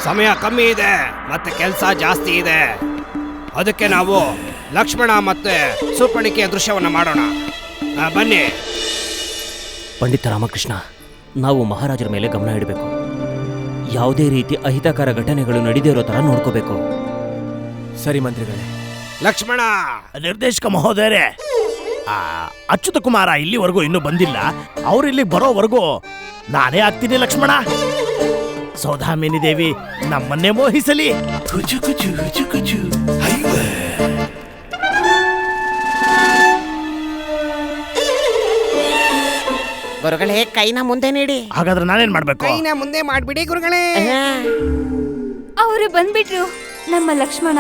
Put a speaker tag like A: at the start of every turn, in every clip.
A: ಸಮಯ ಕಮ್ಮಿ ಇದೆ ಮತ್ತೆ ಕೆಲಸ ಜಾಸ್ತಿ ಇದೆ. ಅದಕ್ಕೆ ನಾವು ಲಕ್ಷ್ಮಣ ಮತ್ತೆ ಶೂರ್ಪಣಖಿಯ ದೃಶ್ಯವನ್ನ ಮಾಡೋಣ. ಬನ್ನಿ.
B: ಪಂಡಿತ ರಾಮಕೃಷ್ಣ, ನಾವು ಮಹಾರಾಜರ ಮೇಲೆ ಗಮನ ಇಡಬೇಕು. ಯಾವುದೇ ರೀತಿ ಅಹಿತಕರ ಘಟನೆಗಳು ನಡೆದೇ ಇರೋ ತರ ನೋಡ್ಕೋಬೇಕು.
C: ಸರಿ ಮಂತ್ರಿಗಳೇ.
A: ಲಕ್ಷ್ಮಣ.
D: ನಿರ್ದೇಶಕ ಮಹೋದಯರೇ, ಅಚ್ಯುತ ಕುಮಾರ ಇಲ್ಲಿವರೆಗೂ ಇನ್ನೂ ಬಂದಿಲ್ಲ. ಅವ್ರು ಇಲ್ಲಿಗೆ ಬರೋವರೆಗೂ ನಾನೇ ಆಗ್ತೀನಿ ಲಕ್ಷ್ಮಣ. ಸೌಧಾಮಿನಿ ದೇವಿ ನಮ್ಮನ್ನೇ ಮೋಹಿಸಲಿ. ಕುಚು ಕುಚು ಕುಚು ಕುಚು.
E: ಗುರುಗಳೇ, ಕೈನ ಮುಂದೆ ನೀಡಿ.
D: ಹಾಗಾದ್ರೆ ನಾನೇನ್ ಮಾಡ್ಬೇಕು?
A: ಕೈನ ಮುಂದೆ ಮಾಡ್ಬಿಡಿ ಗುರುಗಳೇ.
F: ಅವರು ಬಂದ್ಬಿಟ್ರು, ನಮ್ಮ ಲಕ್ಷ್ಮಣ.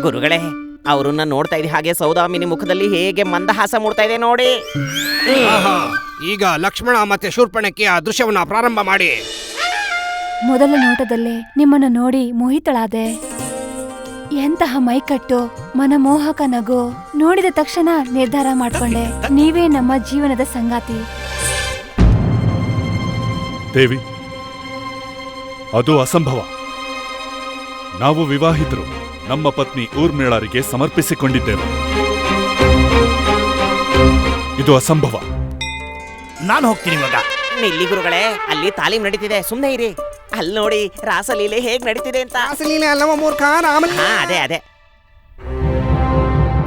E: ಗುರುಗಳೇ, ಅವ್ರನ್ನ ನೋಡ್ತಾ ಇದ್ದ ಹಾಗೆ ಸೌದಾಮಿನಿ ಮುಖದಲ್ಲಿ ಹೇಗೆ ಮಂದಹಾಸ ಮೂಡ್ತಾ ಇದೆ ನೋಡಿ.
A: ಈಗ ಲಕ್ಷ್ಮಣ ಮತ್ತೆ ಶೂರ್ಪಣಖಿಯ ದೃಶ್ಯವನ್ನ ಪ್ರಾರಂಭ ಮಾಡಿ.
F: ಮೊದಲ ನೋಟದಲ್ಲೇ ನಿಮ್ಮನ್ನ ನೋಡಿ ಮೋಹಿತಳಾದೆ. ಎಂತಹ ಮೈಕಟ್ಟು, ಮನಮೋಹಕ ನಗು. ನೋಡಿದ ತಕ್ಷಣ ನಿರ್ಧಾರ ಮಾಡ್ಕೊಂಡೆ, ನೀವೇ ನಮ್ಮ ಜೀವನದ ಸಂಗಾತಿ.
G: ದೇವಿ, ಅದು ಅಸಂಭವ. ನಾವು ವಿವಾಹಿತರು. ನಮ್ಮ ಪತ್ನಿ ಊರ್ಮಿಳಾರಿಗೆ ಸಮರ್ಪಿಸಿಕೊಂಡಿದ್ದೇವೆ. ಇದು ಅಸಂಭವ.
D: ನಾನು ಹೋಗ್ತೀನಿ ಮಗ.
E: ನಿಲ್ಲಿ ಗುರುಗಳೇ, ಅಲ್ಲಿ ತಾಲೀಮ್ ನಡೀತಿದೆ, ಸುಮ್ಮನೆ ಇರಿ. ಅಲ್ಲಿ ನೋಡಿ ರಾಸಲೀಲೆ ಹೇಗ್ ನಡೀತಿದೆ ಅಂತ.
A: ರಾಸಲೀಲೆ ಅಲ್ಲವ ಮೂರ್ಖ, ರಾಮಲೀಲೆ.
E: ಅದೇ ಅದೇ.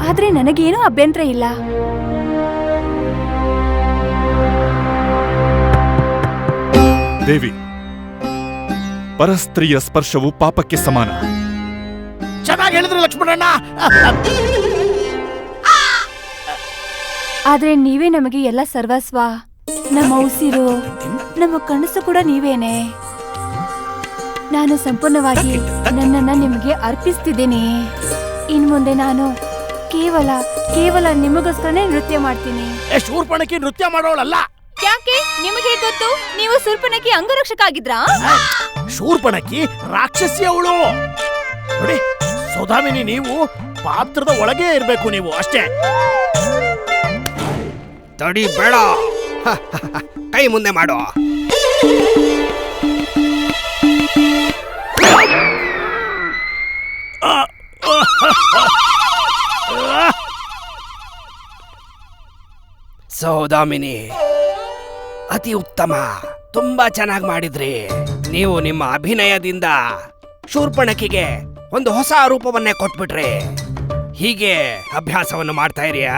F: ಆದ್ರೆ ನನಗೇನೂ ಅಭ್ಯಂತರ ಇಲ್ಲ.
G: ದೇವಿ, ಪರಸ್ತ್ರೀಯ ಸ್ಪರ್ಶವು ಪಾಪಕ್ಕೆ ಸಮಾನ.
D: ಚೆನ್ನಾಗಿ ಹೇಳಿದ್ರು ಲಕ್ಷ್ಮಣಣ್ಣ.
F: ಆದ್ರೆ ನೀವೇ ನಮಗೆ ಎಲ್ಲ ಸರ್ವಸ್ವ, ನಮ್ಮ ಉಸಿರು, ನಮ್ಮ ಕನಸು ಕೂಡ ನೀವೇನೆ. ನಾನು ಸಂಪೂರ್ಣವಾಗಿ ನನ್ನನ್ನ ನಿಮಗೆ ಅರ್ಪಿಸ್ತಿದ್ದೀನಿ. ಇನ್ ಮುಂದೆ ನಾನು ಕೇವಲ ನಿಮಗೋಸ್ಕರನೇ ನೃತ್ಯ ಮಾಡ್ತೀನಿ.
D: ಶೂರ್ಪಣಖಿ ನೃತ್ಯ ಮಾಡೋಳಲ್ಲ.
F: ಯಾಕೆ? ನಿಮಗೆ ಗೊತ್ತು, ನೀವು ಶೂರ್ಪಣಖಿ ಅಂಗರಕ್ಷಕ ಆಗಿದ್ರಾ?
D: ಶೂರ್ಪಣಖಿ ರಾಕ್ಷಸಿ ಅವಳು. ನೋಡಿ ಸೌಧಾಮಿನಿ, ನೀವು ಪಾತ್ರದ ಒಳಗೆ ಇರ್ಬೇಕು, ನೀವು ಅಷ್ಟೇ.
A: ತಡಿ ಬೇಡ, ಕೈ ಮುಂದೆ ಮಾಡು. ಸೌದಾಮಿನಿ, ಅತಿ ಉತ್ತಮ, ತುಂಬಾ ಚೆನ್ನಾಗಿ ಮಾಡಿದ್ರಿ. ನೀವು ನಿಮ್ಮ ಅಭಿನಯದಿಂದ ಶೂರ್ಪಣಖಿಗೆ ಒಂದು ಹೊಸ ರೂಪವನ್ನೇ ಕೊಟ್ಬಿಟ್ರಿ. ಹೀಗೆ ಅಭ್ಯಾಸವನ್ನು ಮಾಡ್ತಾ ಇರಿಯಾ?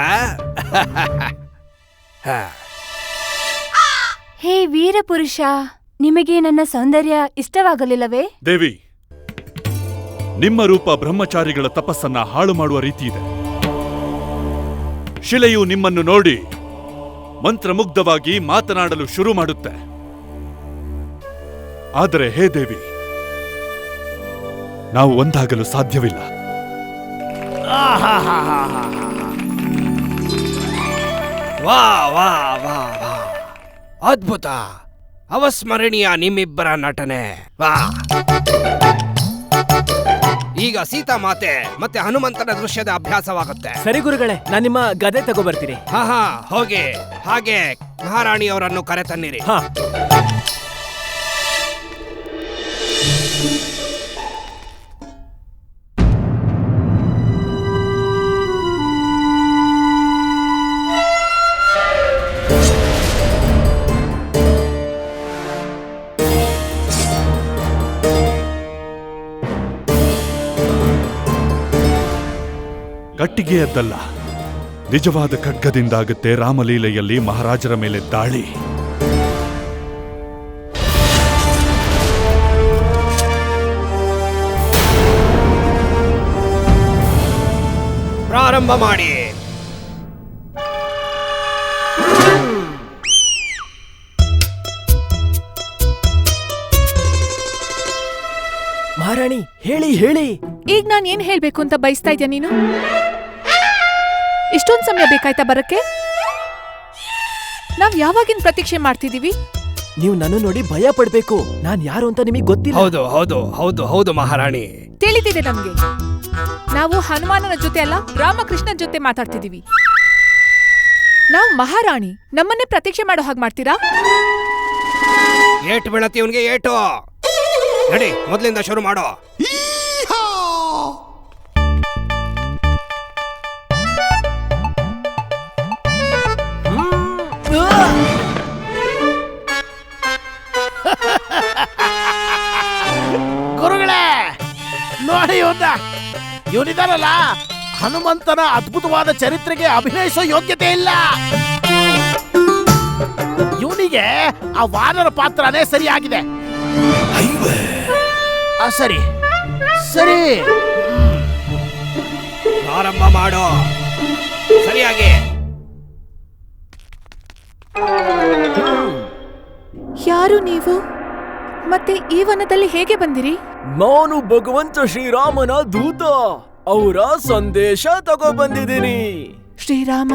F: ಹೇ ವೀರಪುರುಷ, ನಿಮಗೆ ನನ್ನ ಸೌಂದರ್ಯ ಇಷ್ಟವಾಗಲಿಲ್ಲವೇ?
G: ದೇವಿ, ನಿಮ್ಮ ರೂಪ ಬ್ರಹ್ಮಚಾರಿಗಳ ತಪಸ್ಸನ್ನ ಹಾಳು ಮಾಡುವ ರೀತಿ ಇದೆ. ಶಿಲೆಯು ನಿಮ್ಮನ್ನು ನೋಡಿ ಮಂತ್ರಮುಗ್ಧವಾಗಿ ಮಾತನಾಡಲು ಶುರು ಮಾಡುತ್ತೆ. ಆದರೆ ಹೇ ದೇವಿ, ನಾವು ಒಂದಾಗಲು ಸಾಧ್ಯವಿಲ್ಲ.
A: ವಾ ವಾ ವಾ ವಾ, ಅದ್ಭುತ, ಅವಸ್ಮರಣೀಯ ನಿಮ್ಮಿಬ್ಬರ ನಟನೆ. ವಾ. ಈಗ ಸೀತಾ ಮಾತೆ ಮತ್ತೆ ಹನುಮಂತನ ದೃಶ್ಯದ ಅಭ್ಯಾಸವಾಗುತ್ತೆ.
C: ಸರಿ ಗುರುಗಳೇ, ನಾನು ನಿಮ್ಮ ಗದೆ ತಗೋಬರ್ತೀನಿ.
A: ಹಾ, ಹೋಗಿ. ಹಾಗೆ ಮಹಾರಾಣಿಯವರನ್ನು ಕರೆತನ್ನಿರಿ.
C: ಹಾ.
G: ಕಟ್ಟಿಗೆಯದ್ದಲ್ಲ, ನಿಜವಾದ ಖಡ್ಗದಿಂದಾಗುತ್ತೆ ರಾಮಲೀಲೆಯಲ್ಲಿ ಮಹಾರಾಜರ ಮೇಲೆ ದಾಳಿ.
A: ಪ್ರಾರಂಭ ಮಾಡಿ.
C: ಮಹಾರಾಣಿ, ಹೇಳಿ.
H: ಈಗ ನಾನು ಏನ್ ಹೇಳ್ಬೇಕು ಅಂತ ಬಯಸ್ತಾ ಇದ್ಯಾ ನೀನು? ಇಷ್ಟೊಂದು ಸಮಯ ಬೇಕಾಯ್ತಾ ಬರಕ್ಕೆ? ನಾವ್ ಯಾವಾಗಿನ ಪ್ರತೀಕ್ಷೆ ಮಾಡ್ತಿದೀವಿ?
C: ನೀವು ನನ್ನ ನೋಡಿ ಭಯ ಪಡ್ಬೇಕು. ನಾನ್ ಯಾರು ಅಂತ ನಿಮಗೆ ಗೊತ್ತಿಲ್ಲ.
A: ಹೌದು ಹೌದು ಹೌದು ಹೌದು ಮಹಾರಾಣಿ.
H: ತಿಳಿದಿದೆ ನಮ್ಗೆ. ನಾವು ಹನುಮಾನನ ಜೊತೆ ಅಲ್ಲ, ರಾಮಕೃಷ್ಣನ್ ಜೊತೆ ಮಾತಾಡ್ತಿದೀವಿ. ನಾವು ಮಹಾರಾಣಿ, ನಮ್ಮನ್ನೇ ಪ್ರತೀಕ್ಷೆ ಮಾಡೋ ಹಾಗೆ ಮಾಡ್ತೀರಾ?
A: ಏಟು ಬೀಳತಿ ಇವನ್ಗೆ ಏಟು. ನಡಿ ಮೊದ್ಲಿಂದ ಶುರು ಮಾಡೋ.
D: ಗುರುಗಳೇ ನೋಡಿ ಇವನಿದಾನಲ್ಲ, ಹನುಮಂತನ ಅದ್ಭುತವಾದ ಚರಿತ್ರೆಗೆ ಅಭಿನಯಿಸೋ ಯೋಗ್ಯತೆ ಇಲ್ಲ. ಇವನಿಗೆ ಆ ವಾನರ ಪಾತ್ರನೇ ಸರಿಯಾಗಿದೆ. ಸರಿ ಸರಿ,
A: ಪ್ರಾರಂಭ ಮಾಡೋ ಸರಿಯಾಗಿ.
H: ಯಾರು ನೀವು? ಮತ್ತೆ ಈ ವನದಲ್ಲಿ ಹೇಗೆ ಬಂದಿರಿ?
C: ನಾನು ಭಗವಂತ ಶ್ರೀರಾಮನ ದೂತ. ಅವರ ಸಂದೇಶ ತಗೊಬಂದಿದ್ದೀನಿ.
H: ಶ್ರೀರಾಮ?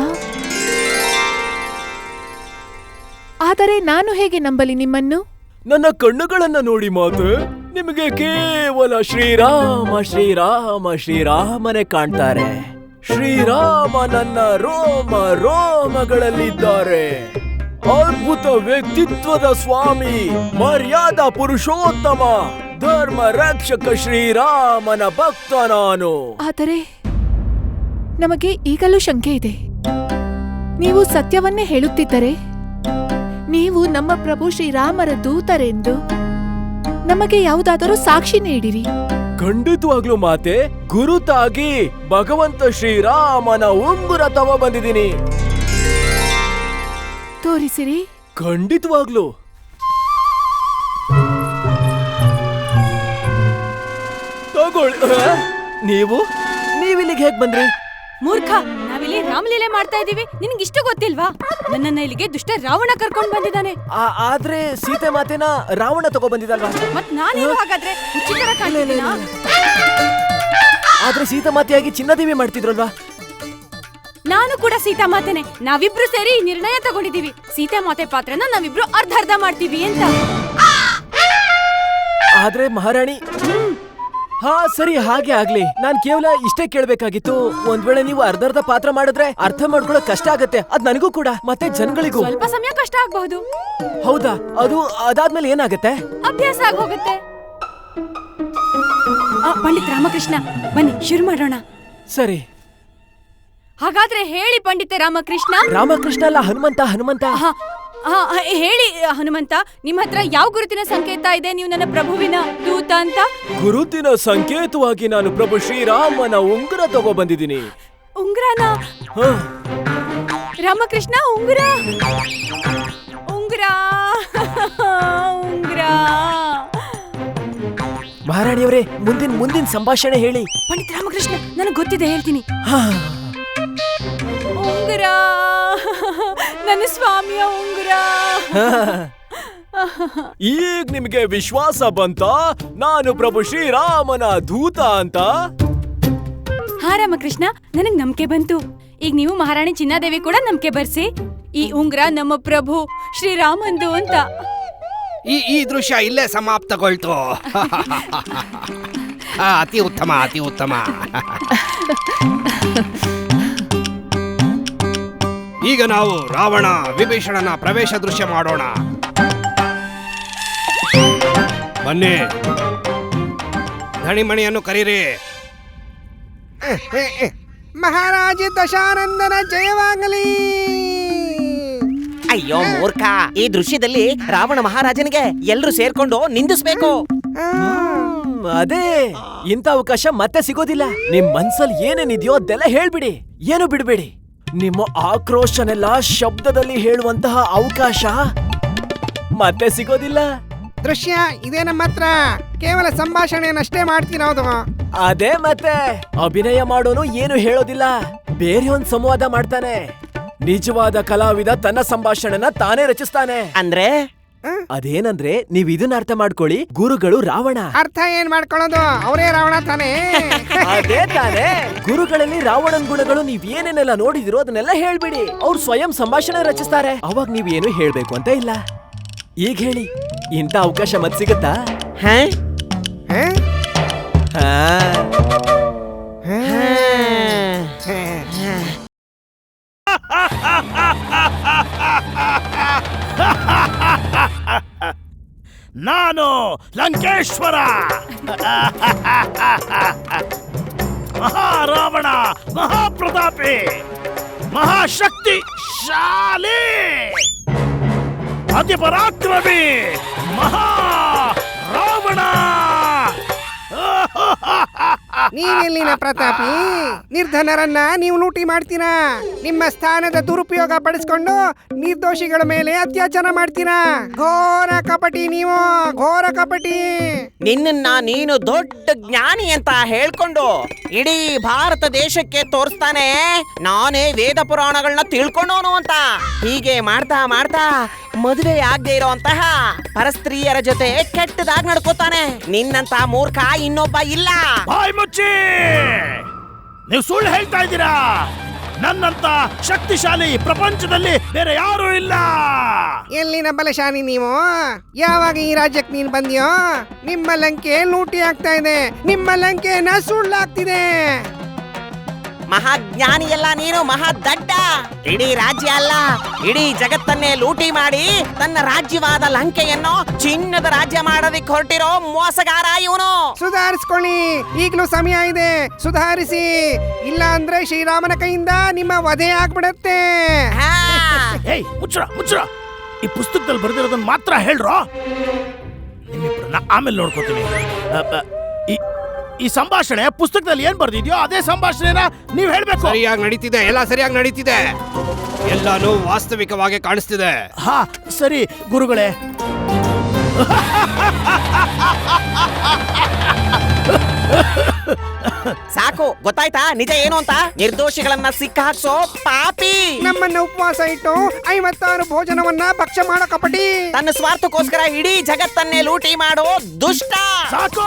H: ಆದರೆ ನಾನು ಹೇಗೆ ನಂಬಲಿ ನಿಮ್ಮನ್ನು?
C: ನನ್ನ ಕಣ್ಣುಗಳನ್ನ ನೋಡಿ ಮಾತೆ, ನಿಮಗೆ ಕೇವಲ ಶ್ರೀರಾಮ ಶ್ರೀರಾಮ ಶ್ರೀರಾಮನೇ ಕಾಣ್ತಾರೆ. ಶ್ರೀರಾಮ ನನ್ನ ರೋಮ ರೋಮಗಳಲ್ಲಿದ್ದಾರೆ. ಅದ್ಭುತ ವ್ಯಕ್ತಿತ್ವದ ಸ್ವಾಮಿ, ಮರ್ಯಾದಾ ಪುರುಷೋತ್ತಮ, ಧರ್ಮ ರಕ್ಷಕ ಶ್ರೀರಾಮನ ಭಕ್ತ ನಾನು.
H: ಆದರೆ ನಮಗೆ ಈಗಲೂ ಶಂಕೆ ಇದೆ. ನೀವು ಸತ್ಯವನ್ನೇ ಹೇಳುತ್ತಿದ್ದರೆ, ನೀವು ನಮ್ಮ ಪ್ರಭು ಶ್ರೀರಾಮರ ದೂತರೆಂದು ನಮಗೆ ಯಾವುದಾದರೂ ಸಾಕ್ಷಿ ನೀಡಿರಿ.
C: ಖಂಡಿತವಾಗ್ಲೂ ಮಾತೆ, ಗುರುತಾಗಿ ಭಗವಂತ ಶ್ರೀರಾಮನ ಉಂಗುರ ತಗೊಬಂದಿದ್ದೀನಿ.
H: ತೋರಿಸಿರಿ.
C: ಖಂಡಿತವಾಗ್ಲೂ. ತಗೊಳ್ಳಿ. ನೀವಿಲ್ಲಿಗೆ ಹೇಗ್ ಬಂದ್ರಿ?
I: ಮೂರ್ಖ, ನಾವಿಲ್ಲಿ ರಾಮಲೀಲೆ ಮಾಡ್ತಾ ಇದೀವಿ, ನಿನ್ಗೆ ಇಷ್ಟು ಗೊತ್ತಿಲ್ವಾ? ನನ್ನನ್ನ ಇಲ್ಲಿಗೆ ದುಷ್ಟ ರಾವಣ ಕರ್ಕೊಂಡ್ ಬಂದಿದ್ದಾನೆ.
C: ಆದ್ರೆ ಸೀತೆ ಮಾತೆನ ರಾವಣ ತಗೊಬಂದಿದಲ್ವಾ?
I: ಮತ್ ನಾನೇನು ಹಾಗಾದ್ರೆ ಹುಚ್ಚಿತರ ಕಾಣ್ತಿದ್ದೀನಾ?
C: ಆದ್ರೆ ಸೀತಾ ಮಾತೆಯಾಗಿ ಚಿನ್ನದೇವಿ ಮಾಡ್ತಿದ್ರಲ್ವಾ?
I: ನಾನು ಕೂಡ ಸೀತಾ ಮಾತೆನೆ. ನಾವಿಬ್ರು ಸೇರಿ ಈ ನಿರ್ಣಯ ತಗೊಂಡಿದೀವಿ. ಸೀತಾ ಮಾತೆ ಪಾತ್ರನ ನಾವಿಬ್ರು ಅರ್ಧ ಮಾಡ್ತೀವಿ ಅಂತ.
C: ಆದ್ರೆ ಮಹಾರಾಣಿ, ಹಾ ಸರಿ, ಹಾಗೆ ಆಗ್ಲಿ. ನಾನ್ ಕೇವಲ ಇಷ್ಟೇ ಕೇಳ್ಬೇಕಾಗಿತ್ತು. ಒಂದ್ ವೇಳೆ ನೀವು ಅರ್ಧ ಪಾತ್ರ ಮಾಡಿದ್ರೆ ಅರ್ಥ ಮಾಡ್ಕೊಳ್ಳೋ ಕಷ್ಟ ಆಗತ್ತೆ. ಅದ್ ನನಗೂ ಕೂಡ, ಮತ್ತೆ ಜನಗಳಿಗೂ
I: ಸ್ವಲ್ಪ ಸಮಯ ಕಷ್ಟ ಆಗ್ಬಹುದು.
C: ಹೌದಾ? ಅದಾದ್ಮೇಲೆ ಏನಾಗತ್ತೆ?
I: ಅಭ್ಯಾಸ ಆಗೋಗುತ್ತೆ. ಪಂಡಿತ್ ರಾಮಕೃಷ್ಣ, ಬನ್ನಿ ಶುರು ಮಾಡೋಣ.
C: ಸರಿ.
I: ಹಾಗಾದ್ರೆ ಹೇಳಿ ಪಂಡಿತ ರಾಮಕೃಷ್ಣ.
C: ರಾಮಕೃಷ್ಣ ಅಲ್ಲ, ಹನುಮಂತ. ಹನುಮಂತ
I: ಹೇಳಿ ಹನುಮಂತ, ನಿಮ್ಮ ಹತ್ರ ಯಾವ ಗುರುತಿನ ಸಂಕೇತ ಇದೆ ನೀವು ನನ್ನ ಪ್ರಭುವಿನ ದೂತ ಅಂತ?
C: ಗುರುತಿನ ಸಂಕೇತವಾಗಿ ನಾನು ಪ್ರಭು ಶ್ರೀರಾಮನ ಉಂಗುರ ತಗೊಬಂದಿದ್ದೀನಿ.
I: ಉಂಗುರನ? ರಾಮಕೃಷ್ಣ, ಉಂಗುರ ಉಂಗುರ ಉಂಗುರ.
C: ಮಹಾರಾಣಿಯವರೇ, ಮುಂದಿನ ಸಂಭಾಷಣೆ ಹೇಳಿ.
I: ಪಂಡಿತ ರಾಮಕೃಷ್ಣ, ನನಗೆ ಗೊತ್ತಿದೆ, ಹೇಳ್ತೀನಿ. ಉಂಗುರ, ನನ್ನ ಸ್ವಾಮಿಯ ಉಂಗುರ.
C: ಈಗ ನಿಮ್ಗೆ ವಿಶ್ವಾಸ ಬಂತ ನಾನು ಪ್ರಭು ಶ್ರೀರಾಮನ ದೂತ ಅಂತ?
I: ಹಾ ರಾಮಕೃಷ್ಣ, ನನಗ್ ನಂಬಿಕೆ ಬಂತು. ಈಗ ನೀವು ಮಹಾರಾಣಿ ಚಿನ್ನಾದೇವಿ ಕೂಡ ನಂಬಿಕೆ ಬರ್ಸಿ. ಈ ಉಂಗುರ ನಮ್ಮ ಪ್ರಭು ಶ್ರೀರಾಮಂದು ಅಂತ.
A: ಈ ದೃಶ್ಯ ಇಲ್ಲೇ ಸಮಾಪ್ತಗೊಳ್ತು. ಅತಿ ಉತ್ತಮ, ಅತಿ ಉತ್ತಮ. ಈಗ ನಾವು ರಾವಣ ವಿಭೀಷಣನ ಪ್ರವೇಶ ದೃಶ್ಯ ಮಾಡೋಣ. ಬನ್ನಿ, ಧಣಿಮಣಿಯನ್ನು ಕರೀರಿ. ಮಹಾರಾಜ ದಶಾನಂದನ ಜಯವಾಗಲಿ.
E: ಅಯ್ಯೋ ಮೂರ್ಖ, ಈ ದೃಶ್ಯದಲ್ಲಿ ರಾವಣ ಮಹಾರಾಜನಿಗೆ ಎಲ್ರು ಸೇರ್ಕೊಂಡು ನಿಂದಿಸ್ಬೇಕು.
C: ಅದೇ, ಇಂಥ ಅವಕಾಶ ಮತ್ತೆ ಸಿಗೋದಿಲ್ಲ. ನಿಮ್ ಮನ್ಸಲ್ಲಿ ಏನೇನಿದೆಯೋ ಅದೆಲ್ಲ ಹೇಳ್ಬಿಡಿ, ಏನು ಬಿಡ್ಬೇಡಿ. ನಿಮ್ಮ ಆಕ್ರೋಶನೆಲ್ಲ ಶಬ್ದದಲ್ಲಿ ಹೇಳುವಂತಹ ಅವಕಾಶ ಮತ್ತೆ ಸಿಗೋದಿಲ್ಲ.
A: ದೃಶ್ಯ ಇದೇ ನಮ್ಮ ಹತ್ರ. ಕೇವಲ ಸಂಭಾಷಣೆಯನ್ನಷ್ಟೇ ಮಾಡ್ತಿರೋದು.
C: ಅದೇ ಮತ್ತೆ ಅಭಿನಯ ಮಾಡೋನು ಏನು ಹೇಳೋದಿಲ್ಲ, ಬೇರೆ ಒಂದ್ ಸಂವಾದ ಮಾಡ್ತಾನೆ. ನಿಜವಾದ ಕಲಾವಿದ ತನ್ನ ಸಂಭಾಷಣೆನ ತಾನೇ ರಚಿಸ್ತಾನೆ.
E: ಅಂದ್ರೆ
C: ಅದೇನಂದ್ರೆ, ನೀವ್ ಇದನ್ನ ಅರ್ಥ ಮಾಡ್ಕೊಳ್ಳಿ. ಗುರುಗಳು ರಾವಣ.
A: ಅರ್ಥ ಏನ್ ಮಾಡ್ಕೊಳ್ಳೋದು? ಅವರೇ ರಾವಣ ತಾನೇ.
C: ಅದೇ ತಾನೇ. ಗುರುಗಳಲ್ಲಿ ರಾವಣನ್ ಗುಣಗಳು ನೀವ್ ಏನೇನೆಲ್ಲ ನೋಡಿದಿರೋ ಅದನ್ನೆಲ್ಲ ಹೇಳ್ಬಿಡಿ. ಅವ್ರು ಸ್ವಯಂ ಸಂಭಾಷಣೆ ರಚಿಸ್ತಾರೆ. ಅವಾಗ ನೀವ್ ಏನು ಹೇಳ್ಬೇಕು ಅಂತ ಇಲ್ಲ. ಈಗ ಹೇಳಿ, ಇಂಥ ಅವಕಾಶ ಮತ್ ಸಿಗತ್ತಾ?
D: ನಾನು ಲಂಕೇಶ್ವರ ಮಹಾರಾವಣ, ಮಹಾಪ್ರತಾಪಿ, ಮಹಾಶಕ್ತಿ ಶಾಲಿ, ಅತಿ ಪರಾಕ್ರಮಿ ಮಹಾ ರಾವಣ.
A: ನೀವೆಲ್ಲಿನ ಪ್ರತಾಪಿ? ನಿರ್ಧನರನ್ನ ನೀವು ಲೂಟಿ ಮಾಡ್ತೀರಾ, ನಿಮ್ಮ ಸ್ಥಾನದ ದುರುಪಯೋಗ ಪಡಿಸ್ಕೊಂಡು ನಿರ್ದೋಷಿಗಳ ಮೇಲೆ ಅತ್ಯಾಚಾರ ಮಾಡ್ತೀರಾ. ಘೋರ ಕಪಟಿ ನೀವು, ಘೋರ ಕಪಟಿ.
E: ನಿನ್ನ ನೀನು ದೊಡ್ಡ ಜ್ಞಾನಿ ಅಂತ ಹೇಳ್ಕೊಂಡು ಇಡೀ ಭಾರತ ದೇಶಕ್ಕೆ ತೋರಿಸ್ತಾನೆ ನಾನೇ ವೇದ ಪುರಾಣಗಳನ್ನ ತಿಳ್ಕೊಂಡವನು ಅಂತ. ಹೀಗೆ ಮಾಡ್ತಾ ಮಾಡ್ತಾ ಮದುವೆ ಆಗದೆ ಇರೋಂತಹ ಪರಸ್ತ್ರೀಯರ ಜೊತೆ ಕೆಟ್ಟದಾಗಿ ನಡ್ಕೋತಾನೆ. ನಿನ್ನಂತ ಮೂರ್ಖ ಇನ್ನೊಬ್ಬ ಇಲ್ಲ.
D: ಬಾಯ್ ಮುಚ್ಚಿ! ನೀವು ಸುಳ್ಳು ಹೇಳ್ತಾ ಇದ್ದೀರಾ. ನನ್ನಂತ ಶಕ್ತಿಶಾಲಿ ಪ್ರಪಂಚದಲ್ಲಿ ಬೇರೆ ಯಾರೂ ಇಲ್ಲ.
A: ಎಲ್ಲಿನ ಬಲಶಾಲಿ ನೀವು? ಯಾವಾಗ ಈ ರಾಜ್ಯಕ್ಕೆ ನೀನ್ ಬಂದ್ಯೋ ನಿಮ್ಮ ಲಂಕೆ ಲೂಟಿ ಆಗ್ತಾ ಇದೆ, ನಿಮ್ಮ ಲಂಕೆನ ಸುಳ್ಳಾಗ್ತಿದೆ.
E: ಮಹಾಜ್ಞಾನಿ ಎಲ್ಲ ನೀನು, ಮಹಾದಡ್ಡ. ಇಡೀ ರಾಜ್ಯ ಅಲ್ಲ, ಇಡೀ ಜಗತ್ತನ್ನೇ ಲೂಟಿ ಮಾಡಿ ತನ್ನ ರಾಜ್ಯವಾದ ಲಂಕೆಯನ್ನು ಚಿನ್ನದ ರಾಜ್ಯ ಮಾಡೋದಿಕ್ ಹೊರಟಿರೋ ಮೋಸಗಾರ ಇವನು.
A: ಸುಧಾರಿಸ್ಕೊಳ್ಳಿ, ಈಗಲೂ ಸಮಯ ಇದೆ, ಸುಧಾರಿಸಿ. ಇಲ್ಲ ಅಂದ್ರೆ ಶ್ರೀರಾಮನ ಕೈಯಿಂದ ನಿಮ್ಮ ವಧೆ ಆಗ್ಬಿಡತ್ತೆ.
D: ಏಯ್ ಮುಚ್ಚರ ಮುಚ್ಚರ, ಈ ಪುಸ್ತಕದಲ್ಲಿ ಬರೆದಿರೋದನ್ನ ಮಾತ್ರ ಹೇಳ್ರೋ. ನಿಮ್ಮಿಬ್ಬರನ್ನ ಆಮೇಲೆ ನೋಡ್ಕೋತೀನಿ. ಈ ಸಂಭಾಷಣೆ ಪುಸ್ತಕದಲ್ಲಿ ಏನ್ ಬರ್ದಿದ್ಯೋ ಅದೇ ಸಂಭಾಷಣೆನ ನೀವ್ ಹೇಳ್ಬೇಕು.
A: ಸರಿಯಾಗಿ ನಡೀತಿದೆ, ಎಲ್ಲ ಸರಿಯಾಗಿ ನಡೀತಿದೆ, ಎಲ್ಲಾನು ವಾಸ್ತವಿಕವಾಗಿ ಕಾಣಿಸ್ತಿದೆ.
D: ಹಾ ಸರಿ ಗುರುಗಳೇ.
E: ಸಾಕು, ಗೊತ್ತಾಯ್ತಾ ನಿಜ ಏನು ಅಂತ? ನಿರ್ದೋಷಿಗಳನ್ನ ಸಿಕ್ಕ ಹಾಕ್ಸೋ ಪಾಪಿ.
A: ನಮ್ಮನ್ನ ಉಪವಾಸ ಇಟ್ಟು 56 ಭೋಜನವನ್ನ ಭಕ್ಷ್ಯ ಮಾಡೋ ಕಪಟಿ.
E: ತನ್ನ ಸ್ವಾರ್ಥಕ್ಕೋಸ್ಕರ ಇಡೀ ಜಗತ್ತನ್ನೇ ಲೂಟಿ ಮಾಡೋ ದುಷ್ಟ.
D: ಸಾಕು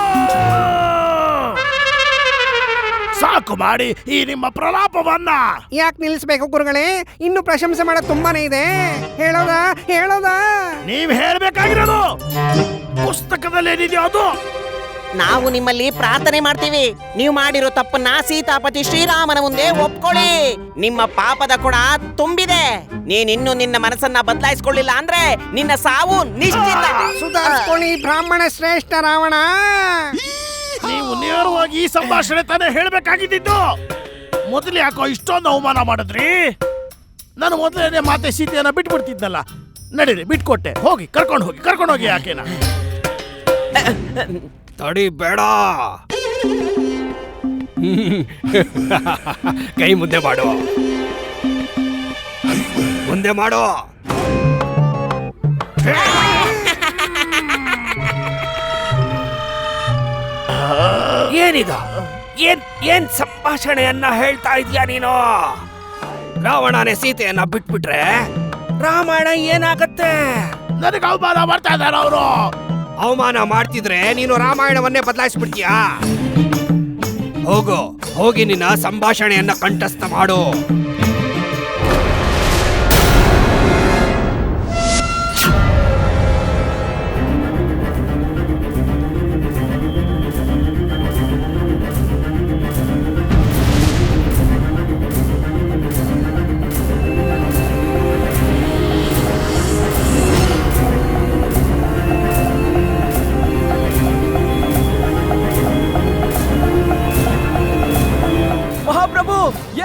D: ಸಾಕು ಮಾಡಿ ಈ ನಿಮ್ಮ ಪ್ರಲಾಪವನ್ನ.
A: ಯಾಕೆ ನಿಲ್ಲಿಸ್ಬೇಕು ಗುರುಗಳೇ? ಇನ್ನು ಪ್ರಶಂಸೆ ಮಾಡೋದು ತುಂಬಾನೇ ಇದೆ. ಹೇಳೋದಾ?
D: ನೀವ್ ಹೇಳ್ಬೇಕಾಗಿರೋದು ಪುಸ್ತಕದಲ್ಲಿ ಏನಿದೆಯೋ ಅದು.
E: ನಾವು ನಿಮ್ಮಲ್ಲಿ ಪ್ರಾರ್ಥನೆ ಮಾಡ್ತೀವಿ, ನೀವು ಮಾಡಿರೋ ತಪ್ಪನ್ನ ಸೀತಾಪತಿ ಶ್ರೀರಾಮನ ಮುಂದೆ ಒಪ್ಕೊಳ್ಳಿ. ನಿಮ್ಮ ಪಾಪದ ಕೊಡ ತುಂಬಿದೆ. ನೀನಿನ್ನು ನಿನ್ನ ಮನಸ್ಸನ್ನ ಬದಲಾಯಿಸ್ಕೊಳ್ಳಿಲ್ಲ ಅಂದ್ರೆ ನಿನ್ನ ಸಾವು ನಿಶ್ಚಿತ.
A: ಸುಧಾರಿಸ್ಕೊಳ್ಳಿ ಬ್ರಾಹ್ಮಣ ಶ್ರೇಷ್ಠ ರಾವಣ.
D: ನೀವು ನೇರವಾಗಿ ಈ ಸಂಭಾಷಣೆ ತಾನೇ ಹೇಳ್ಬೇಕಾಗಿದ್ದು. ಮೊದಲು ಯಾಕೋ ಇಷ್ಟೊಂದು ಅವಮಾನ ಮಾಡಿದ್ರಿ? ನಾನು ಮೊದಲನೇ ಮಾತೆ ಸೀತೆಯನ್ನ ಬಿಟ್ಬಿಡ್ತಿದ್ನಲ್ಲ. ನಡೀರಿ, ಬಿಟ್ಕೊಟ್ಟೆ. ಹೋಗಿ ಕರ್ಕೊಂಡು ಹೋಗಿ ಆಕೆನ.
A: ತಡಿ ಬೇಡ. ಕೈ ಮುಂದೆ ಮಾಡು, ಮುಂದೆ ಮಾಡು. ಏನಿದ? ಏನ್ ಸಂಭಾಷಣೆಯನ್ನ ಹೇಳ್ತಾ ಇದೀಯ ನೀನು? ರಾವಣನೇ ಸೀತೆಯನ್ನ ಬಿಟ್ಬಿಟ್ರೆ ರಾಮಾಯಣ ಏನಾಗತ್ತೆ?
D: ನನಗೆ ಅವಮಾನ ಮಾಡ್ತಾ ಇದ್ದಾರೆ ಅವರು.
A: ಅವಮಾನ ಮಾಡ್ತಿದ್ರೆ ನೀನು ರಾಮಾಯಣವನ್ನೇ ಬದಲಾಯಿಸ್ಬಿಡ್ತೀಯಾ? ಹೋಗಿ ನಿನ್ನ ಸಂಭಾಷಣೆಯನ್ನ ಕಂಠಸ್ಥ ಮಾಡು.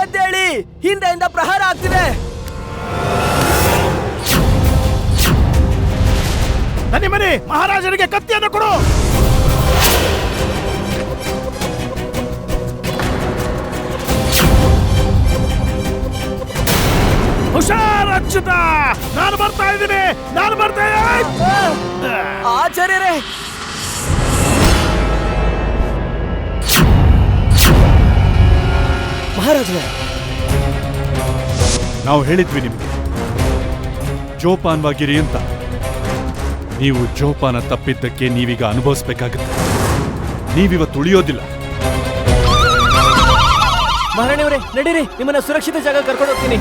C: ಎದ್ದೇಳಿ, ಹಿಂದೆಯಿಂದ ಪ್ರಹಾರ ಆಗ್ತಿದೆ.
D: ಮನೆ ಮಹಾರಾಜರಿಗೆ ಕತ್ತಿಯನ್ನು ಕೊಡು. ಹುಷಾರ್ ಅಚ್ಯುತ, ನಾನು ಬರ್ತಾ ಇದ್ದೀನಿ.
C: ಆಚಾರ್ಯರೇ,
B: ಮಹಾರಾಜರೇ,
G: ನಾವು ಹೇಳಿದ್ವಿ ನಿಮಗೆ ಜೋಪಾನವಾಗಿರಿ ಅಂತ. ನೀವು ಜೋಪಾನ ತಪ್ಪಿದ್ದಕ್ಕೆ ನೀವೀಗ ಅನುಭವಿಸ್ಬೇಕಾಗುತ್ತೆ. ನೀವಿವತ್ತು ಉಳಿಯೋದಿಲ್ಲ.
C: ಮಹಾರಾಣಿಯವರೇ, ನಡೀರಿ, ನಿಮ್ಮನ್ನ ಸುರಕ್ಷಿತ ಜಾಗ ಕರ್ಕೊಂಡು ಹೋಗ್ತೀನಿ.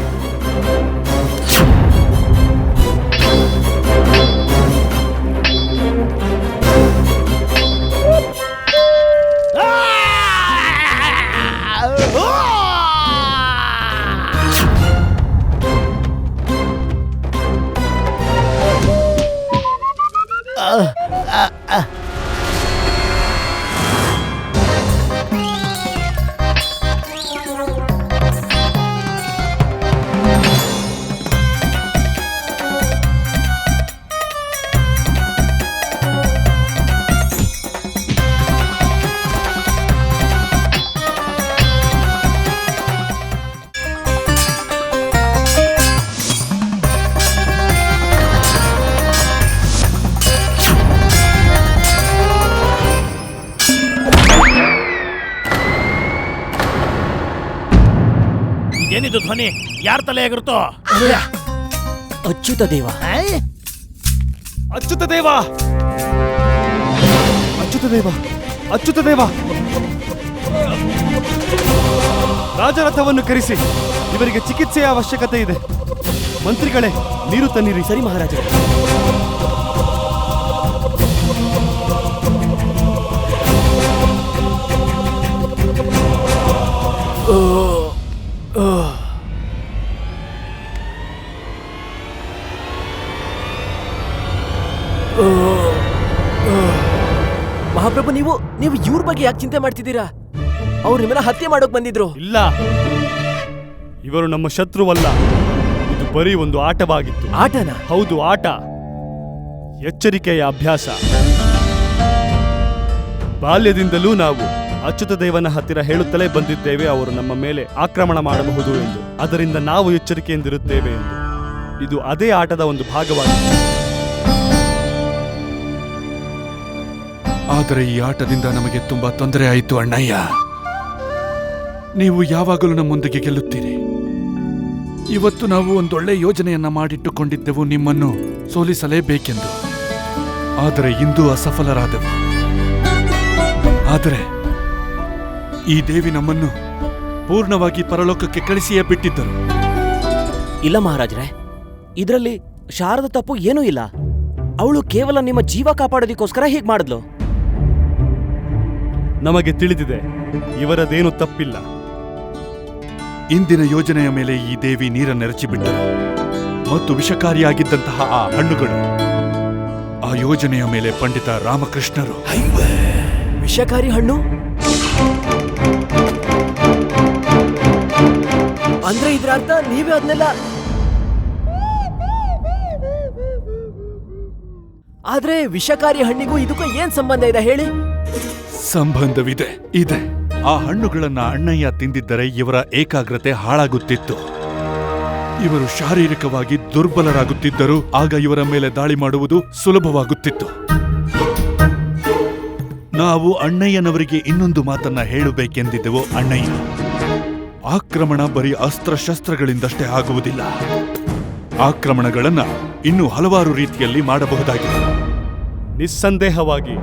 D: ಧ್ವನಿ ಯಾರ ತಲೆ ಆಗಿರುತ್ತೋ?
B: ಅಚ್ಯುತ ದೇವ.
J: ಅಚ್ಯುತ ದೇವ, ಅಚ್ಯುತ ದೇವ, ಅಚ್ಯುತ ದೇವ! ರಾಜರಥವನ್ನು ಕರೆಸಿ, ಇವರಿಗೆ ಚಿಕಿತ್ಸೆಯ ಅವಶ್ಯಕತೆ ಇದೆ. ಮಂತ್ರಿಗಳೇ, ನೀರು ತನ್ನಿರಿ.
B: ಸರಿ ಮಹಾರಾಜರೇ.
C: ಮಹಾಪ್ರಭು, ನೀವು ಇವ್ರ ಬಗ್ಗೆ ಯಾಕೆ ಚಿಂತೆ ಮಾಡ್ತಿದ್ದೀರಾ? ಅವ್ರು ನಿಮ್ಮನ್ನ ಹತ್ಯೆ ಮಾಡೋಕ್ ಬಂದಿದ್ರು.
J: ಇಲ್ಲ, ಇವರು ನಮ್ಮ ಶತ್ರುವಲ್ಲ. ಇದು ಬರೀ ಒಂದು ಆಟವಾಗಿತ್ತು.
C: ಆಟನ?
J: ಹೌದು, ಆಟ. ಎಚ್ಚರಿಕೆಯ ಅಭ್ಯಾಸ. ಬಾಲ್ಯದಿಂದಲೂ ನಾವು ಅಚ್ಯುತ ದೇವನ ಹತ್ತಿರ ಹೇಳುತ್ತಲೇ ಬಂದಿದ್ದೇವೆ ಅವರು ನಮ್ಮ ಮೇಲೆ ಆಕ್ರಮಣ ಮಾಡಬಹುದು ಎಂದು. ಅದರಿಂದ ನಾವು ಎಚ್ಚರಿಕೆಯಿಂದಿರುತ್ತೇವೆ ಎಂದು. ಇದು ಅದೇ ಆಟದ ಒಂದು ಭಾಗವಾಗಿದೆ.
G: ಆದರೆ ಈ ಆಟದಿಂದ ನಮಗೆ ತುಂಬಾ ತೊಂದರೆ ಆಯಿತು ಅಣ್ಣಯ್ಯ. ನೀವು ಯಾವಾಗಲೂ ನಮ್ಮೊಂದಿಗೆ ಗೆಲ್ಲುತ್ತೀರಿ. ಇವತ್ತು ನಾವು ಒಂದೊಳ್ಳೆ ಯೋಜನೆಯನ್ನ ಮಾಡಿಟ್ಟುಕೊಂಡಿದ್ದೆವು, ನಿಮ್ಮನ್ನು ಸೋಲಿಸಲೇಬೇಕೆಂದು. ಆದರೆ ಇಂದು ಅಸಫಲರಾದೆವು. ಆದರೆ ಈ ದೇವಿ ನಮ್ಮನ್ನು ಪೂರ್ಣವಾಗಿ ಪರಲೋಕಕ್ಕೆ ಕಳಿಸಿಯೇ ಬಿಟ್ಟಿದ್ದರು.
B: ಇಲ್ಲ ಮಹಾರಾಜರೇ, ಇದರಲ್ಲಿ ಶಾರದ ತಪ್ಪು ಏನೂ ಇಲ್ಲ. ಅವಳು ಕೇವಲ ನಿಮ್ಮ ಜೀವ ಕಾಪಾಡೋದಕ್ಕೋಸ್ಕರ ಹೀಗೆ ಮಾಡಿದ್ಲು.
J: ನಮಗೆ ತಿಳಿದಿದೆ, ಇವರದೇನು ತಪ್ಪಿಲ್ಲ.
G: ಇಂದಿನ ಯೋಜನೆಯ ಮೇಲೆ ಈ ದೇವಿ ನೀರನ್ನೆರಚಿಬಿಟ್ಟರು ಮತ್ತು ವಿಷಕಾರಿಯಾಗಿದ್ದಂತಹ ಆ ಹಣ್ಣುಗಳು ಆ ಯೋಜನೆಯ ಮೇಲೆ ಪಂಡಿತ ರಾಮಕೃಷ್ಣರು.
C: ವಿಷಕಾರಿ ಹಣ್ಣು ಅಂದ್ರೆ ಇದ್ರ ಅರ್ಥ ನೀವೇ ಅದನ್ನೆಲ್ಲ. ಆದ್ರೆ ವಿಷಕಾರಿ ಹಣ್ಣಿಗೂ ಇದಕ್ಕೂ ಏನ್ ಸಂಬಂಧ ಇದೆ ಹೇಳಿ?
G: ಸಂಬಂಧವಿದೆ, ಇದೆ. ಆ ಹಣ್ಣುಗಳನ್ನ ಅಣ್ಣಯ್ಯ ತಿಂದಿದ್ದರೆ ಇವರ ಏಕಾಗ್ರತೆ ಹಾಳಾಗುತ್ತಿತ್ತು. ಇವರು ಶಾರೀರಿಕವಾಗಿ ದುರ್ಬಲರಾಗುತ್ತಿದ್ದರು. ಆಗ ಇವರ ಮೇಲೆ ದಾಳಿ ಮಾಡುವುದು ಸುಲಭವಾಗುತ್ತಿತ್ತು. ನಾವು ಅಣ್ಣಯ್ಯನವರಿಗೆ ಇನ್ನೊಂದು ಮಾತನ್ನ ಹೇಳಬೇಕೆಂದಿದ್ದೆವು. ಅಣ್ಣಯ್ಯ, ಆಕ್ರಮಣ ಬರೀ ಅಸ್ತ್ರಶಸ್ತ್ರಗಳಿಂದಷ್ಟೇ ಆಗುವುದಿಲ್ಲ. ಆಕ್ರಮಣಗಳನ್ನ ಇನ್ನೂ ಹಲವಾರು ರೀತಿಯಲ್ಲಿ ಮಾಡಬಹುದಾಗಿದೆ.
J: ನಿಸ್ಸಂದೇಹವಾಗಿ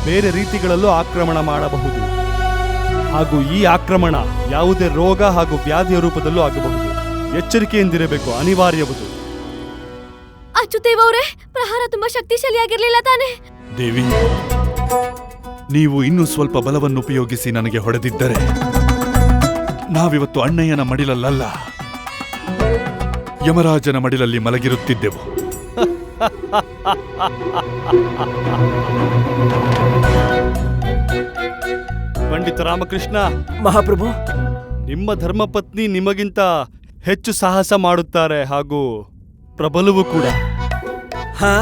J: ಬೇರೆ ರೀತಿಗಳಲ್ಲೂ ಆಕ್ರಮಣ ಮಾಡಬಹುದು. ಹಾಗೂ ಈ ಆಕ್ರಮಣ ಯಾವುದೇ ರೋಗ ಹಾಗೂ ವ್ಯಾಧಿಯ ರೂಪದಲ್ಲೂ ಆಗಬಹುದು. ಎಚ್ಚರಿಕೆಯಿಂದಿರಬೇಕು, ಅನಿವಾರ್ಯವುದು.
I: ಅಚ್ಯುತೇವ್ ಅವರೇ, ಪ್ರಹಾರ ತುಂಬಾ ಶಕ್ತಿಶಾಲಿಯಾಗಿರ್ಲಿಲ್ಲ ತಾನೆ?
G: ದೇವಿ, ನೀವು ಇನ್ನೂ ಸ್ವಲ್ಪ ಬಲವನ್ನು ಉಪಯೋಗಿಸಿ ನನಗೆ ಹೊಡೆದಿದ್ದರೆ ನಾವಿವತ್ತು ಅಣ್ಣಯ್ಯನ ಮಡಿಲಲ್ಲ, ಯಮರಾಜನ ಮಡಿಲಲ್ಲಿ ಮಲಗಿರುತ್ತಿದ್ದೆವು.
J: ಪಂಡಿತ ರಾಮಕೃಷ್ಣ
C: ಮಹಾಪ್ರಭು,
J: ನಿಮ್ಮ ಧರ್ಮಪತ್ನಿ ನಿಮಗಿಂತ ಹೆಚ್ಚು ಸಾಹಸ ಮಾಡುತ್ತಾರೆ ಹಾಗೂ ಪ್ರಬಲವೂ ಕೂಡ.
C: ಹಾ,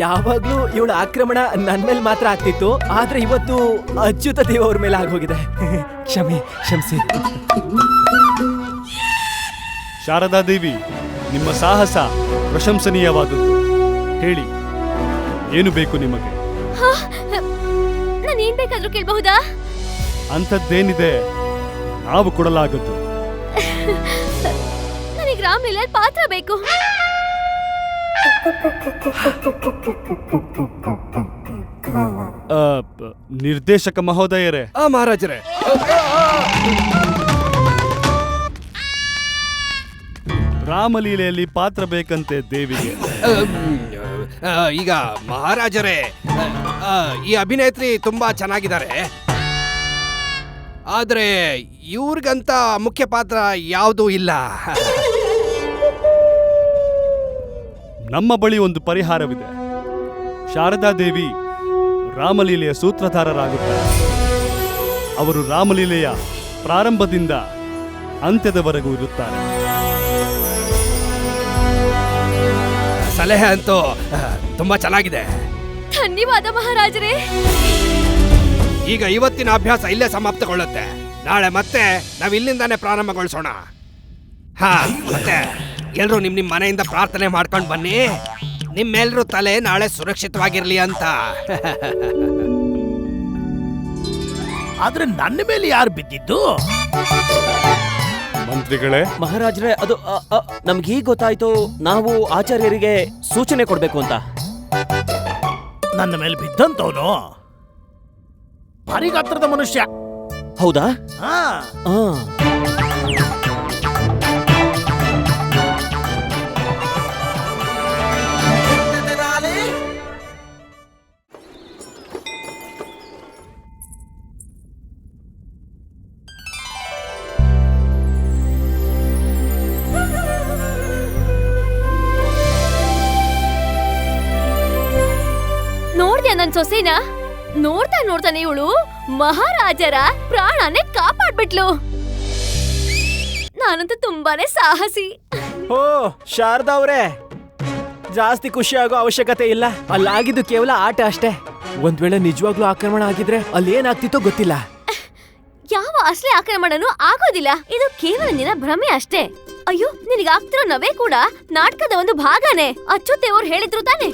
C: ಯಾವಾಗ್ಲೂ ಇವಳ ಆಕ್ರಮಣ ನನ್ ಮೇಲೆ ಮಾತ್ರ ಆಗ್ತಿತ್ತು. ಆದ್ರೆ ಇವತ್ತು ಅಚ್ಯುತ ದೇವ ಅವ್ರ ಮೇಲೆ ಆಗೋಗಿದೆ. ಕ್ಷಮಿಸಿ.
J: ಶಾರದಾ ದೇವಿ, ನಿಮ್ಮ ಸಾಹಸ ಪ್ರಶಂಸನೀಯವಾದದ್ದು. ಹೇಳಿ, ಏನು ಬೇಕು ನಿಮಗೆ?
I: ನಾನು ಏನ್ ಬೇಕಾದ್ರೂ ಕೇಳಬಹುದಾ?
J: ಅಂಥದ್ದೇನಿದೆ, ನಾವು ಕೊಡಲಾಗದ್ದು.
I: ನನಗೆ ರಾಮಲೀಲಾ ಪಾತ್ರ ಬೇಕು.
J: ನಿರ್ದೇಶಕ ಮಹೋದಯರೇ.
A: ಮಹಾರಾಜರೇ,
J: ರಾಮಲೀಲೆಯಲ್ಲಿ ಪಾತ್ರ ಬೇಕಂತೆ ದೇವಿಗೆ.
A: ಈಗ ಮಹಾರಾಜರೇ, ಈ ಅಭಿನೇತ್ರಿ ತುಂಬಾ ಚೆನ್ನಾಗಿದ್ದಾರೆ. ಆದ್ರೆ ಇವ್ರಿಗಂತ ಮುಖ್ಯ ಪಾತ್ರ ಯಾವುದೂ ಇಲ್ಲ.
J: ನಮ್ಮ ಬಳಿ ಒಂದು ಪರಿಹಾರವಿದೆ. ಶಾರದಾ ದೇವಿ ರಾಮಲೀಲೆಯ ಸೂತ್ರಧಾರರಾಗುತ್ತಾರೆ. ಅವರು ರಾಮಲೀಲೆಯ ಪ್ರಾರಂಭದಿಂದ ಅಂತ್ಯದವರೆಗೂ ಇರುತ್ತಾರೆ.
A: ಸಲಹೆ ಅಂತೂ ತುಂಬಾ ಚೆನ್ನಾಗಿದೆ.
I: ಧನ್ಯವಾದ ಮಹಾರಾಜರೇ.
A: ಈಗ ಇವತ್ತಿನ ಅಭ್ಯಾಸ ಇಲ್ಲೇ ಸಮಾಪ್ತಗೊಳ್ಳುತ್ತೆ. ನಾಳೆ ಮತ್ತೆ ನಾವು ಇಲ್ಲಿಂದಾನೇ ಪ್ರಾರಂಭಗೊಳಿಸೋಣ. ಮತ್ತೆ ಎಲ್ರೂ ನಿಮ್ ಮನೆಯಿಂದ ಪ್ರಾರ್ಥನೆ ಮಾಡ್ಕೊಂಡು ಬನ್ನಿ. ನಿಮ್ಮೆಲ್ರೂ ತಲೆ ನಾಳೆ ಸುರಕ್ಷಿತವಾಗಿರ್ಲಿ ಅಂತ.
D: ಆದ್ರೆ ನನ್ನ ಮೇಲೆ ಯಾರು ಬಿದ್ದಿದ್ದು?
J: ಮಂತ್ರಿಗಳೇ,
B: ಮಹಾರಾಜ್ರೆ, ಅದು ನಮ್ಗೆ ಹೀಗೆ ಗೊತ್ತಾಯ್ತು, ನಾವು ಆಚಾರ್ಯರಿಗೆ ಸೂಚನೆ ಕೊಡ್ಬೇಕು ಅಂತ.
D: ನನ್ನ ಮೇಲೆ ಬಿದ್ದಂತವನು ಭಾರಿ ಗಾತ್ರದ ಮನುಷ್ಯ.
B: ಹೌದಾ?
D: ಹಾ,
B: ಆ.
K: ನೋಡ್ದ್ಯಾ ನನ್ ಸೊಸೆನ? ನೋಡ್ತಾನೆ ಇವಳು ಮಹಾರಾಜರ ಪ್ರಾಣನೇ ಕಾಪಾಡ್ಬಿಟ್ಲು. ನಾನಂತೂ ತುಂಬಾನೇ ಸಾಹಸಿ.
C: ಓ ಶಾರದಾ ಅವ್ರೆ, ಜಾಸ್ತಿ ಖುಷಿ ಆಗೋ ಅವಶ್ಯಕತೆ ಇಲ್ಲ. ಅಲ್ಲಾಗಿದ್ದು ಕೇವಲ ಆಟ ಅಷ್ಟೇ. ಒಂದ್ ವೇಳೆ ನಿಜವಾಗ್ಲೂ ಆಕ್ರಮಣ ಆಗಿದ್ರೆ ಅಲ್ಲಿ ಏನಾಗ್ತಿತ್ತೋ ಗೊತ್ತಿಲ್ಲ.
K: ಯಾವ ಅಸಲಿ ಆಕ್ರಮಣನೂ ಆಗೋದಿಲ್ಲ. ಇದು ಕೇವಲ ನಿನ್ನ ಭ್ರಮೆ ಅಷ್ಟೇ. ಅಯ್ಯೋ, ನಿನಗಾಗ್ತಿರೋ ನವೆ ಕೂಡ ನಾಟಕದ ಒಂದು ಭಾಗನೇ. ಅಚ್ಚುತ್ತೇವ್ರು ಹೇಳಿದ್ರು ತಾನೆ.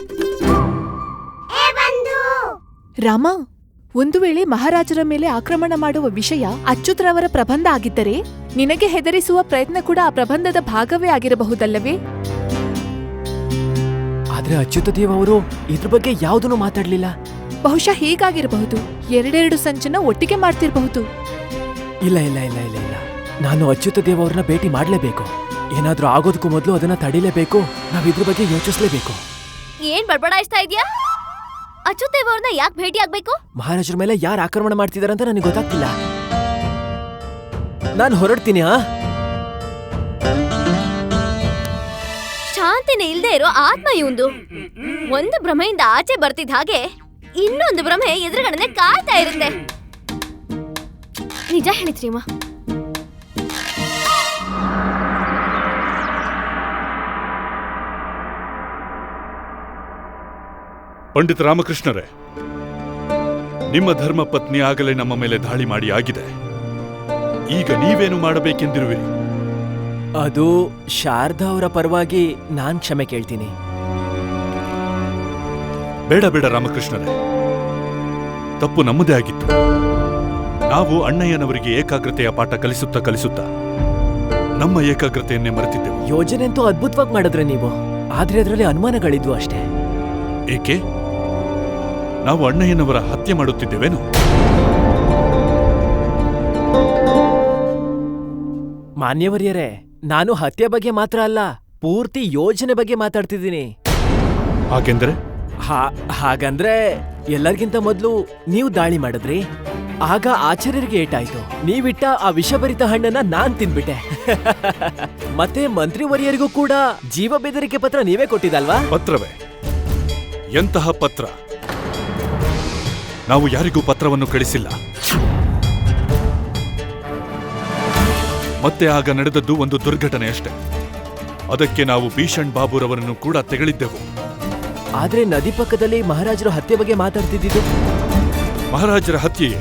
H: ರಾಮ, ಒಂದು ವೇಳೆ ಮಹಾರಾಜರ ಮೇಲೆ ಆಕ್ರಮಣ ಮಾಡುವ ವಿಷಯ ಅಚ್ಯುತ್ರವರ ಪ್ರಬಂಧ ಆಗಿದ್ದರೆ ನಿನಗೆ ಹೆದರಿಸುವ ಪ್ರಯತ್ನ ಕೂಡ ಆ ಪ್ರಬಂಧದ ಭಾಗವೇ ಆಗಿರಬಹುದಲ್ಲವೇ?
C: ಆದ್ರೆ ಅಚ್ಯುತದೇವ್ ಅವರು ಇದ್ರ ಬಗ್ಗೆ ಯಾವುದನ್ನು ಮಾತಾಡ್ಲಿಲ್ಲ.
H: ಬಹುಶಃ ಹೀಗಾಗಿರಬಹುದು. ಎರಡೆರಡು ಸಂಚನ ಒಟ್ಟಿಗೆ ಮಾಡ್ತಿರಬಹುದು.
C: ಇಲ್ಲ ಇಲ್ಲ ಇಲ್ಲ ಇಲ್ಲ ಇಲ್ಲ, ನಾನು ಅಚ್ಯುತದೇವ್ ಅವ್ರನ್ನ ಭೇಟಿ ಮಾಡ್ಲೇಬೇಕು. ಏನಾದ್ರೂ ಆಗೋದಕ್ಕೂ ಮೊದಲು ಅದನ್ನ ತಡಿಲೇಬೇಕು. ನಾವ್ ಇದ್ರ ಬಗ್ಗೆ ಯೋಚಿಸ್ಲೇಬೇಕು.
K: ಏನ್ ಬಡ್ಬಡಾಯಿಸ್ತಾ ಇದ್ಯಾ? ಅಚ್ಯುತೇವ್ ಅವ್ರನ್ನ ಯಾಕೆ ಭೇಟಿ ಆಗ್ಬೇಕು?
C: ಮಹಾರಾಜರ ಮೇಲೆ ಯಾರು ಆಕ್ರಮಣ ಮಾಡ್ತಿದಾರೆ ಅಂತ ನನಗೆ ಗೊತ್ತಾಗ್ತಿಲ್ಲ. ನಾನು ಹೊರಡ್ತೀನಿ.
K: ಶಾಂತಿನೇ ಇಲ್ದೇ ಇರೋ ಆತ್ಮ ಇವಂದು. ಒಂದು ಭ್ರಮೆಯಿಂದ ಆಚೆ ಬರ್ತಿದ್ದ ಹಾಗೆ ಇನ್ನೊಂದು ಭ್ರಮೆ ಎದುರುಗಡೆ ಕಾಯ್ತಾ ಇರುತ್ತೆ. ನಿಜ ಹೇಳಿದ್ರಿಮ್ಮ.
G: ಪಂಡಿತ ರಾಮಕೃಷ್ಣರೇ, ನಿಮ್ಮ ಧರ್ಮ ಪತ್ನಿ ಆಗಲೇ ನಮ್ಮ ಮೇಲೆ ದಾಳಿ ಮಾಡಿ ಆಗಿದೆ. ಈಗ ನೀವೇನು ಮಾಡಬೇಕೆಂದಿರುವಿರಿ?
C: ಅದು ಶಾರದಾ ಅವರ ಪರವಾಗಿ ನಾನ್ ಕ್ಷಮೆ ಕೇಳ್ತೀನಿ.
G: ಬೇಡ ಬೇಡ ರಾಮಕೃಷ್ಣರೇ, ತಪ್ಪು ನಮ್ಮದೇ ಆಗಿತ್ತು. ನಾವು ಅಣ್ಣಯ್ಯನವರಿಗೆ ಏಕಾಗ್ರತೆಯ ಪಾಠ ಕಲಿಸುತ್ತಾ ನಮ್ಮ ಏಕಾಗ್ರತೆಯನ್ನೇ ಮರೆತಿದ್ದೆವು.
C: ಯೋಜನೆ ಅಂತೂ ಅದ್ಭುತವಾಗಿ ಮಾಡಿದ್ರೆ ನೀವು, ಆದ್ರೆ ಅದರಲ್ಲಿ ಅನುಮಾನಗಳಿದ್ವು ಅಷ್ಟೇ.
G: ಏಕೆ? ನಾವು ಅಣ್ಣಯ್ಯನವರ ಹತ್ಯೆ ಮಾಡುತ್ತಿದ್ದೇವೇನು?
C: ಮಾನ್ಯವರಿಯರೇ, ನಾನು ಹತ್ಯೆ ಬಗ್ಗೆ ಮಾತ್ರ ಅಲ್ಲ, ಪೂರ್ತಿ ಯೋಜನೆ ಬಗ್ಗೆ ಮಾತಾಡ್ತಿದ್ದೀನಿ.
G: ಹಾಗೆಂದರೆ?
C: ಹಾಗಂದ್ರೆ ಎಲ್ಲರಿಗಿಂತ ಮೊದಲು ನೀವು ದಾಳಿ ಮಾಡಿದ್ರಿ, ಆಗ ಆಚಾರ್ಯರಿಗೆ ಏಟಾಯ್ತು. ನೀವಿಟ್ಟ ಆ ವಿಷಭರಿತ ಹಣ್ಣನ್ನ ನಾನ್ ತಿನ್ಬಿಟ್ಟೆ. ಮತ್ತೆ ಮಂತ್ರಿವರಿಯರಿಗೂ ಕೂಡ ಜೀವ ಬೆದರಿಕೆ ಪತ್ರ ನೀವೇ ಕೊಟ್ಟಿದಲ್ವಾ?
G: ಪತ್ರವೇ? ಎಂತಹ ಪತ್ರ? ನಾವು ಯಾರಿಗೂ ಪತ್ರವನ್ನು ಕಳಿಸಿಲ್ಲ. ಮತ್ತೆ ಆಗ ನಡೆದದ್ದು ಒಂದು ದುರ್ಘಟನೆ ಅಷ್ಟೇ. ಅದಕ್ಕೆ ನಾವು ಭೀಷಣ್ ಬಾಬುರವರನ್ನು ಕೂಡ ತೆಗಳಿದ್ದೆವು.
C: ಆದ್ರೆ ನದಿ ಪಕ್ಕದಲ್ಲಿ ಮಹಾರಾಜರ ಹತ್ಯೆ ಬಗ್ಗೆ ಮಾತಾಡ್ತಿದ್ದು.
G: ಮಹಾರಾಜರ ಹತ್ಯೆಯೇ?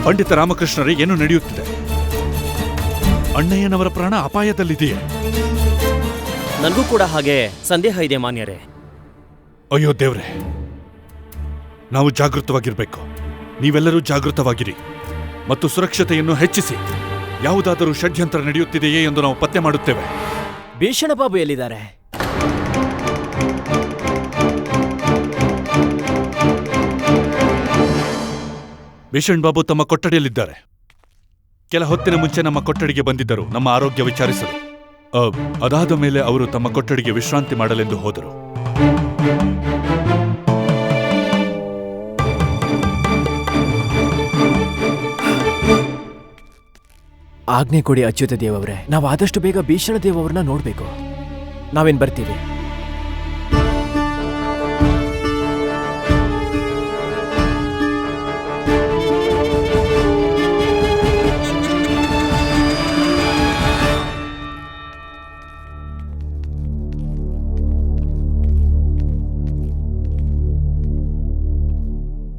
G: ಪಂಡಿತ ರಾಮಕೃಷ್ಣರೇ, ಏನು ನಡೆಯುತ್ತಿದೆ? ಅಣ್ಣಯ್ಯನವರ ಪ್ರಾಣ ಅಪಾಯದಲ್ಲಿದೆಯೇ?
B: ನನಗೂ ಕೂಡ ಹಾಗೆ ಸಂದೇಹ ಇದೆ ಮಾನ್ಯರೇ.
G: ಅಯ್ಯೋ ದೇವ್ರೆ, ನಾವು ಜಾಗೃತವಾಗಿರ್ಬೇಕು. ನೀವೆಲ್ಲರೂ ಜಾಗೃತವಾಗಿರಿ ಮತ್ತು ಸುರಕ್ಷತೆಯನ್ನು ಹೆಚ್ಚಿಸಿ. ಯಾವುದಾದರೂ ಷಡ್ಯಂತ್ರ ನಡೆಯುತ್ತಿದೆಯೇ ಎಂದು ನಾವು ಪತ್ತೆ ಮಾಡುತ್ತೇವೆ.
C: ಭೀಷಣ ಬಾಬು ಎಲ್ಲಿದ್ದಾರೆ?
G: ಭೀಷಣ್ ಬಾಬು ತಮ್ಮ ಕೊಠಡಿಯಲ್ಲಿದ್ದಾರೆ. ಕೆಲ ಹೊತ್ತಿನ ಮುಂಚೆ ನಮ್ಮ ಕೊಠಡಿಗೆ ಬಂದಿದ್ದರು ನಮ್ಮ ಆರೋಗ್ಯ ವಿಚಾರಿಸಲು. ಅದಾದ ಮೇಲೆ ಅವರು ತಮ್ಮ ಕೊಠಡಿಗೆ ವಿಶ್ರಾಂತಿ ಮಾಡಲೆಂದು ಹೋದರು.
C: ಆಜ್ಞೆ ಕೊಡಿ ಅಚ್ಯುತ ದೇವವ್ರೆ, ನಾವು ಆದಷ್ಟು ಬೇಗ ಭೀಷಣ ದೇವವ್ರನ್ನ ನೋಡ್ಬೇಕು. ನಾವೇನ್ ಬರ್ತೀವಿ.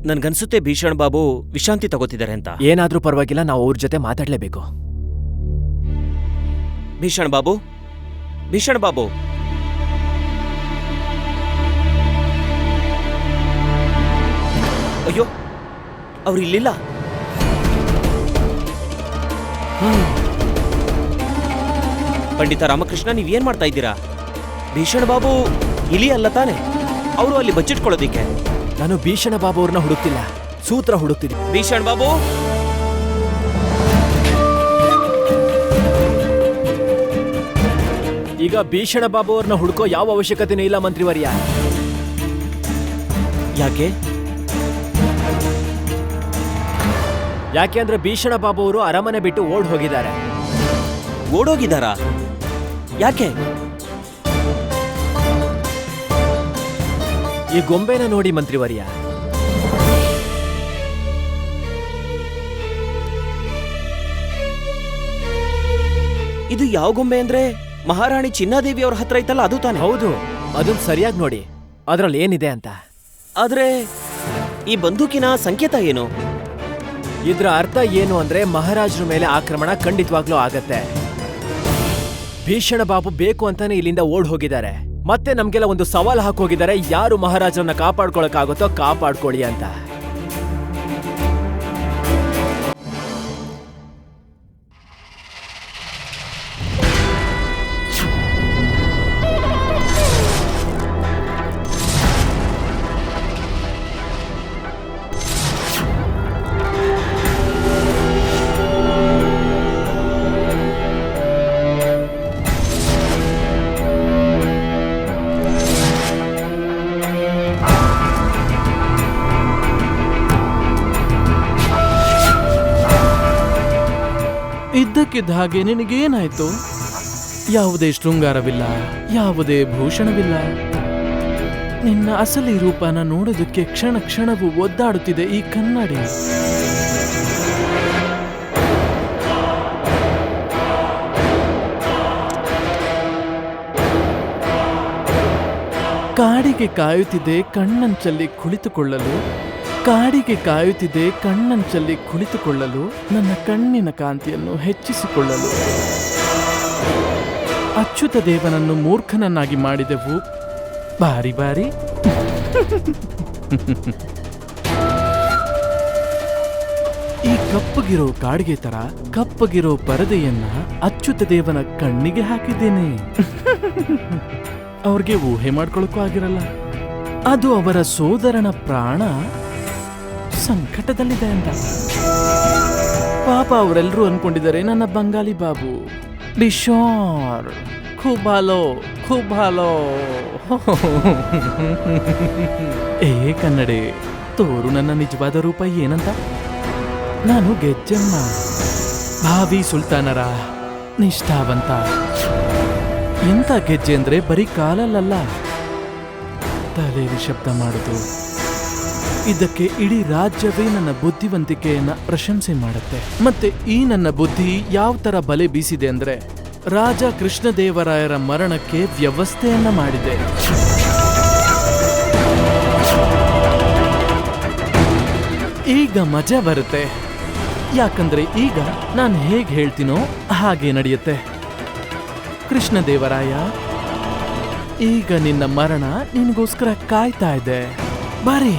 B: ನನ್ಗನ್ಸುತ್ತೆ ಭೀಷಣ್ ಬಾಬು ವಿಶ್ರಾಂತಿ ತಗೋತಿದ್ದಾರೆ ಅಂತ.
C: ಏನಾದ್ರೂ ಪರವಾಗಿಲ್ಲ, ನಾವು ಅವ್ರ ಜೊತೆ ಮಾತಾಡ್ಲೇಬೇಕು.
B: ಭೀಷಣ್ ಬಾಬು, ಭೀಷಣ್ ಬಾಬು, ಅಯ್ಯೋ, ಅವ್ರು ಇಲ್ಲಿಲ್ಲ. ಪಂಡಿತ ರಾಮಕೃಷ್ಣ ನೀವೇನ್ ಮಾಡ್ತಾ ಇದ್ದೀರಾ? ಭೀಷಣ ಬಾಬು ಇಲಿ ಅಲ್ಲ ತಾನೆ? ಅವರು ಅಲ್ಲಿ ಬಚ್ಚಿಟ್ಕೊಳ್ಳೋದಿಕ್ಕೆ.
C: ನಾನು ಭೀಷಣ ಬಾಬು ಅವ್ರನ್ನ ಹುಡುಕ್ತಿಲ್ಲ, ಸೂತ್ರ ಹುಡುಕ್ತಿದ್ದೆ.
B: ಭೀಷಣ ಬಾಬು,
C: ಈಗ ಭೀಷಣ ಬಾಬು ಅವ್ರನ್ನ ಹುಡುಕೋ ಯಾವ ಅವಶ್ಯಕತೆನೂ ಇಲ್ಲ ಮಂತ್ರಿವರ್ಯ.
B: ಯಾಕೆ?
C: ಯಾಕೆ ಅಂದ್ರೆ ಭೀಷಣ ಬಾಬು ಅವರು ಅರಮನೆ ಬಿಟ್ಟು ಓಡ್ ಹೋಗಿದ್ದಾರೆ.
B: ಓಡೋಗಿದ್ದಾರಾ? ಯಾಕೆ?
C: ಈ ಗೊಂಬೆನ ನೋಡಿ ಮಂತ್ರಿವರ್ಯ.
B: ಇದು ಯಾವ ಗೊಂಬೆ ಅಂದ್ರೆ ಮಹಾರಾಣಿ ಚಿನ್ನಾದೇವಿ ಅವ್ರ ಹತ್ರ ಐತಲ್ಲ, ಅದು ತಾನೆ?
C: ಹೌದು, ಅದನ್ನ ಸರಿಯಾಗಿ ನೋಡಿ, ಅದ್ರಲ್ಲಿ ಏನಿದೆ ಅಂತ.
B: ಆದ್ರೆ ಈ ಬಂದೂಕಿನ ಸಂಕೇತ ಏನು?
C: ಇದ್ರ ಅರ್ಥ ಏನು ಅಂದ್ರೆ ಮಹಾರಾಜರ ಮೇಲೆ ಆಕ್ರಮಣ ಖಂಡಿತವಾಗ್ಲೂ ಆಗತ್ತೆ. ಭೀಷಣ ಬಾಬು ಬೇಕು ಅಂತಾನೆ ಇಲ್ಲಿಂದ ಓಡ್ ಹೋಗಿದ್ದಾರೆ. ಮತ್ತೆ ನಮ್ಗೆಲ್ಲ ಒಂದು ಸವಾಲ್ ಹಾಕೋಗಿದ್ದಾರೆ, ಯಾರು ಮಹಾರಾಜರನ್ನ ಕಾಪಾಡ್ಕೊಳಕ್ಕಾಗುತ್ತೋ ಕಾಪಾಡ್ಕೊಳ್ಳಿ ಅಂತ.
L: ಇದ್ದಕ್ಕಿದ್ದ ಹಾಗೆ ನಿನಗೇನಾಯ್ತು? ಯಾವುದೇ ಶೃಂಗಾರವಿಲ್ಲ, ಯಾವುದೇ ಭೂಷಣವಿಲ್ಲ. ನಿನ್ನ ಅಸಲಿ ರೂಪನ ನೋಡೋದಕ್ಕೆ ಕ್ಷಣ ಕ್ಷಣವೂ ಒದ್ದಾಡುತ್ತಿದೆ ಈ ಕನ್ನಡಿ. ಕಾಡಿಗೆ ಕಾಯುತ್ತಿದೆ ಕಣ್ಣಂಚಲ್ಲಿ ಕುಳಿತುಕೊಳ್ಳಲು, ಕಾಡಿಗೆ ಕಾಯುತ್ತಿದೆ ಕಣ್ಣಂಚಲ್ಲಿ ಕುಳಿತುಕೊಳ್ಳಲು, ನನ್ನ ಕಣ್ಣಿನ ಕಾಂತಿಯನ್ನು ಹೆಚ್ಚಿಸಿಕೊಳ್ಳಲು. ಅಚ್ಯುತ ದೇವನನ್ನು ಮೂರ್ಖನನ್ನಾಗಿ ಮಾಡಿದೆವು ಬಾರಿ ಬಾರಿ. ಈ ಕಪ್ಪಗಿರೋ ಕಾಡಿಗೆ ತರ ಕಪ್ಪಗಿರೋ ಪರದೆಯನ್ನ ಅಚ್ಯುತ ದೇವನ ಕಣ್ಣಿಗೆ ಹಾಕಿದ್ದೇನೆ. ಅವ್ರಿಗೆ ಊಹೆ ಮಾಡ್ಕೊಳಕ್ಕೂ ಆಗಿರಲ್ಲ. ಅದು ಅವರ ಸೋದರನ ಪ್ರಾಣ ಸಂಕಟದಲ್ಲಿದೆ ಅಂತ. ಪಾಪ ಅವರೆಲ್ಲರೂ ಅನ್ಕೊಂಡಿದ್ದಾರೆ ನನ್ನ ಬಂಗಾಲಿ ಬಾಬು ಡಿಶೋರ್ ಖೂಬಾಲೋ ಖೂಬಾಲೋ. ಏ ಕನ್ನಡೆ, ತೋರು ನನ್ನ ನಿಜವಾದ ರೂಪ ಏನಂತ. ನಾನು ಗೆಜ್ಜಮ್ಮ, ಭಾವಿ ಸುಲ್ತಾನರ ನಿಷ್ಠಾವಂತ. ಎಂತ ಗೆಜ್ಜೆ ಅಂದ್ರೆ ಬರೀ ಕಾಲಲ್ಲ, ತಲೆಯಲ್ಲಿ ಶಬ್ದ ಮಾಡುದು. ಇದಕ್ಕೆ ಇಡೀ ರಾಜ್ಯವೇ ನನ್ನ ಬುದ್ಧಿವಂತಿಕೆಯನ್ನ ಪ್ರಶಂಸೆ ಮಾಡುತ್ತೆ. ಮತ್ತೆ ಈ ನನ್ನ ಬುದ್ಧಿ ಯಾವ ತರ ಬಲೆ ಬೀಸಿದೆ ಅಂದ್ರೆ ರಾಜ ಕೃಷ್ಣದೇವರಾಯರ ಮರಣಕ್ಕೆ ವ್ಯವಸ್ಥೆಯನ್ನ ಮಾಡಿದೆ. ಈಗ ಮಜಾ ಬರುತ್ತೆ, ಯಾಕಂದ್ರೆ ಈಗ ನಾನು ಹೇಗೆ ಹೇಳ್ತೀನೋ ಹಾಗೆ ನಡೆಯುತ್ತೆ. ಕೃಷ್ಣದೇವರಾಯ, ಈಗ ನಿನ್ನ ಮರಣ ನಿನಗೋಸ್ಕರ ಕಾಯ್ತಾ ಇದೆ. ಬಾರಿ,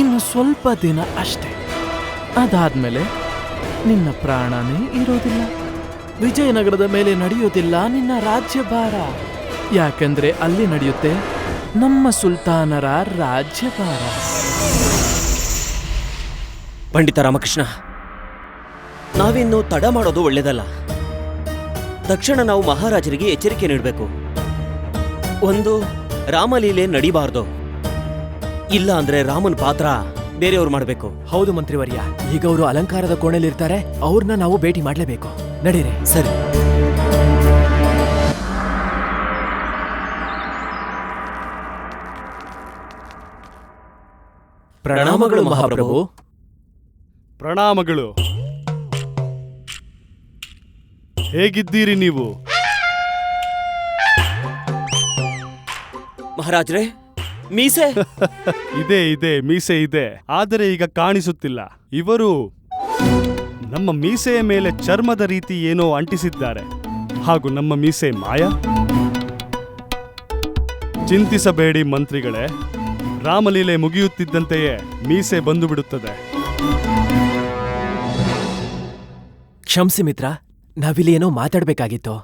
L: ಇನ್ನು ಸ್ವಲ್ಪ ದಿನ ಅಷ್ಟೇ. ಅದಾದ್ಮೇಲೆ ನಿನ್ನ ಪ್ರಾಣನೇ ಇರೋದಿಲ್ಲ. ವಿಜಯನಗರದ ಮೇಲೆ ನಡೆಯೋದಿಲ್ಲ ನಿನ್ನ ರಾಜ್ಯಭಾರ. ಯಾಕಂದ್ರೆ ಅಲ್ಲಿ ನಡೆಯುತ್ತೆ ನಮ್ಮ ಸುಲ್ತಾನರ ರಾಜ್ಯಭಾರ.
B: ಪಂಡಿತ ರಾಮಕೃಷ್ಣ, ನಾವಿನ್ನು ತಡ ಮಾಡೋದು ಒಳ್ಳೇದಲ್ಲ. ತಕ್ಷಣ ನಾವು ಮಹಾರಾಜರಿಗೆ ಎಚ್ಚರಿಕೆ ನೀಡಬೇಕು. ಒಂದು, ರಾಮಲೀಲೆ ನಡಿಬಾರ್ದು, ಇಲ್ಲ ಅಂದ್ರೆ ರಾಮನ ಪಾತ್ರ ಬೇರೆಯವ್ರು ಮಾಡಬೇಕು.
C: ಹೌದು ಮಂತ್ರಿವರ್ಯ, ಈಗ ಅವರು ಅಲಂಕಾರದ ಕೋಣೆಲಿರ್ತಾರೆ, ಅವ್ರನ್ನ ನಾವು ಭೇಟಿ ಮಾಡ್ಲೇಬೇಕು. ನಡೀರಿ.
B: ಸರಿ.
C: ಪ್ರಣಾಮಗಳು ಮಹಾಪ್ರಭು.
J: ಪ್ರಣಾಮಗಳು. ಹೇಗಿದ್ದೀರಿ ನೀವು?
B: ಮಹಾರಾಜ್ರೆ, ಮೀಸೆ
J: ಇದೆ ಇದೆ, ಮೀಸೆ ಇದೆ, ಆದರೆ ಈಗ ಕಾಣಿಸುತ್ತಿಲ್ಲ. ಇವರು ನಮ್ಮ ಮೀಸೆಯ ಮೇಲೆ ಚರ್ಮದ ರೀತಿ ಏನೋ ಅಂಟಿಸಿದ್ದಾರೆ. ಹಾಗೂ ನಮ್ಮ ಮೀಸೆ ಮಾಯ. ಚಿಂತಿಸಬೇಡಿ ಮಂತ್ರಿಗಳೇ, ರಾಮಲೀಲೆ ಮುಗಿಯುತ್ತಿದ್ದಂತೆಯೇ ಮೀಸೆ ಬಂದು ಬಿಡುತ್ತದೆ.
C: ಕ್ಷಮಿಸಿ ಮಿತ್ರ, ನಾವಿಲ್ಲಿ ಏನೋ ಮಾತಾಡ್ಬೇಕಾಗಿತ್ತು.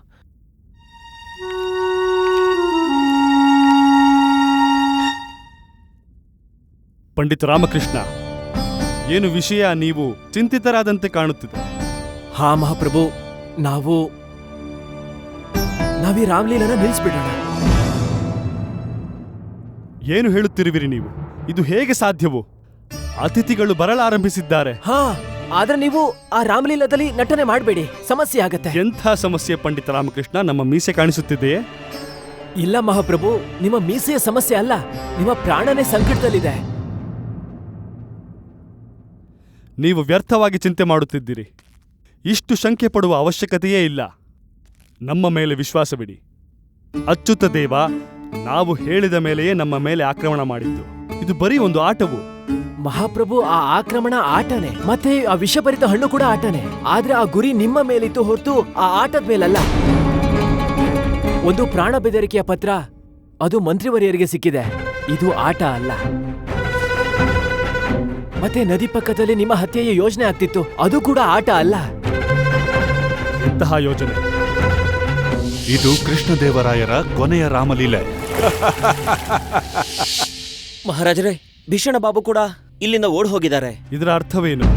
J: ಪಂಡಿತ ರಾಮಕೃಷ್ಣ, ಏನು ವಿಷಯ? ನೀವು ಚಿಂತಿತರಾದಂತೆ ಕಾಣುತ್ತಿದೆ.
C: ಹಾ ಮಹಾಪ್ರಭು, ನಾವೀ ರಾಮ್ಲೀಲನ ನಿಲ್ಲಿಸ್ಬಿಡೋಣ.
J: ಏನು ಹೇಳುತ್ತಿರುವಿರಿ ನೀವು? ಇದು ಹೇಗೆ ಸಾಧ್ಯವು? ಅತಿಥಿಗಳು ಬರಲಾರಂಭಿಸಿದ್ದಾರೆ.
C: ಹಾ, ಆದ್ರೆ ನೀವು ಆ ರಾಮಲೀಲದಲ್ಲಿ ನಟನೆ ಮಾಡಬೇಡಿ, ಸಮಸ್ಯೆ ಆಗತ್ತೆ.
J: ಎಂಥ ಸಮಸ್ಯೆ ಪಂಡಿತ ರಾಮಕೃಷ್ಣ? ನಮ್ಮ ಮೀಸೆ ಕಾಣಿಸುತ್ತಿದೆಯೇ?
C: ಇಲ್ಲ ಮಹಾಪ್ರಭು, ನಿಮ್ಮ ಮೀಸೆಯ ಸಮಸ್ಯೆ ಅಲ್ಲ, ನಿಮ್ಮ ಪ್ರಾಣನೇ ಸಂಕಟದಲ್ಲಿದೆ.
J: ನೀವು ವ್ಯರ್ಥವಾಗಿ ಚಿಂತೆ ಮಾಡುತ್ತಿದ್ದೀರಿ. ಇಷ್ಟು ಶಂಕೆ ಪಡುವ ಅವಶ್ಯಕತೆಯೇ ಇಲ್ಲ. ನಮ್ಮ ಮೇಲೆ ವಿಶ್ವಾಸವಿಡಿ. ಅಚ್ಯುತ ದೇವ ನಾವು ಹೇಳಿದ ಮೇಲೆಯೇ ನಮ್ಮ ಮೇಲೆ ಆಕ್ರಮಣ ಮಾಡಿದ್ದು. ಇದು ಬರೀ ಒಂದು ಆಟವು.
C: ಮಹಾಪ್ರಭು, ಆ ಆಕ್ರಮಣ ಆಟನೇ, ಮತ್ತೆ ಆ ವಿಷಭರಿತ ಹಣ್ಣು ಕೂಡ ಆಟನೇ. ಆದ್ರೆ ಆ ಗುರಿ ನಿಮ್ಮ ಮೇಲಿತ್ತು ಹೊರತು ಆ ಆಟದ ಮೇಲಲ್ಲ. ಒಂದು ಪ್ರಾಣ ಬೆದರಿಕೆಯ ಪತ್ರ, ಅದು ಮಂತ್ರಿವರಿಯರಿಗೆ ಸಿಕ್ಕಿದೆ. ಇದು ಆಟ ಅಲ್ಲ. ಮತ್ತೆ ನದಿ ಪಕ್ಕದಲ್ಲಿ ನಿಮ್ಮ ಹತ್ಯೆಯ ಯೋಜನೆ ಆಗ್ತಿತ್ತು, ಅದು ಕೂಡ ಆಟ ಅಲ್ಲ.
J: ಇಂತಹ ಯೋಜನೆ?
G: ಇದು ಕೃಷ್ಣದೇವರಾಯರ ಕೊನೆಯ ರಾಮಲೀಲೆ.
B: ಮಹಾರಾಜರೇ, ಭೀಷಣ ಬಾಬು ಕೂಡ ಇಲ್ಲಿಂದ ಓಡ್ ಹೋಗಿದ್ದಾರೆ.
J: ಇದರ ಅರ್ಥವೇನು?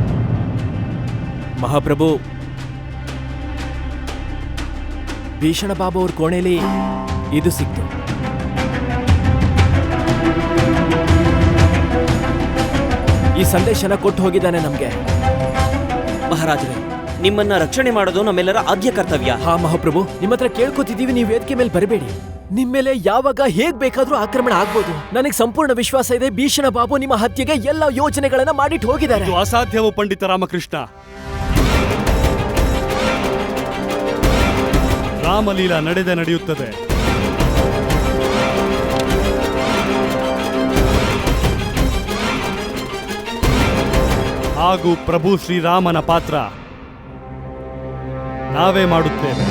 C: ಮಹಾಪ್ರಭು, ಭೀಷಣ ಬಾಬು ಅವ್ರ ಕೋಣೆಯಲ್ಲಿ ಇದು ಸಿಕ್ತು. ಈ ಸಂದೇಶನ ಕೊಟ್ಟು ಹೋಗಿದ್ದಾನೆ ನಮ್ಗೆ.
B: ಮಹಾರಾಜರೇ, ನಿಮ್ಮನ್ನ ರಕ್ಷಣೆ ಮಾಡೋದು ನಮ್ಮೆಲ್ಲರ ಆದ್ಯ ಕರ್ತವ್ಯ.
C: ಹಾ ಮಹಾಪ್ರಭು, ನಿಮ್ಮ ಹತ್ರ ಕೇಳ್ಕೊತಿದ್ದೀವಿ, ನೀವು ವೇದಿಕೆ ಮೇಲೆ ಬರಬೇಡಿ. ನಿಮ್ ಮೇಲೆ ಯಾವಾಗ ಹೇಗ್ ಬೇಕಾದ್ರೂ ಆಕ್ರಮಣ ಆಗ್ಬೋದು. ನನಗೆ ಸಂಪೂರ್ಣ ವಿಶ್ವಾಸ ಇದೆ, ಭೀಷಣ ಬಾಬು ನಿಮ್ಮ ಹತ್ಯೆಗೆ ಎಲ್ಲ ಯೋಜನೆಗಳನ್ನ ಮಾಡಿಟ್ಟು ಹೋಗಿದ್ದಾರೆ.
J: ಇದು ಅಸಾಧ್ಯವು ಪಂಡಿತ ರಾಮಕೃಷ್ಣ. ರಾಮಲೀಲಾ ನಡೆಯುತ್ತದೆ. ಹಾಗೂ ಪ್ರಭು ಶ್ರೀರಾಮನ ಪಾತ್ರ ನಾವೇ ಮಾಡುತ್ತೇವೆ.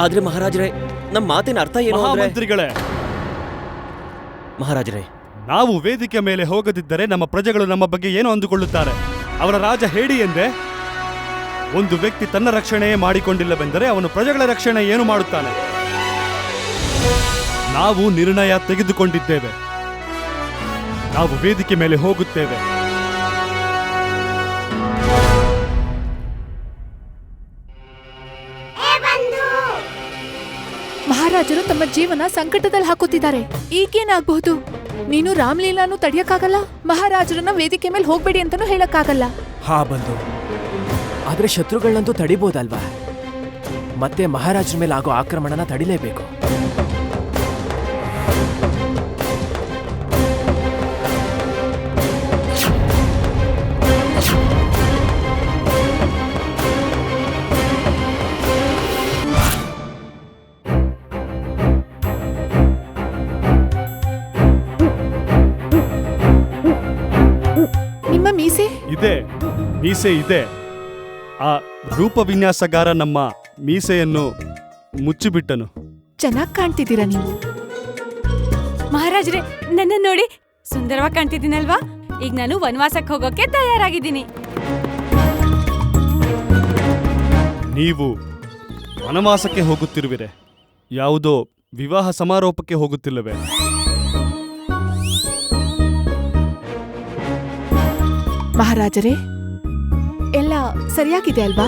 B: ಆದ್ರೆ ಮಹಾರಾಜರೇ, ನಮ್ಮ ಮಾತಿನ ಅರ್ಥ ಏನು?
J: ಮಹಾಮಂತ್ರಿಗಳೇ,
B: ಮಹಾರಾಜರೇ,
J: ನಾವು ವೇದಿಕೆ ಮೇಲೆ ಹೋಗದಿದ್ದರೆ ನಮ್ಮ ಪ್ರಜೆಗಳು ನಮ್ಮ ಬಗ್ಗೆ ಏನು ಅಂದುಕೊಳ್ಳುತ್ತಾರೆ? ಅವರ ರಾಜ ಹೇಳಿ ಎಂದೇ? ಒಂದು ವ್ಯಕ್ತಿ ತನ್ನ ರಕ್ಷಣೆಯೇ ಮಾಡಿಕೊಂಡಿಲ್ಲವೆಂದರೆ ಅವನು ಪ್ರಜೆಗಳ ರಕ್ಷಣೆ ಏನು ಮಾಡುತ್ತಾನೆ? ನಾವು ನಿರ್ಣಯ ತೆಗೆದುಕೊಂಡಿದ್ದೇವೆ. ನಾವು ವೇದಿಕೆ ಮೇಲೆ ಹೋಗುತ್ತೇವೆ.
H: ಮಹಾರಾಜರು ತಮ್ಮ ಜೀವನ ಸಂಕಟದಲ್ಲಿ ಹಾಕುತ್ತಿದ್ದಾರೆ. ಈಗೇನಾಗಬಹುದು? ನೀನು ರಾಮ್ಲೀಲಾನು ತಡೆಯಕ್ಕಾಗಲ್ಲ, ಮಹಾರಾಜರನ್ನ ವೇದಿಕೆ ಮೇಲೆ ಹೋಗ್ಬೇಡಿ ಅಂತಾನೂ ಹೇಳಕ್ಕಾಗಲ್ಲ.
C: ಹಾ ಬಂದು, ಆದ್ರೆ ಶತ್ರುಗಳನ್ನಂತೂ ತಡಿಬೋದಲ್ವಾ? ಮತ್ತೆ ಮಹಾರಾಜರ ಮೇಲೆ ಆಗೋ ಆಕ್ರಮಣನ ತಡಿಲೇಬೇಕು.
H: ನಿಮ್ಮ ಮೀಸೆ
J: ಮೀಸೆ ಇದೆ. ಆ ರೂಪವಿನ್ಯಾಸಗಾರ ನಮ್ಮ ಮೀಸೆಯನ್ನು ಮುಚ್ಚಿಬಿಟ್ಟನು.
H: ಚೆನ್ನಾಗಿ ಕಾಣ್ತಿದ್ದೀರಾ ನೀವು.
I: ಮಹಾರಾಜ್ರೆ, ನನ್ನ ನೋಡಿ ಸುಂದರವಾಗಿ ಕಾಣ್ತಿದ್ದೀನಲ್ವಾ? ಈಗ ನಾನು ವನವಾಸಕ್ಕೆ ಹೋಗೋಕೆ ತಯಾರಾಗಿದ್ದೀನಿ.
J: ನೀವು ವನವಾಸಕ್ಕೆ ಹೋಗುತ್ತಿರುವಿರೆ? ಯಾವುದೋ ವಿವಾಹ ಸಮಾರೋಪಕ್ಕೆ ಹೋಗುತ್ತಿಲ್ಲವೇ?
H: ಮಹಾರಾಜರೇ, ಎಲ್ಲ ಸರಿಯಾಗಿದೆ ಅಲ್ವಾ?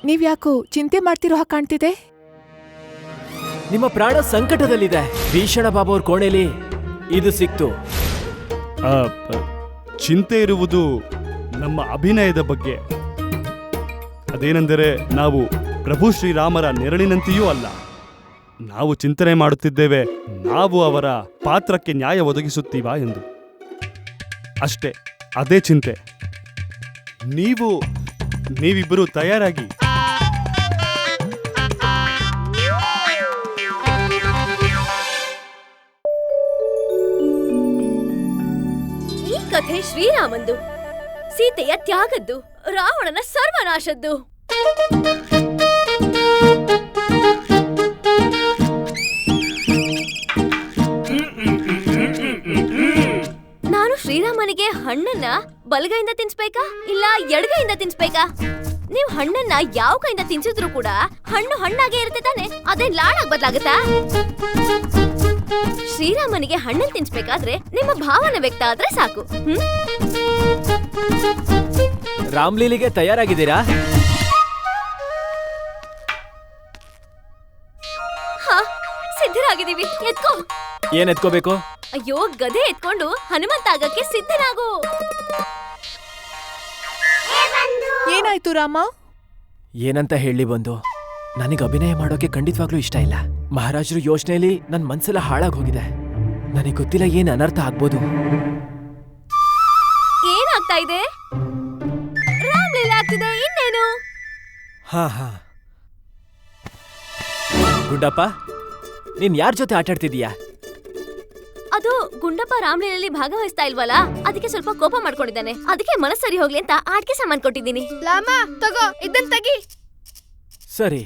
H: ನೀವ್ಯಾಕೋ ಚಿಂತೆ ಮಾಡ್ತಿರೋ ಹಾಗೆ ಕಾಣ್ತಿದೆ.
C: ನಿಮ್ಮ ಪ್ರಾಣ ಸಂಕಟದಲ್ಲಿದೆ. ಭೀಷಣ ಬಾಬು ಅವ್ರ ಕೋಣೆಯಲ್ಲಿ ಇದು ಸಿಕ್ತು.
J: ಚಿಂತೆ ಇರುವುದು ನಮ್ಮ ಅಭಿನಯದ ಬಗ್ಗೆ. ಅದೇನೆಂದರೆ, ನಾವು ಪ್ರಭು ಶ್ರೀರಾಮರ ನೆರಳಿನಂತೆಯೂ ಅಲ್ಲ. ನಾವು ಚಿಂತನೆ ಮಾಡುತ್ತಿದ್ದೇವೆ, ನಾವು ಅವರ ಪಾತ್ರಕ್ಕೆ ನ್ಯಾಯ ಒದಗಿಸುತ್ತೀವಾ ಎಂದು. ಅಷ್ಟೇ, ಅದೇ ಚಿಂತೆ. ನೀವಿಬ್ಬರು ತಯಾರಾಗಿ.
K: ಈ ಕಥೆ ಶ್ರೀರಾಮಂದು, ಸೀತೆಯ ತ್ಯಾಗದ್ದು, ರಾವಣನ ಸರ್ವನಾಶದ್ದು. ನಾನು ಶ್ರೀರಾಮನಿಗೆ ಹಣ್ಣನ್ನ ಬಲಗೈಯಿಂದ ತಿನ್ಸ್ಬೇಕಾ ಇಲ್ಲ ಎಡಗೈಯಿಂದ ತಿನ್ಸ್ಬೇಕಾ? ನೀವ್ ಹಣ್ಣನ್ನ ಯಾವ ಕೈಯಿಂದ ತಿನ್ಸಿದ್ರು ಕೂಡ ಹಣ್ಣು ಹಣ್ಣಾಗೆ ಇರುತ್ತೆ ತಾನೆ, ಅದೇ ಲಾಡಾಗ್ ಬದಲಾಗುತ್ತಾ? ಶ್ರೀರಾಮನಿಗೆ ಹಣ್ಣನ್ನು ತಿನ್ಸ್ಬೇಕಾದ್ರೆ ನಿಮ್ಮ ಭಾವನೆ ವ್ಯಕ್ತ ಆದ್ರೆ ಸಾಕು.
C: ರಾಮ್ಲೀಲಿಗೆ ತಯಾರಾಗಿದ್ದೀರಾ?
K: ಹಾ, ಸಿದ್ಧರಾಗಿದ್ದೀವಿ. ಎತ್ಕೋ.
C: ಏನ್ ಎತ್ಕೋಬೇಕು?
K: ಅಯ್ಯೋ, ಗದೆ ಎತ್ಕೊಂಡು ಹನುಮಂತ ಆಗಕ್ಕೆ ಸಿದ್ಧನಾಗು.
H: ಏನಾಯ್ತು ರಾಮ?
C: ಏನಂತ ಹೇಳಿ ಬಂದು, ನನಗೆ ಅಭಿನಯ ಮಾಡೋಕೆ ಖಂಡಿತವಾಗ್ಲೂ ಇಷ್ಟ ಇಲ್ಲ. ಮಹಾರಾಜರು ಯೋಚನೆಯಲ್ಲಿ ನನ್ ಮನ್ಸೆಲ್ಲ ಹಾಳಾಗ್ ಹೋಗಿದೆ. ನನಗೆ ಗೊತ್ತಿಲ್ಲ ಏನ್ ಅನರ್ಥ ಆಗ್ಬೋದು.
K: ಏನಾಗ್ತಾ ಇದೆ? ರಾಮ್ಲೀಲಾ ಆಗ್ತಿದೆ, ಇನ್ನೇನು?
C: ಹಾ ಹಾ. ಗುಂಡಪ್ಪ, ನೀನ್ ಯಾರ ಜೊತೆ ಆಟಾಡ್ತಿದೀಯಾ?
K: ಅದು ಗುಂಡಪ್ಪ ರಾಮ್ಲೀಲೆಯಲ್ಲಿ ಭಾಗವಹಿಸ್ತಾ ಇಲ್ವಲ್ಲ, ಅದಕ್ಕೆ ಸ್ವಲ್ಪ ಕೋಪ ಮಾಡ್ಕೊಂಡಿದ್ದಾನೆ. ಅದಕ್ಕೆ ಮನಸ್ಸು ಸರಿ ಹೋಗ್ಲಿ ಅಂತ ಆಟಿಕೆ ಸಾಮಾನ್ ಕೊಟ್ಟಿದ್ದೀನಿ. ಲಾಮ ತಗೋ, ಇದನ್ ತೆಗಿ.
C: ಸರಿ.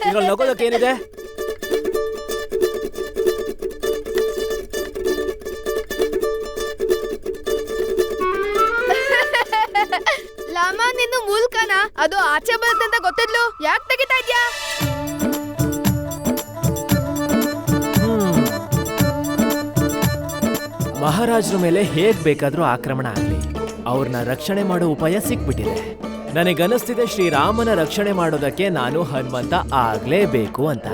C: ಇದ್ರಲ್ಲಿ ನಗೋದಕ್ಕೇನಿದೆ?
K: ಲಾಮ, ನಿನ್ನ ಮೂಲಕನ ಅದು ಆಚೆ ಬರುತ್ತಂತ ಗೊತ್ತಿದ್ಲು, ಯಾಕೆ ತೆಗಿತಾ ಇದ್ಯಾ?
C: ಮಹಾರಾಜರ ಮೇಲೆ ಹೇಗ್ ಬೇಕಾದ್ರೂ ಆಕ್ರಮಣ ಆಗ್ಲಿ, ಅವ್ರನ್ನ ರಕ್ಷಣೆ ಮಾಡೋ ಉಪಾಯ ಸಿಕ್ಬಿಟ್ಟಿದೆ. ನನಗನ್ನಿಸ್ತಿದೆ ಶ್ರೀರಾಮನ ರಕ್ಷಣೆ ಮಾಡೋದಕ್ಕೆ ನಾನು ಹನುಮಂತ ಆಗ್ಲೇಬೇಕು ಅಂತ.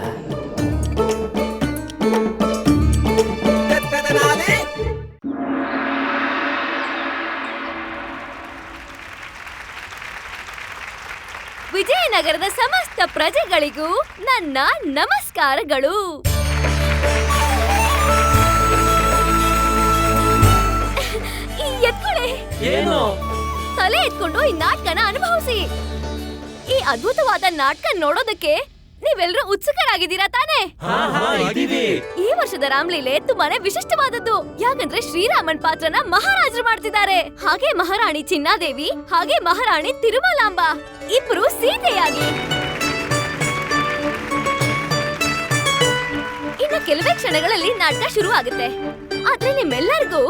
K: ವಿಜಯನಗರದ ಸಮಸ್ತ ಪ್ರಜೆಗಳಿಗೂ ನನ್ನ ನಮಸ್ಕಾರಗಳು. ಎತ್ಕೊಳ್ಳಿ.
C: ಏನು?
K: ತಲೆ ಎತ್ಕೊಂಡು ಈ ನಾಟಕನ ಅನುಭವಿಸಿ. ಈ ಅದ್ಭುತವಾದ ನಾಟಕ ನೋಡೋದಕ್ಕೆ ನೀವೆಲ್ಲರೂ ಉತ್ಸುಕರಾಗಿದ್ದೀರಾ ತಾನೇ? ಈ ವರ್ಷದ ರಾಮ್ಲೀಲೆ ತುಂಬಾನೇ ವಿಶಿಷ್ಟವಾದದ್ದು. ಯಾಕಂದ್ರೆ ಶ್ರೀರಾಮನ್ ಪಾತ್ರನ ಮಹಾರಾಜರು ಮಾಡ್ತಿದ್ದಾರೆ. ಹಾಗೆ ಮಹಾರಾಣಿ ಚಿನ್ನಾದೇವಿ, ಹಾಗೆ ಮಹಾರಾಣಿ ತಿರುಮಲಾಂಬ ಇಬ್ರು ಸೀತೆಯಾಗಿ. ಇನ್ನು ಕೆಲವೇ ಕ್ಷಣಗಳಲ್ಲಿ ನಾಟಕ ಶುರು ಆಗುತ್ತೆ. ಆದ್ರೆ ನಿಮ್ಮೆಲ್ಲರಿಗೂ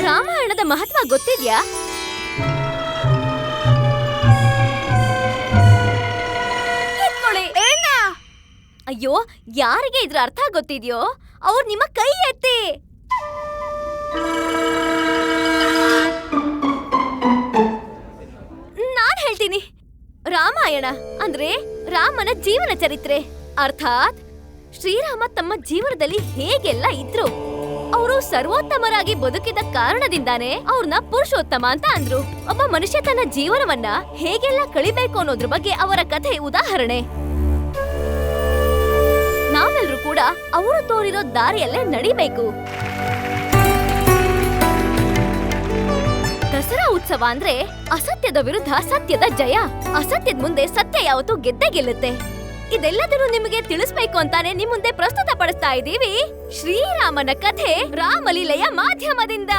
K: ರಾಮಾಯಣದ ಮಹತ್ವ ಗೊತ್ತಿದ್ಯಾ? ಅಯ್ಯೋ, ಯಾರಿಗೆ ಇದ್ರ ಅರ್ಥ ಗೊತ್ತಿದ್ಯೋ ಅವ್ರು ನಿಮ್ಮ ಕೈ ಎತ್ತಿ. ನಾನ್ ಹೇಳ್ತೀನಿ. ರಾಮಾಯಣ ಅಂದ್ರೆ ರಾಮನ ಜೀವನ ಚರಿತ್ರೆ. ಅರ್ಥಾತ್ ಶ್ರೀರಾಮ ತಮ್ಮ ಜೀವನದಲ್ಲಿ ಹೇಗೆಲ್ಲ ಇದ್ರು, ಅವರು ಸರ್ವೋತ್ತಮರಾಗಿ ಬದುಕಿದ ಕಾರಣದಿಂದಾನೇ ಅವ್ರನ್ನ ಪುರುಷೋತ್ತಮ ಅಂತ ಅಂದ್ರು. ಒಬ್ಬ ಮನುಷ್ಯ ತನ್ನ ಜೀವನವನ್ನ ಹೇಗೆಲ್ಲ ಕಳಿಬೇಕು ಅನ್ನೋದ್ರ ಬಗ್ಗೆ ಅವರ ಕಥೆ ಉದಾಹರಣೆ. ನಾವೆಲ್ಲರೂ ಕೂಡ ಅವರು ತೋರಿರೋ ದಾರಿಯಲ್ಲೇ ನಡಿಬೇಕು. ದಸರಾ ಉತ್ಸವ ಅಂದ್ರೆ ಅಸತ್ಯದ ವಿರುದ್ಧ ಸತ್ಯದ ಜಯ. ಅಸತ್ಯದ ಮುಂದೆ ಸತ್ಯ ಯಾವತ್ತೂ ಗೆದ್ದೇ ಗೆಲ್ಲುತ್ತೆ. ಇದೆಲ್ಲದನ್ನು ನಿಮಗೆ ತಿಳಿಸ್ಬೇಕು ಅಂತಾನೆ ನಿಮ್ ಮುಂದೆ ಪ್ರಸ್ತುತ ಪಡಿಸ್ತಾ ಇದ್ದೀವಿ ಶ್ರೀರಾಮನ ಕಥೆ ರಾಮಲೀಲೆಯ ಮಾಧ್ಯಮದಿಂದ.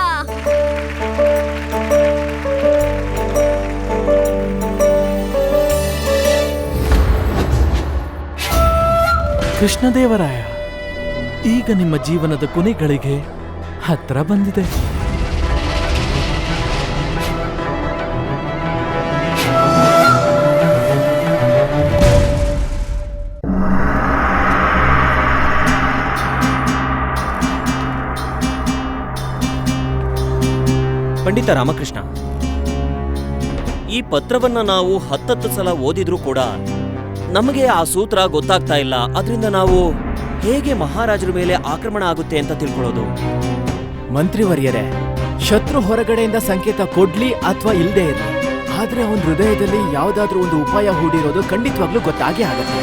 L: ಕೃಷ್ಣದೇವರಾಯ, ಈಗ ನಿಮ್ಮ ಜೀವನದ ಕೊನೆಗಳಿಗೆ ಹತ್ರ ಬಂದಿದೆ.
B: ಪಂಡಿತ ರಾಮಕೃಷ್ಣ, ಈ ಪತ್ರವನ್ನ ನಾವು 10 ಸಲ ಓದಿದ್ರೂ ಕೂಡ ನಮಗೆ ಆ ಸೂತ್ರ ಗೊತ್ತಾಗ್ತಾ ಇಲ್ಲ. ಅದರಿಂದ ನಾವು ಹೇಗೆ ಮಹಾರಾಜರ ಮೇಲೆ ಆಕ್ರಮಣ ಆಗುತ್ತೆ ಅಂತ ತಿಳ್ಕೊಳ್ಳೋದು?
C: ಮಂತ್ರಿವರ್ಯರೇ, ಶತ್ರು ಹೊರಗಡೆಯಿಂದ ಸಂಕೇತ ಕೊಡ್ಲಿ ಅಥವಾ ಇಲ್ದೇ ಇರಲಿ, ಆದ್ರೆ ಅವನ ಹೃದಯದಲ್ಲಿ ಯಾವ್ದಾದ್ರೂ ಒಂದು ಉಪಾಯ ಹೂಡಿರೋದು ಖಂಡಿತವಾಗ್ಲೂ ಗೊತ್ತಾಗೇ ಆಗತ್ತೆ.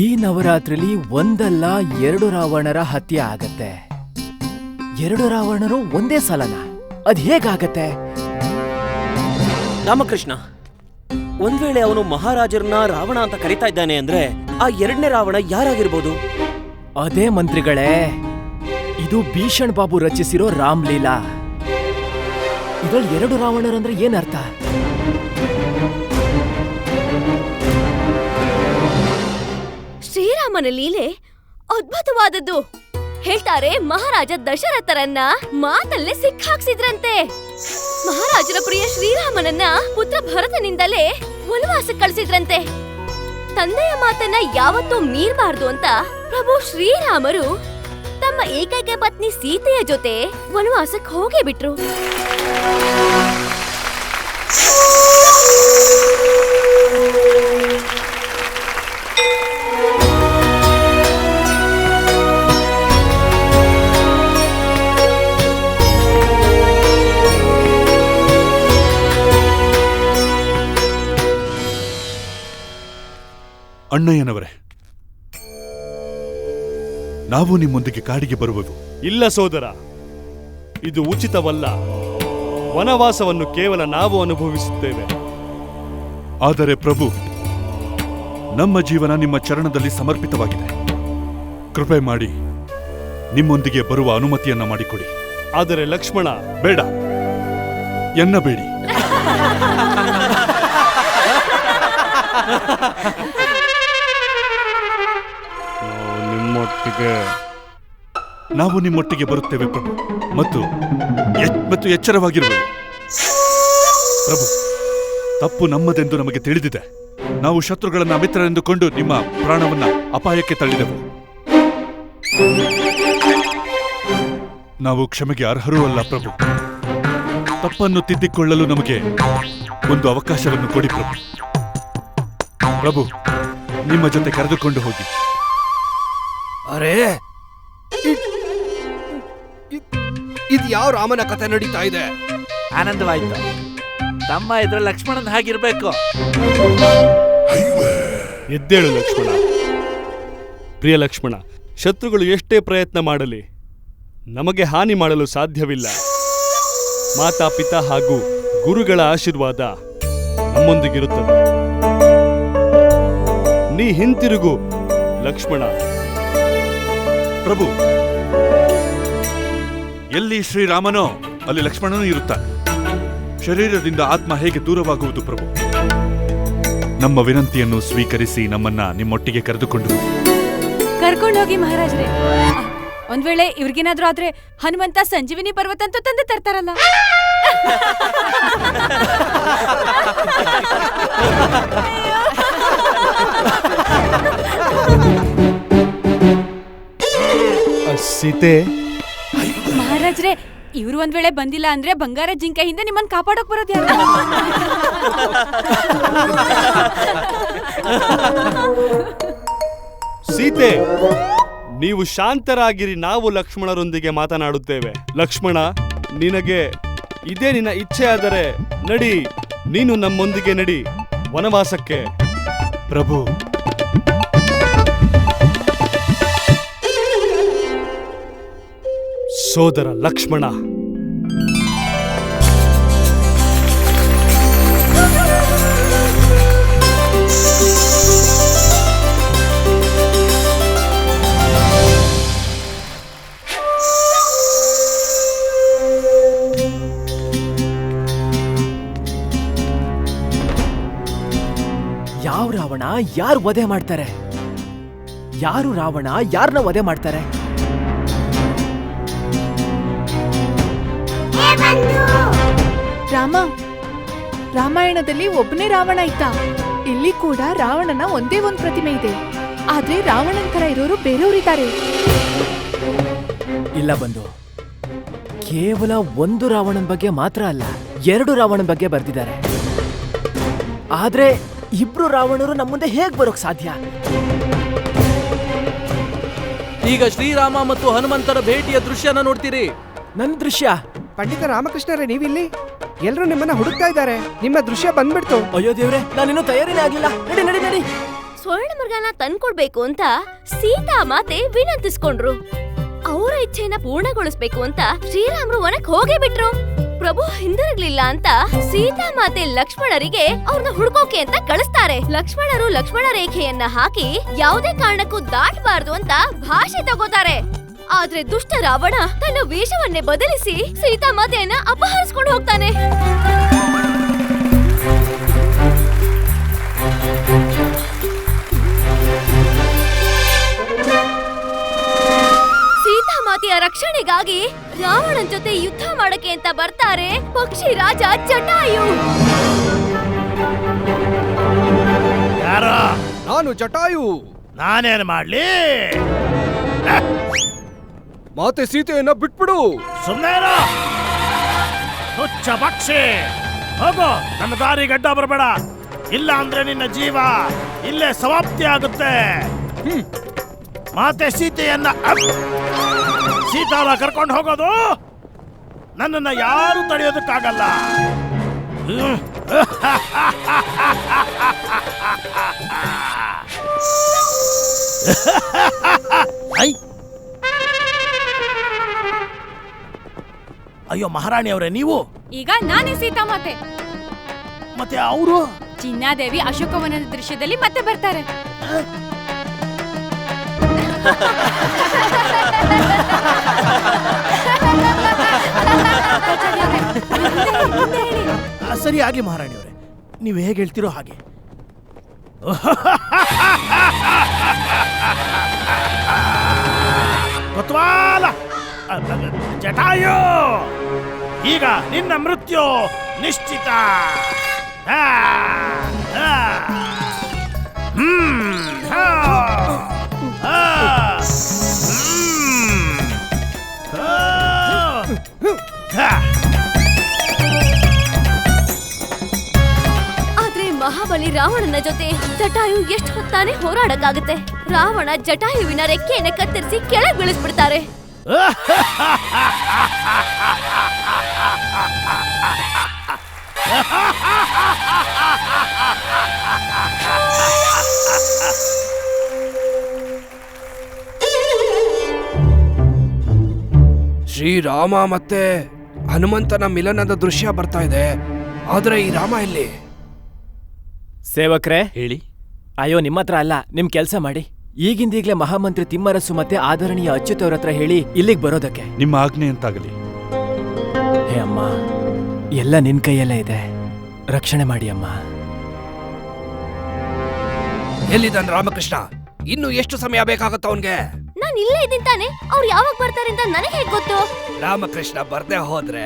C: ಈ ನವರಾತ್ರಿಲಿ ಒಂದಲ್ಲ 2 ರಾವಣರ ಹತ್ಯೆ ಆಗತ್ತೆ. 2 ರಾವಣರು ಒಂದೇ ಸಲನ? ಅದ್ ಹೇಗಾಗತ್ತೆ?
B: ರಾಮಕೃಷ್ಣ, ಒಂದ್ ವೇಳೆ ಅವನು ಮಹಾರಾಜರನ್ನ ರಾವಣ ಅಂತ ಕರೀತಾ ಇದ್ದಾನೆ ಅಂದ್ರೆ ಆ 2ನೇ ರಾವಣ ಯಾರಾಗಿರ್ಬೋದು?
C: ಅದೇ ಮಂತ್ರಿಗಳೇ, ಇದು ಭೀಷಣ್ ಬಾಬು ರಚಿಸಿರೋ ರಾಮ್ಲೀಲಾ. ಇದ್ರಲ್ಲಿ 2 ರಾವಣರಂದ್ರೆ ಏನರ್ಥ?
K: ಶ್ರೀರಾಮನ ಲೀಲೆ ಅದ್ಭುತವಾದದ್ದು. ಹೇಳ್ತಾರೆ ಮಹಾರಾಜ ದಶರಥರನ್ನ ಮಾತಲ್ಲೇ ಸಿಕ್ಕಾಕ್ಸಿದ್ರಂತೆ. ಮಹಾರಾಜರ ಪ್ರಿಯ ಶ್ರೀರಾಮನನ್ನ ಪುತ್ರ ಭರತನಿಂದಲೇ ವನವಾಸಕ್ಕೆ ಕಳಿಸಿದ್ರಂತೆ. ತಂದೆಯ ಮಾತನ್ನ ಯಾವತ್ತೂ ಮೀರಬಾರ್ದು ಅಂತ ಪ್ರಭು ಶ್ರೀರಾಮರು ತಮ್ಮ ಏಕೈಕ ಪತ್ನಿ ಸೀತೆಯ ಜೊತೆ ವನವಾಸಕ್ಕೆ ಹೋಗೇ ಬಿಟ್ರು.
G: ಅಣ್ಣಯ್ಯನವರೇ, ನಾವು ನಿಮ್ಮೊಂದಿಗೆ ಕಾಡಿಗೆ ಬರುವೆವು.
J: ಇಲ್ಲ ಸೋದರ, ಇದು ಉಚಿತವಲ್ಲ. ವನವಾಸವನ್ನು ಕೇವಲ ನಾವು ಅನುಭವಿಸುತ್ತೇವೆ.
G: ಆದರೆ ಪ್ರಭು, ನಮ್ಮ ಜೀವನ ನಿಮ್ಮ ಚರಣದಲ್ಲಿ ಸಮರ್ಪಿತವಾಗಿದೆ. ಕೃಪೆ ಮಾಡಿ ನಿಮ್ಮೊಂದಿಗೆ ಬರುವ ಅನುಮತಿಯನ್ನ ಮಾಡಿಕೊಡಿ.
J: ಆದರೆ ಲಕ್ಷ್ಮಣ,
G: ಬೇಡ ಎನ್ನಬೇಡಿ. ನಾವು ನಿಮ್ಮೊಟ್ಟಿಗೆ ಬರುತ್ತೇವೆ ಪ್ರಭು, ಮತ್ತು ಎಚ್ಚರವಾಗಿರುವೆವು. ಪ್ರಭು, ತಪ್ಪು ನಮ್ಮದೆಂದು ನಮಗೆ ತಿಳಿದಿದೆ. ನಾವು ಶತ್ರುಗಳನ್ನ ಮಿತ್ರರೆಂದುಕೊಂಡು ನಿಮ್ಮ ಪ್ರಾಣವನ್ನ ಅಪಾಯಕ್ಕೆ ತಳ್ಳಿದೆವು. ನಾವು ಕ್ಷಮೆಗೆ ಅರ್ಹರೂ ಅಲ್ಲ ಪ್ರಭು. ತಪ್ಪನ್ನು ತಿದ್ದಿಕೊಳ್ಳಲು ನಮಗೆ ಒಂದು ಅವಕಾಶವನ್ನು ಕೊಡಿ ಪ್ರಭು. ಪ್ರಭು, ನಿಮ್ಮ ಜೊತೆ ಕರೆದುಕೊಂಡು ಹೋಗಿ.
A: ಅರೇ, ಇದು ಯಾವ ರಾಮನ ಕಥೆ ನಡೀತಾ ಇದೆ?
L: ಆನಂದವಾಯ್ತು. ತಮ್ಮ ಇದ್ರ ಲಕ್ಷ್ಮಣನ್ ಹಾಗಿರ್ಬೇಕು.
J: ಎದ್ದೇಳು ಲಕ್ಷ್ಮಣ. ಪ್ರಿಯ ಲಕ್ಷ್ಮಣ, ಶತ್ರುಗಳು ಎಷ್ಟೇ ಪ್ರಯತ್ನ ಮಾಡಲಿ ನಮಗೆ ಹಾನಿ ಮಾಡಲು ಸಾಧ್ಯವಿಲ್ಲ. ಮಾತಾ ಪಿತಾ ಹಾಗೂ ಗುರುಗಳ ಆಶೀರ್ವಾದ ನಮ್ಮೊಂದಿಗಿರುತ್ತದೆ. ನೀ ಹಿಂತಿರುಗು ಲಕ್ಷ್ಮಣ.
G: ಪ್ರಭು, ಎಲ್ಲಿ ಶ್ರೀರಾಮನೋ ಅಲ್ಲಿ ಲಕ್ಷ್ಮಣನೂ ಇರುತ್ತಾನೆ. ಶರೀರದಿಂದ ಆತ್ಮ ಹೇಗೆ ದೂರವಾಗುವುದು ಪ್ರಭು? ನಮ್ಮ ವಿನಂತಿಯನ್ನು ಸ್ವೀಕರಿಸಿ ನಮ್ಮನ್ನ ನಿಮ್ಮೊಟ್ಟಿಗೆ ಕರೆದುಕೊಂಡು
I: ಹೋಗಿ ಮಹಾರಾಜ್ರೆ. ಒಂದ್ ವೇಳೆ ಇವ್ರಿಗೇನಾದ್ರೂ ಆದ್ರೆ ಹನುಮಂತ ಸಂಜೀವಿನಿ ಪರ್ವತ ಅಂತೂ ತಂದೆ ತರ್ತಾರಲ್ಲ.
J: ಸೀತೆ,
I: ಮಹಾರಾಜ್ರೆ, ಇವ್ರು ಒಂದ್ ವೇಳೆ ಬಂದಿಲ್ಲ ಅಂದ್ರೆ ಬಂಗಾರ ಜಿಂಕೆ ಹಿಂದೆ ನಿಮ್ಮನ್ನ ಕಾಪಾಡೋಕ್ ಬರೋದು ಯಾರು?
J: ಸೀತೆ, ನೀವು ಶಾಂತರಾಗಿರಿ. ನಾವು ಲಕ್ಷ್ಮಣರೊಂದಿಗೆ ಮಾತನಾಡುತ್ತೇವೆ. ಲಕ್ಷ್ಮಣ, ನಿನಗೆ ಇದೇ ನಿನ್ನ ಇಚ್ಛೆ ಆದರೆ ನಡಿ, ನೀನು ನಮ್ಮೊಂದಿಗೆ ನಡಿ ವನವಾಸಕ್ಕೆ.
G: ಪ್ರಭು,
J: ಸೋದರ ಲಕ್ಷ್ಮಣ,
C: ಯಾವ ರಾವಣ ಯಾರು ವಧೆ ಮಾಡ್ತಾರೆ? ಯಾರು ರಾವಣ ಯಾರನ್ನ ವಧೆ ಮಾಡ್ತಾರೆ?
H: ರಾಮ, ರಾಮಾಯಣದಲ್ಲಿ ಒಬ್ಬನೇ ರಾವಣ ಇದ್ದ. ಇಲ್ಲಿ ಕೂಡ ರಾವಣನ ಒಂದೇ ಒಂದ್ ಪ್ರತಿಮೆ ಇದೆ. ಆದ್ರೆ ರಾವಣನ್ ತರ ಇರೋರು ಬೇರೆಯವರಿದ್ದಾರೆ.
C: ಇಲ್ಲ ಬಂದು, ಕೇವಲ ಒಂದು ರಾವಣನ ಬಗ್ಗೆ ಮಾತ್ರ ಅಲ್ಲ, 2 ರಾವಣನ ಬಗ್ಗೆ ಬರ್ತಿದ್ದಾರೆ. ಆದ್ರೆ ಇಬ್ರು ರಾವಣರು ನಮ್ಮ ಮುಂದೆ ಹೇಗ್ ಬರೋಕ್ ಸಾಧ್ಯ?
L: ಈಗ ಶ್ರೀರಾಮ ಮತ್ತು ಹನುಮಂತರ ಭೇಟಿಯ ದೃಶ್ಯನ ನೋಡ್ತೀರಿ.
C: ನನ್ ದೃಶ್ಯ?
A: ಪಂಡಿತ ರಾಮಕೃಷ್ಣರೇ, ನೀವಿಲ್ಲಿ? ಎಲ್ರೂ ನಿಮ್ಮನ್ನ ಹುಡುಕ್ತಾ ಇದ್ದಾರೆ. ನಿಮ್ಮ ದೃಶ್ಯ ಬಂದ್ಬಿಡ್ತು.
C: ಅಯ್ಯೋ ದೇವ್ರೆ, ನಾನಿನ್ನೂ ತಯಾರಿನೇ ಆಗ್ಲಿಲ್ಲ. ನಡಿ ನಡಿ ನಡಿ.
K: ಸ್ವರ್ಣ ಮೃಗನ ತಂದ್ಕೊಡ್ಬೇಕು ಅಂತ ಸೀತಾ ಮಾತೆ ವಿನಂತಿಸ್ಕೊಂಡ್ರು. ಅವರ ಇಚ್ಛೆನ ಪೂರ್ಣಗೊಳಿಸ್ಬೇಕು ಅಂತ ಶ್ರೀರಾಮರು ವನಕ್ ಹೋಗೇ ಬಿಟ್ರು. ಪ್ರಭು ಹಿಂದಿರುಗ್ಲಿಲ್ಲ ಅಂತ ಸೀತಾ ಮಾತೆ ಲಕ್ಷ್ಮಣರಿಗೆ ಅವ್ರನ್ನ ಹುಡ್ಕೋಕೆ ಅಂತ ಕಳಿಸ್ತಾರೆ. ಲಕ್ಷ್ಮಣರು ಲಕ್ಷ್ಮಣ ರೇಖೆಯನ್ನ ಹಾಕಿ ಯಾವುದೇ ಕಾರಣಕ್ಕೂ ದಾಟಬಾರ್ದು ಅಂತ ಭಾಷೆ ತಗೋತಾರೆ. ಆದ್ರೆ ದುಷ್ಟ ರಾವಣ ತನ್ನ ವೇಷವನ್ನೇ ಬದಲಿಸಿ ಸೀತಾ ಮಾತೆಯನ್ನ ಅಪಹರಿಸ್ಕೊಂಡು ಹೋಗ್ತಾನೆ. ಸೀತಾ ರಕ್ಷಣೆಗಾಗಿ ರಾವಣನ್ ಜೊತೆ ಯುದ್ಧ ಮಾಡಕ್ಕೆ ಅಂತ ಬರ್ತಾರೆ ಪಕ್ಷಿ ರಾಜ ಜಟಾಯು.
D: ಯಾರೋ?
A: ನಾನು ಜಟಾಯು.
D: ನಾನೇನ್ ಮಾಡ್ಲಿ?
A: ಮಾತೆ ಸೀತೆಯನ್ನ ಬಿಟ್ಬಿಡು.
D: ಸುಮ್ಮನೆ ಹುಚ್ಚ ಪಕ್ಷಿ, ಹೋಗು, ನನ್ನ ದಾರಿ ಗಡ್ಡ ಬರಬೇಡ. ಇಲ್ಲ ಅಂದ್ರೆ ನಿನ್ನ ಜೀವ ಇಲ್ಲೇ ಸಮಾಪ್ತಿ ಆಗುತ್ತೆ. ಮಾತೆ ಸೀತೆಯನ್ನ ಸೀತಾಳ ಕರ್ಕೊಂಡು ಹೋಗೋದು ನನ್ನನ್ನ ಯಾರು ತಡೆಯೋದಕ್ಕಾಗಲ್ಲ. ಅಯ್ಯೋ ಮಹಾರಾಣಿ ಅವರೇ, ನೀವು
I: ಈಗ ನಾನೇ ಸೀತಾಮಾತೆ.
D: ಮತ್ತೆ ಅವರು
I: ಚಿನ್ನಾದೇವಿ ಅಶೋಕವನದ ದೃಶ್ಯದಲ್ಲಿ ಮತ್ತೆ ಬರ್ತಾರೆ.
D: ಸರಿ ಆಗ್ಲಿ ಮಹಾರಾಣಿ ಅವರೇ, ನೀವು ಹೇಗೆ ಹೇಳ್ತಿರೋ ಹಾಗೆ. ಕೊತ್ವಾಲ ಜಟಾಯು, ಈಗ ನಿನ್ನ ಮೃತ್ಯು ನಿಶ್ಚಿತ.
K: ಆದ್ರೆ ಮಹಾಬಲಿ ರಾವಣನ ಜೊತೆ ಜಟಾಯು ಎಷ್ಟು ಹೊತ್ತಾನೆ ಹೋರಾಡಕ್ಕಾಗುತ್ತೆ. ರಾವಣ ಜಟಾಯುವಿನ ರೆಕ್ಕೆಯನ್ನ ಕತ್ತರಿಸಿ ಕೆಳಗೆ ಬೀಳಿಸ್ಬಿಡ್ತಾರೆ.
A: ಶ್ರೀರಾಮ ಮತ್ತೆ ಹನುಮಂತನ ಮಿಲನದ ದೃಶ್ಯ ಬರ್ತಾ ಇದೆ. ಆದ್ರೆ ಈ ರಾಮ ಇಲ್ಲಿ.
C: ಸೇವಕ್ರೆ
G: ಹೇಳಿ.
C: ಅಯ್ಯೋ, ನಿಮ್ಮ ಹತ್ರ ಅಲ್ಲ, ನಿಮ್ ಕೆಲ್ಸ ಮಾಡಿ. ಈಗಿಂದೀಗ್ಲೇ ಮಹಾಮಂತ್ರಿ ತಿಮ್ಮರಸು ಮತ್ತೆ ಆದರಣೀಯ ಅಚ್ಯುತವ್ರ ಹತ್ರ ಹೇಳಿ ಇಲ್ಲಿಗೆ ಬರೋದಕ್ಕೆ.
G: ನಿಮ್ಮ ಆಜ್ಞೆ ಅಂತಾಗಲಿ.
C: ಹೇ ಅಮ್ಮ, ಎಲ್ಲ ನಿನ್ ಕೈಯಲ್ಲೇ ಇದೆ, ರಕ್ಷಣೆ ಮಾಡಿ ಅಮ್ಮ.
A: ಎಲ್ಲಿದ್ದಾನೆ ರಾಮಕೃಷ್ಣ? ಇನ್ನು ಎಷ್ಟು ಸಮಯ ಬೇಕಾಗುತ್ತ ಅವನ್ಗೆ?
K: ನಾನ್ ಇಲ್ಲೇ ಇದ್ದೀನಿ ತಾನೆ. ಅವ್ರು ಯಾವಾಗ ಬರ್ತಾರೆ ಅಂತ ನನಗೆ ಹೇಗ್ ಗೊತ್ತು?
A: ರಾಮಕೃಷ್ಣ ಬರ್ದೆ ಹೋದ್ರೆ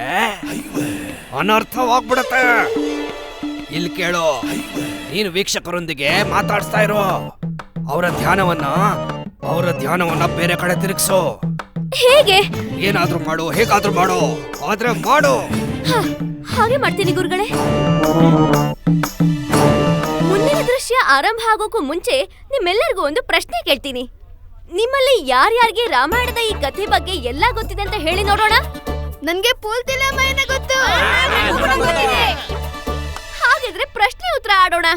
A: ಅನರ್ಥವಾಗ್ಬಿಡತ್ತೆ. ಇಲ್ಲಿ ಕೇಳು, ನೀನು ವೀಕ್ಷಕರೊಂದಿಗೆ ಮಾತಾಡ್ಸ್ತಾ ಇರೋ. ಅವರ ಧ್ಯಾನವನ್ನ ಬೇರೆ ಕಡೆ ತಿರುಗಿಸು.
K: ಹೇಗೆ?
A: ಏನಾದ್ರೂ ಮಾಡು, ಹೇಗಾದ್ರೂ ಮಾಡು, ಆದ್ರೆ ಮಾಡು.
K: ಹಾಗೆ ಮಾಡ್ತೀನಿ ಗುರುಗಳೇ. ಮುಂದಿನ ದೃಶ್ಯ ಆರಂಭ ಆಗೋಕ್ಕೂ ಮುಂಚೆ ನಿಮ್ಮೆಲ್ಲರಿಗೂ ಒಂದು ಪ್ರಶ್ನೆ ಕೇಳ್ತೀನಿ. ನಿಮ್ಮಲ್ಲಿ ಯಾರ್ಯಾರಿಗೆ ರಾಮಾಯಣದ ಈ ಕಥೆ ಬಗ್ಗೆ ಎಲ್ಲ ಗೊತ್ತಿದೆ ಅಂತ ಹೇಳಿ ನೋಡೋಣ. ನನ್ಗೆ ಪೂರ್ತಿ ರಾಮಾಯಣ ಗೊತ್ತು. ಹಾಗಿದ್ರೆ ಪ್ರಶ್ನೆ ಉತ್ತರ ಆಡೋಣ.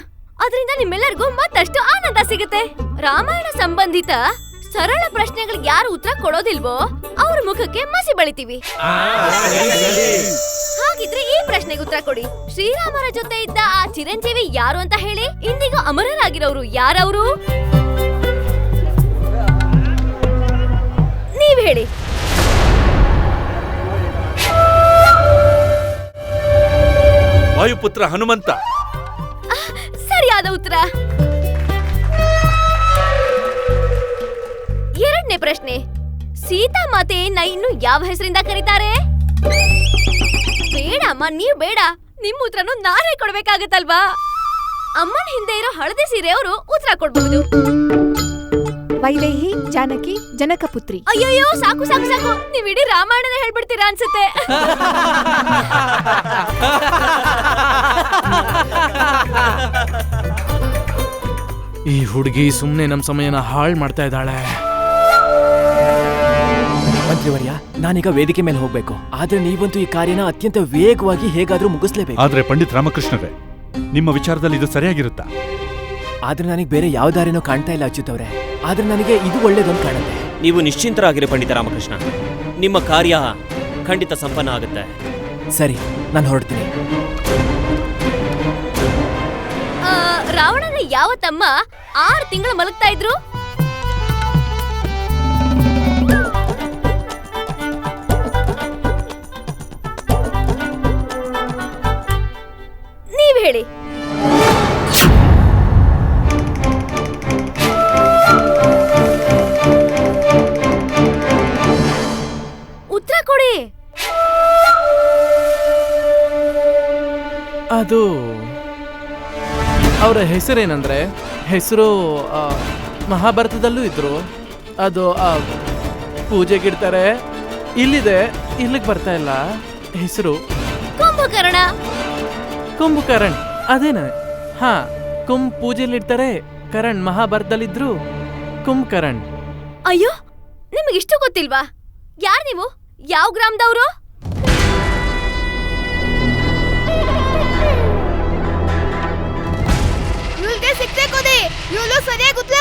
K: ಅದರಿಂದ ನಿಮ್ಮೆಲ್ಲರಿಗೂ ಮತ್ತಷ್ಟು ಆನಂದ ಸಿಗುತ್ತೆ. ರಾಮಾಯಣ ಸಂಬಂಧಿತ ಸರಳ ಪ್ರಶ್ನೆಗಳಿಗೆ ಯಾರು ಉತ್ತರ ಕೊಡೋದಿಲ್ವೋ ಅವ್ರ ಮುಖಕ್ಕೆ ಮಸಿ ಬಳಿತೀವಿ. ಹಾಗಿದ್ರೆ ಈ ಪ್ರಶ್ನೆಗೆ ಉತ್ತರ ಕೊಡಿ. ಶ್ರೀರಾಮರ ಜೊತೆ ಇದ್ದ ಆ ಚಿರಂಜೀವಿ ಯಾರು ಅಂತ ಹೇಳಿ. ಇಂದಿಗೂ ಅಮರರಾಗಿರೋರು ಯಾರವರು? ನೀವ್ ಹೇಳಿ.
G: ವಾಯುಪುತ್ರ ಹನುಮಂತ.
K: ಸರಿಯಾದ ಉತ್ತರ. ಎರಡನೇ ಪ್ರಶ್ನೆ, ಸೀತಾ ಮಾತೆಯನ್ನ ಇನ್ನು ಯಾವ ಹೆಸರಿಂದ ಕರೀತಾರೆ? ಬೇಡಮ್ಮ, ನೀವ್ ಬೇಡ. ನಿಮ್ ಉತ್ತರನು ನಾನೇ ಕೊಡ್ಬೇಕಾಗತ್ತಲ್ವಾ? ಅಮ್ಮನ ಹಿಂದೆ ಇರೋ ಹಳದಿ ಸೀರೆ ಅವರು ಉತ್ತರ ಕೊಡ್ಬಹುದು.
H: ವೈದೇಹಿ, ಜಾನಕಿ, ಜನಕಪುತ್ರಿ.
K: ಅಯ್ಯಯ್ಯೋ, ಸಾಕು ಸಾಕು ಸಾಕು. ನೀವ್ ಇಡೀ ರಾಮಾಯಣನ ಹೇಳ್ಬಿಡ್ತೀರಾ ಅನ್ಸುತ್ತೆ.
L: ಈ ಹುಡುಗಿ ಸುಮ್ನೆ ನಮ್ ಸಮಯನ ಹಾಳು ಮಾಡ್ತಾ ಇದ್ದಾಳೆ.
C: ಮಂತ್ರಿವರ್ಯ, ನಾನೀಗ ವೇದಿಕೆ ಮೇಲೆ ಹೋಗ್ಬೇಕು. ಆದ್ರೆ ನೀವಂತೂ ಈ ಕಾರ್ಯನ ಅತ್ಯಂತ ವೇಗವಾಗಿ ಹೇಗಾದ್ರೂ ಮುಗಿಸ್ಲೇಬೇಕು.
G: ಆದ್ರೆ ಪಂಡಿತ್ ರಾಮಕೃಷ್ಣರೇ, ನಿಮ್ಮ ವಿಚಾರದಲ್ಲಿ ಇದು ಸರಿಯಾಗಿರುತ್ತಾ?
C: ಆದ್ರೆ ನನಗೆ ಬೇರೆ ಯಾವ ದಾರಿನೂ ಕಾಣ್ತಾ ಇಲ್ಲ ಅಚ್ಯುತವ್ರೆ. ಆದ್ರೆ ನನಗೆ ಇದು ಒಳ್ಳೇದೊಂದು ಕಾಣುತ್ತೆ.
B: ನೀವು ನಿಶ್ಚಿಂತರಾಗಿರಿ ಪಂಡಿತ ರಾಮಕೃಷ್ಣ, ನಿಮ್ಮ ಕಾರ್ಯ ಖಂಡಿತ ಸಂಪನ್ನ ಆಗುತ್ತೆ.
C: ಸರಿ, ನಾನು ಹೊರಡ್ತೀನಿ.
K: ರಾವಣನ ಯಾವ ತಮ್ಮ 6 ತಿಂಗಳು ಮಲಗ್ತಾ ಇದ್ರು? ನೀವ್ ಹೇಳಿ.
L: ಅದು ಅವರ ಹೆಸರೇನಂದ್ರೆ ಹೆಸರು ಮಹಾಭಾರತದಲ್ಲೂ ಇದ್ರು. ಅದು ಪೂಜೆಗಿಡ್ತಾರೆ. ಇಲ್ಲಿದೆ, ಇಲ್ಲಿಗೆ ಬರ್ತಾ ಇಲ್ಲ ಹೆಸರು.
K: ಕುಂಭಕರ್ಣ.
L: ಕುಂಭಕರಣ್ ಅದೇನ? ಹಾ, ಪೂಜೆಲಿಡ್ತಾರೆ. ಕರಣ್ ಮಹಾಭಾರತದಲ್ಲಿದ್ರು. ಕುಂಭಕರಣ್.
K: ಅಯ್ಯೋ, ನಿಮಗಿಷ್ಟು ಗೊತ್ತಿಲ್ವಾ? ಯಾರ್ ನೀವು? ಯಾವ ಗ್ರಾಮದವರು?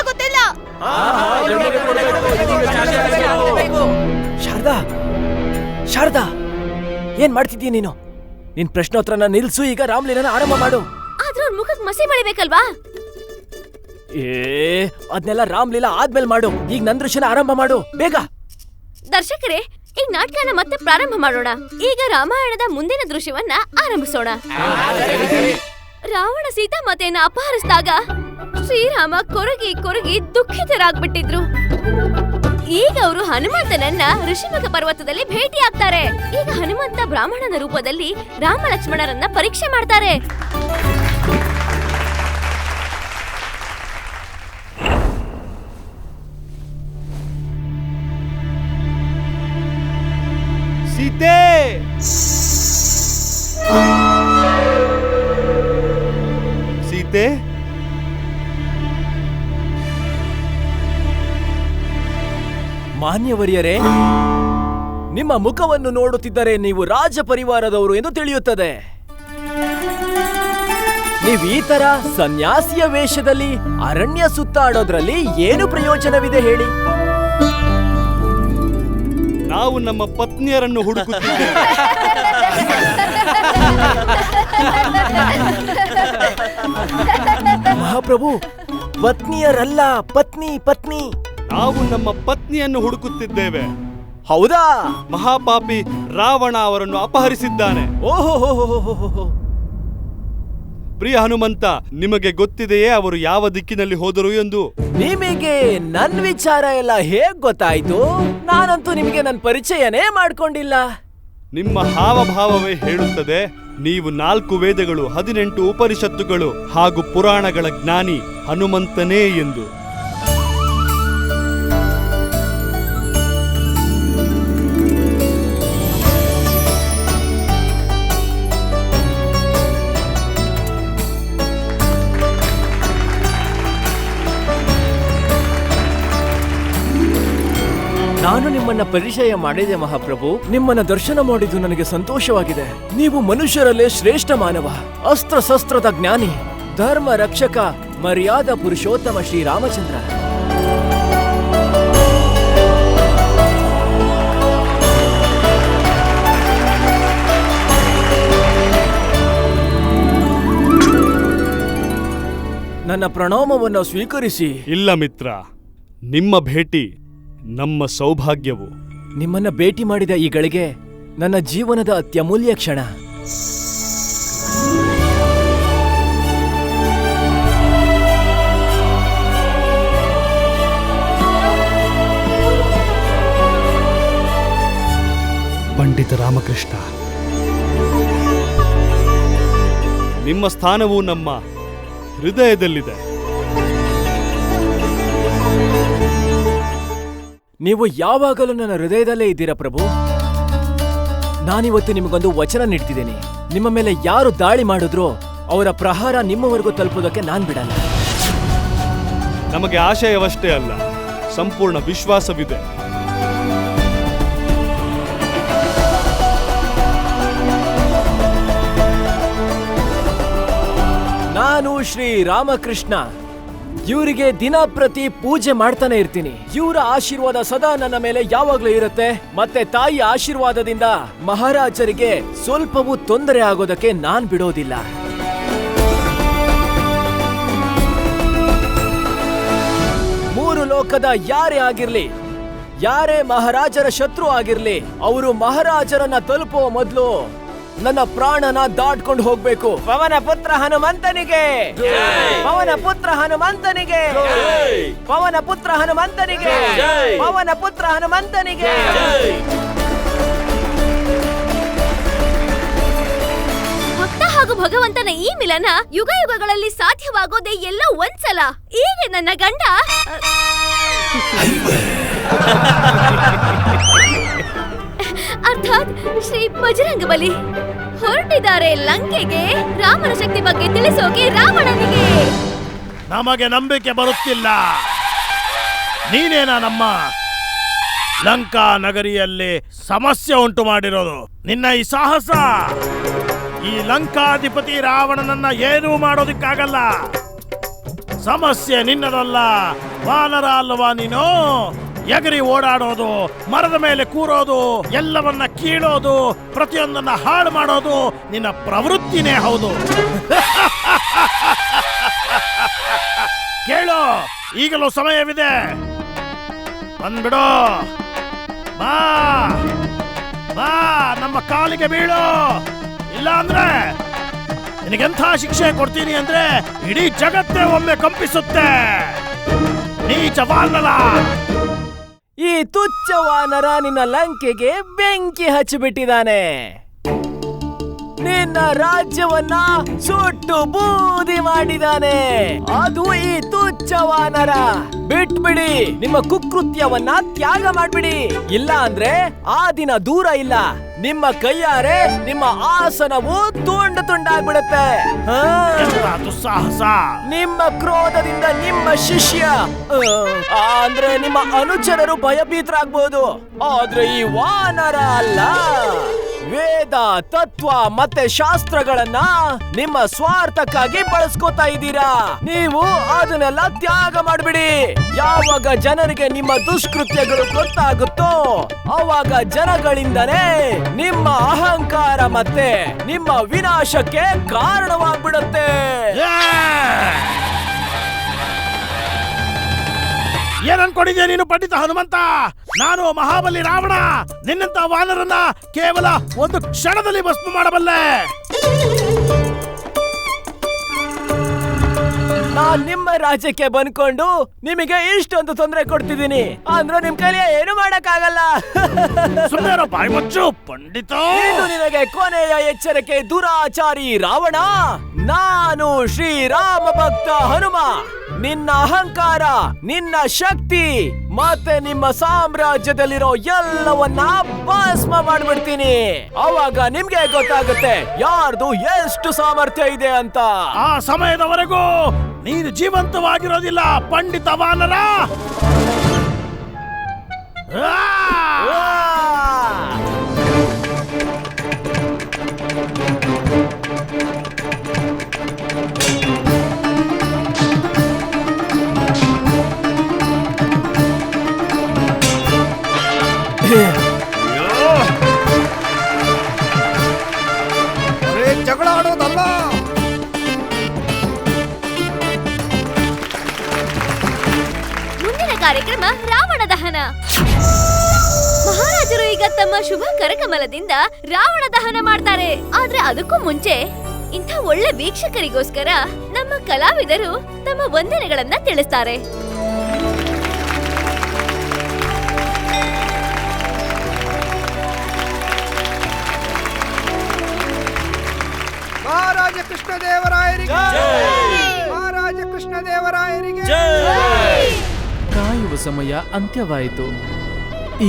K: ಗೊತ್ತಿಲ್ಲ.
C: ಶಾರದಾ, ಶಾರದಾ, ಏನ್ ಮಾಡ್ತಿದ್ದೀಯ ನೀನು? ನಿನ್ ಪ್ರಶ್ನೋತ್ತರನ ನಿಲ್ಸು. ಈಗ ರಾಮ್ಲೀಲನ ಆರಂಭ ಮಾಡು.
K: ಆದ್ರೆ ಅವ್ರ ಮುಖಕ್ಕೆ ಮಸಿ ಬಳಿಬೇಕಲ್ವಾ?
C: ಅದನ್ನೆಲ್ಲ ರಾಮ್ಲೀಲಾ ಆದ್ಮೇಲೆ ಮಾಡು. ಈಗ ನನ್ ದೃಶ್ಯನ ಆರಂಭ ಮಾಡು, ಬೇಗ.
K: ದರ್ಶಕರೇ, ಈಗ ನಾಟಕನ ಮತ್ತೆ ಪ್ರಾರಂಭ ಮಾಡೋಣ. ಈಗ ರಾಮಾಯಣದ ಮುಂದಿನ ದೃಶ್ಯವನ್ನ ಆರಂಭಿಸೋಣ. ರಾವಣ ಸೀತಾಮಾತೆಯನ್ನ ಅಪಹರಿಸಿದಾಗ ಶ್ರೀರಾಮ ಕೊರಗಿ ಕೊರಗಿ ದುಃಖಿತರಾಗ್ಬಿಟ್ಟಿದ್ರು. ಈಗ ಅವರು ಹನುಮಂತನನ್ನ ಋಷಿಮುಖ ಪರ್ವತದಲ್ಲಿ ಭೇಟಿ ಆಗ್ತಾರೆ. ಈಗ ಹನುಮಂತ ಬ್ರಾಹ್ಮಣನ ರೂಪದಲ್ಲಿ ರಾಮ ಲಕ್ಷ್ಮಣರನ್ನ ಪರೀಕ್ಷೆ ಮಾಡ್ತಾರೆ.
J: ಸೀತೆ, ಸೀತೆ,
C: ಮಾನ್ಯವರಿಯರೇ, ನಿಮ್ಮ ಮುಖವನ್ನು ನೋಡುತ್ತಿದ್ದರೆ ನೀವು ರಾಜ ಪರಿವಾರದವರು ಎಂದು ತಿಳಿಯುತ್ತದೆ. ನೀವು ಈ ತರ ಸನ್ಯಾಸಿಯ ವೇಷದಲ್ಲಿ ಅರಣ್ಯ ಸುತ್ತಾಡೋದ್ರಲ್ಲಿ ಏನು ಪ್ರಯೋಜನವಿದೆ ಹೇಳಿ?
J: ನಾವು ನಮ್ಮ ಪತ್ನಿಯರನ್ನು ಹುಡುಕುತ್ತಿದ್ದೇವೆ.
C: ಮಹಾಪ್ರಭು, ಪತ್ನಿಯರಲ್ಲ, ಪತ್ನಿ ಪತ್ನಿ.
J: ನಾವು ನಮ್ಮ ಪತ್ನಿಯನ್ನು ಹುಡುಕುತ್ತಿದ್ದೇವೆ.
C: ಹೌದಾ?
J: ಮಹಾಪಾಪಿ ರಾವಣ ಅವರನ್ನು ಅಪಹರಿಸಿದ್ದಾನೆ.
C: ಓಹೋ,
J: ಪ್ರಿಯ ಹನುಮಂತ, ನಿಮಗೆ ಗೊತ್ತಿದೆಯೇ ಅವರು ಯಾವ ದಿಕ್ಕಿನಲ್ಲಿ ಹೋದರು ಎಂದು?
C: ನಿಮಗೆ ನನ್ ವಿಚಾರ ಎಲ್ಲ ಹೇಗ್ ಗೊತ್ತಾಯ್ತು? ನಾನಂತೂ ನಿಮಗೆ ನನ್ನ ಪರಿಚಯನೇ ಮಾಡ್ಕೊಂಡಿಲ್ಲ.
J: ನಿಮ್ಮ ಹಾವಭಾವವೇ ಹೇಳುತ್ತದೆ. ನೀವು 4 ವೇದಗಳು, 18 ಉಪನಿಷತ್ತುಗಳು ಹಾಗೂ ಪುರಾಣಗಳ ಜ್ಞಾನಿ ಹನುಮಂತನೇ ಎಂದು.
C: ನಾನು ನಿಮ್ಮನ್ನ ಪರಿಚಯ ಮಾಡಿದೆ ಮಹಾಪ್ರಭು. ನಿಮ್ಮನ್ನ ದರ್ಶನ ಮಾಡಿದ್ದು ನನಗೆ ಸಂತೋಷವಾಗಿದೆ. ನೀವು ಮನುಷ್ಯರಲ್ಲೇ ಶ್ರೇಷ್ಠ ಮಾನವ, ಅಸ್ತ್ರ ಶಸ್ತ್ರದ ಜ್ಞಾನಿ, ಧರ್ಮ ರಕ್ಷಕ, ಮರ್ಯಾದಾ ಪುರುಷೋತ್ತಮ ಶ್ರೀರಾಮಚಂದ್ರ. ನನ್ನ ಪ್ರಣಾಮವನ್ನು ಸ್ವೀಕರಿಸಿ.
J: ಇಲ್ಲ ಮಿತ್ರ, ನಿಮ್ಮ ಭೇಟಿ ನಮ್ಮ ಸೌಭಾಗ್ಯವು.
C: ನಿಮ್ಮನ್ನ ಭೇಟಿ ಮಾಡಿದ ಈ ಗಳಿಗೆ ನನ್ನ ಜೀವನದ ಅತ್ಯಮೂಲ್ಯ ಕ್ಷಣ.
J: ಪಂಡಿತ ರಾಮಕೃಷ್ಣ, ನಿಮ್ಮ ಸ್ಥಾನವು ನಮ್ಮ ಹೃದಯದಲ್ಲಿದೆ.
C: ನೀವು ಯಾವಾಗಲೂ ನನ್ನ ಹೃದಯದಲ್ಲೇ ಇದ್ದೀರಾ ಪ್ರಭು. ನಾನಿವತ್ತು ನಿಮಗೊಂದು ವಚನ ನೀಡ್ತಿದ್ದೇನೆ. ನಿಮ್ಮ ಮೇಲೆ ಯಾರು ದಾಳಿ ಮಾಡಿದ್ರೋ ಅವರ ಪ್ರಹಾರ ನಿಮ್ಮವರೆಗೂ ತಲುಪೋದಕ್ಕೆ ನಾನ್ ಬಿಡಲ್ಲ.
J: ನಮಗೆ ಆಶಯವಷ್ಟೇ ಅಲ್ಲ, ಸಂಪೂರ್ಣ ವಿಶ್ವಾಸವಿದೆ.
C: ನಾನು ಶ್ರೀ ರಾಮಕೃಷ್ಣ ಇವರಿಗೆ ದಿನ ಪ್ರತಿ ಪೂಜೆ ಮಾಡ್ತಾನೆ ಇರ್ತೀನಿ. ಇವರ ಆಶೀರ್ವಾದ ಸದಾ ನನ್ನ ಮೇಲೆ ಯಾವಾಗ್ಲೂ ಇರುತ್ತೆ. ಮತ್ತೆ ತಾಯಿ ಆಶೀರ್ವಾದದಿಂದ ಮಹಾರಾಜರಿಗೆ ಸ್ವಲ್ಪವೂ ತೊಂದರೆ ಆಗೋದಕ್ಕೆ ನಾನ್ ಬಿಡೋದಿಲ್ಲ. ಮೂರು ಲೋಕದ ಯಾರೇ ಆಗಿರ್ಲಿ, ಯಾರೇ ಮಹಾರಾಜರ ಶತ್ರು ಆಗಿರ್ಲಿ, ಅವರು ಮಹಾರಾಜರನ್ನ ತಲುಪುವ ಮೊದಲು ನನ್ನ ಪ್ರಾಣನ ದಾಟ್ಕೊಂಡು ಹೋಗ್ಬೇಕು. ಪವನ ಪುತ್ರ ಹನುಮಂತನಿಗೆ, ಪವನ ಪುತ್ರ ಹನುಮಂತನಿಗೆ, ಪವನ ಪುತ್ರ ಹನುಮಂತನಿಗೆ, ಪವನ ಪುತ್ರ ಹನುಮಂತನಿಗೆ.
K: ಭಕ್ತ ಹಾಗೂ ಭಗವಂತನ ಈ ಮಿಲನ ಯುಗ ಯುಗಗಳಲ್ಲಿ ಸಾಧ್ಯವಾಗೋದೇ ಎಲ್ಲ ಒಂದ್ಸಲ. ಈಗ ನನ್ನ ಗಂಡ ಅರ್ಥಾತ್ ಶ್ರೀ ಬಜರಂಗಬಲಿ ಹೊರಟಿದ್ದಾರೆ ಲಂಕೆಗೆ ರಾಮನ ಶಕ್ತಿ ಬಗ್ಗೆ ತಿಳಿಸೋಕೆ ರಾವಣನಿಗೆ.
D: ನಮಗೆ ನಂಬಿಕೆ ಬರುತ್ತಿಲ್ಲ. ನೀನೇನಾ ನಮ್ಮ ಲಂಕಾ ನಗರಿಯಲ್ಲಿ ಸಮಸ್ಯೆ ಉಂಟು ಮಾಡಿರೋದು? ನಿನ್ನ ಈ ಸಾಹಸ ಈ ಲಂಕಾಧಿಪತಿ ರಾವಣನನ್ನ ಏನೂ ಮಾಡೋದಿಕ್ಕಾಗಲ್ಲ. ಸಮಸ್ಯೆ ನಿನ್ನದಲ್ಲ, ವಾನರ ಅಲ್ವಾ ನೀನು? ಎಗರಿ ಓಡಾಡೋದು, ಮರದ ಮೇಲೆ ಕೂರೋದು, ಎಲ್ಲವನ್ನ ಕೀಳೋದು, ಪ್ರತಿಯೊಂದನ್ನ ಹಾಳು ಮಾಡೋದು ನಿನ್ನ ಪ್ರವೃತ್ತಿನೇ ಹೌದು. ಕೇಳು, ಈಗಲೂ ಸಮಯವಿದೆ, ಬಂದ್ಬಿಡು. ಬಾ ಬಾ, ನಮ್ಮ ಕಾಲಿಗೆ ಬೀಳು. ಇಲ್ಲ ಅಂದ್ರೆ ನಿನಗೆಂಥ ಶಿಕ್ಷೆ ಕೊಡ್ತೀನಿ ಅಂದ್ರೆ ಇಡೀ ಜಗತ್ತೇ ಒಮ್ಮೆ ಕಂಪಿಸುತ್ತೆ. ನೀಚ ವಾನರ!
C: ಈ ತುಚ್ಛ ವಾನರ ನಿನ್ನ ಲಂಕೆಗೆ ಬೆಂಕಿ ಹಚ್ಚಿಬಿಟ್ಟಿದ್ದಾನೆ. ನಿನ್ನ ರಾಜ್ಯವನ್ನ ಸುಟ್ಟು ಬೂದಿ ಮಾಡಿದಾನೆ. ಅದು ಈ ತುಚ್ಛ ವಾನರ. ಬಿಟ್ಬಿಡಿ, ನಿಮ್ಮ ಕುಕೃತ್ಯವನ್ನ ತ್ಯಾಗ ಮಾಡ್ಬಿಡಿ. ಇಲ್ಲ ಅಂದ್ರೆ ಆ ದಿನ ದೂರ ಇಲ್ಲ, ನಿಮ್ಮ ಕೈಯಾರೆ ನಿಮ್ಮ ಆಸನವು ತುಂಡು ತುಂಡಾಗ್ಬಿಡುತ್ತೆ.
D: ದುಸ್ಸಾಹಸ!
C: ನಿಮ್ಮ ಕ್ರೋಧದಿಂದ ನಿಮ್ಮ ಶಿಷ್ಯ ಅಂದ್ರೆ ನಿಮ್ಮ ಅನುಚರರು ಭಯಭೀತರಾಗ್ಬಹುದು. ಆದ್ರೆ ಈ ವಾನರ ಅಲ್ಲ. ವೇದ, ತತ್ವ ಮತ್ತೆ ಶಾಸ್ತ್ರಗಳನ್ನ ನಿಮ್ಮ ಸ್ವಾರ್ಥಕ್ಕಾಗಿ ಬಳಸ್ಕೊತಾ ಇದ್ದೀರಾ. ನೀವು ಅದನ್ನೆಲ್ಲ ತ್ಯಾಗ ಮಾಡ್ಬಿಡಿ. ಯಾವಾಗ ಜನರಿಗೆ ನಿಮ್ಮ ದುಷ್ಕೃತ್ಯಗಳು ಗೊತ್ತಾಗುತ್ತೋ ಅವಾಗ ಜನಗಳಿಂದನೇ ನಿಮ್ಮ ಅಹಂಕಾರ ಮತ್ತೆ ನಿಮ್ಮ ವಿನಾಶಕ್ಕೆ ಕಾರಣವಾಗ್ಬಿಡುತ್ತೆ.
D: ಏನನ್ಕೊಂಡಿದ್ಯಾ ನೀನು ಪಂಡಿತ ಹನುಮಂತ? ನಾನು ಮಹಾಬಲಿ ರಾವಣ ನಿನ್ನಂತ ವಾನರನ್ನ ಕೇವಲ ಒಂದು ಕ್ಷಣದಲ್ಲಿ ಭಸ್ಮ ಮಾಡಬಲ್ಲೆ.
C: ನಾನ್ ನಿಮ್ಮ ರಾಜ್ಯಕ್ಕೆ ಬಂದ್ಕೊಂಡು ನಿಮಗೆ ಇಷ್ಟೊಂದು ತೊಂದರೆ ಕೊಡ್ತಿದ್ದೀನಿ ಅಂದ್ರೆ ನಿಮ್ ಕೈಲಿ ಏನು ಮಾಡಕ್ಕಾಗಲ್ಲ.
D: ಸುಮ್ಮನೆ ಬಾಯಿ ಮುಚ್ಚು ಪಂಡಿತ.
C: ಇದು ನಿನಗೆ ಕೊನೆಯ ಎಚ್ಚರಿಕೆ ದುರಾಚಾರಿ ರಾವಣ. ನಾನು ಶ್ರೀರಾಮ ಭಕ್ತ ಹನುಮ ನಿನ್ನ ಅಹಂಕಾರ, ನಿನ್ನ ಶಕ್ತಿ ಮತ್ತೆ ನಿಮ್ಮ ಸಾಮ್ರಾಜ್ಯದಲ್ಲಿರೋ ಎಲ್ಲವನ್ನ ಭಸ್ಮ ಮಾಡ್ಬಿಡ್ತೀನಿ. ಅವಾಗ ನಿಮ್ಗೆ ಗೊತ್ತಾಗುತ್ತೆ ಯಾರ್ದು ಎಷ್ಟು ಸಾಮರ್ಥ್ಯ ಇದೆ ಅಂತ.
D: ಆ ಸಮಯದವರೆಗೂ ನೀನು ಜೀವಂತವಾಗಿರೋದಿಲ್ಲ ಪಂಡಿತ ವಾನರ.
A: ಜಗಳ ಆಡೋದಲ್ಲ.
K: ಮುಂದಿನ ಕಾರ್ಯಕ್ರಮ ರಾವಣ ದಹನ. ಮಹಾರಾಜರು ಈಗ ತಮ್ಮ ಶುಭ ಕರಕಮಲದಿಂದ ರಾವಣ ದಹನ ಮಾಡ್ತಾರೆ. ಆದ್ರೆ ಅದಕ್ಕೂ ಮುಂಚೆ ಇಂಥ ಒಳ್ಳೆ ವೀಕ್ಷಕರಿಗೋಸ್ಕರ ನಮ್ಮ ಕಲಾವಿದರು ತಮ್ಮ ವಂದನೆಗಳನ್ನ ತಿಳಿಸ್ತಾರೆ.
A: ಮಹಾರಾಜ ಕೃಷ್ಣದೇವರಾಯರಿಗೆ, ಮಹಾರಾಜ ಕೃಷ್ಣದೇವರಾಯರಿಗೆ.
L: ಕಾಯುವ ಸಮಯ ಅಂತ್ಯವಾಯಿತು.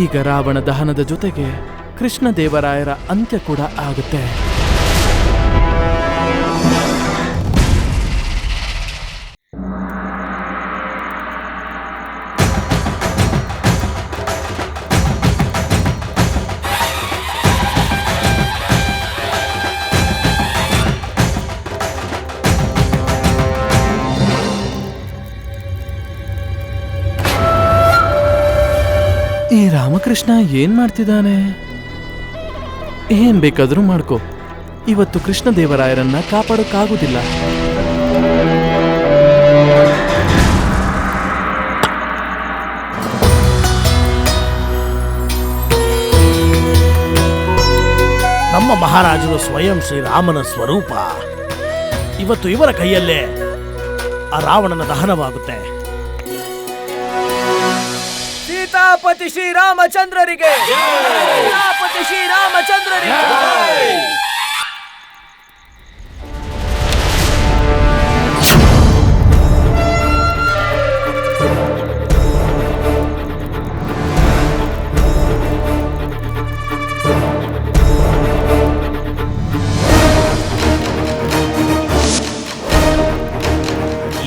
L: ಈಗ ರಾವಣ ದಹನದ ಜೊತೆಗೆ ಕೃಷ್ಣದೇವರಾಯರ ಅಂತ್ಯ ಕೂಡ ಆಗುತ್ತೆ. ಈ ರಾಮಕೃಷ್ಣ ಏನ್ ಮಾಡ್ತಿದ್ದಾನೆ? ಏನ್ ಬೇಕಾದ್ರೂ ಮಾಡ್ಕೋ, ಇವತ್ತು ಕೃಷ್ಣದೇವರಾಯರನ್ನ ಕಾಪಾಡೋಕ್ಕಾಗುದಿಲ್ಲ.
D: ನಮ್ಮ ಮಹಾರಾಜರು ಸ್ವಯಂ ಶ್ರೀರಾಮನ ಸ್ವರೂಪ. ಇವತ್ತು ಇವರ ಕೈಯಲ್ಲೇ ಆ ರಾವಣನ ದಹನವಾಗುತ್ತೆ.
C: ಸೀತಾಪತಿ ಶ್ರೀರಾಮಚಂದ್ರರಿಗೆ, ಸೀತಾಪತಿ ಶ್ರೀರಾಮಚಂದ್ರರಿಗೆ.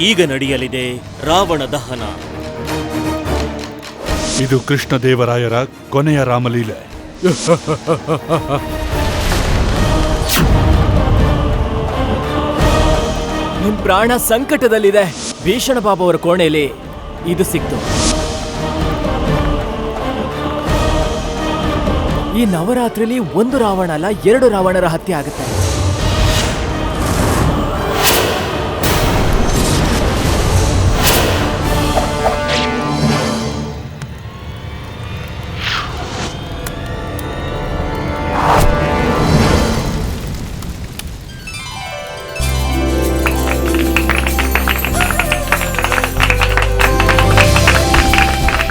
B: ಈಗ ನಡೆಯಲಿದೆ ರಾವಣ ದಹನ.
G: ಇದು ಕೃಷ್ಣದೇವರಾಯರ ಕೊನೆಯ ರಾಮಲೀಲೆ.
C: ನಿಮ್ ಪ್ರಾಣ ಸಂಕಟದಲ್ಲಿದೆ. ಭೀಷಣ ಬಾಬು ಅವರ ಕೋಣೆಯಲ್ಲಿ ಇದು ಸಿಕ್ತು. ಈ ನವರಾತ್ರಿಲಿ ಒಂದು ರಾವಣ ಅಲ್ಲ, 2 ರಾವಣರ ಹತ್ಯೆ ಆಗುತ್ತೆ.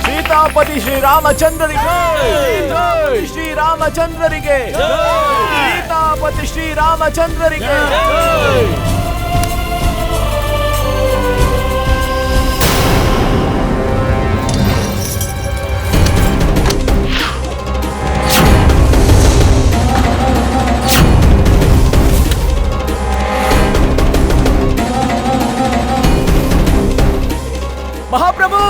C: ಸೀತಾಪತಿ ಶ್ರೀರಾಮಚಂದ್ರರಿಗೆ, ಶ್ರೀರಾಮಚಂದ್ರರಿಗೆ, ಸೀತಾಪತಿ ಶ್ರೀರಾಮಚಂದ್ರರಿಗೆ. ಮಹಾಪ್ರಭು,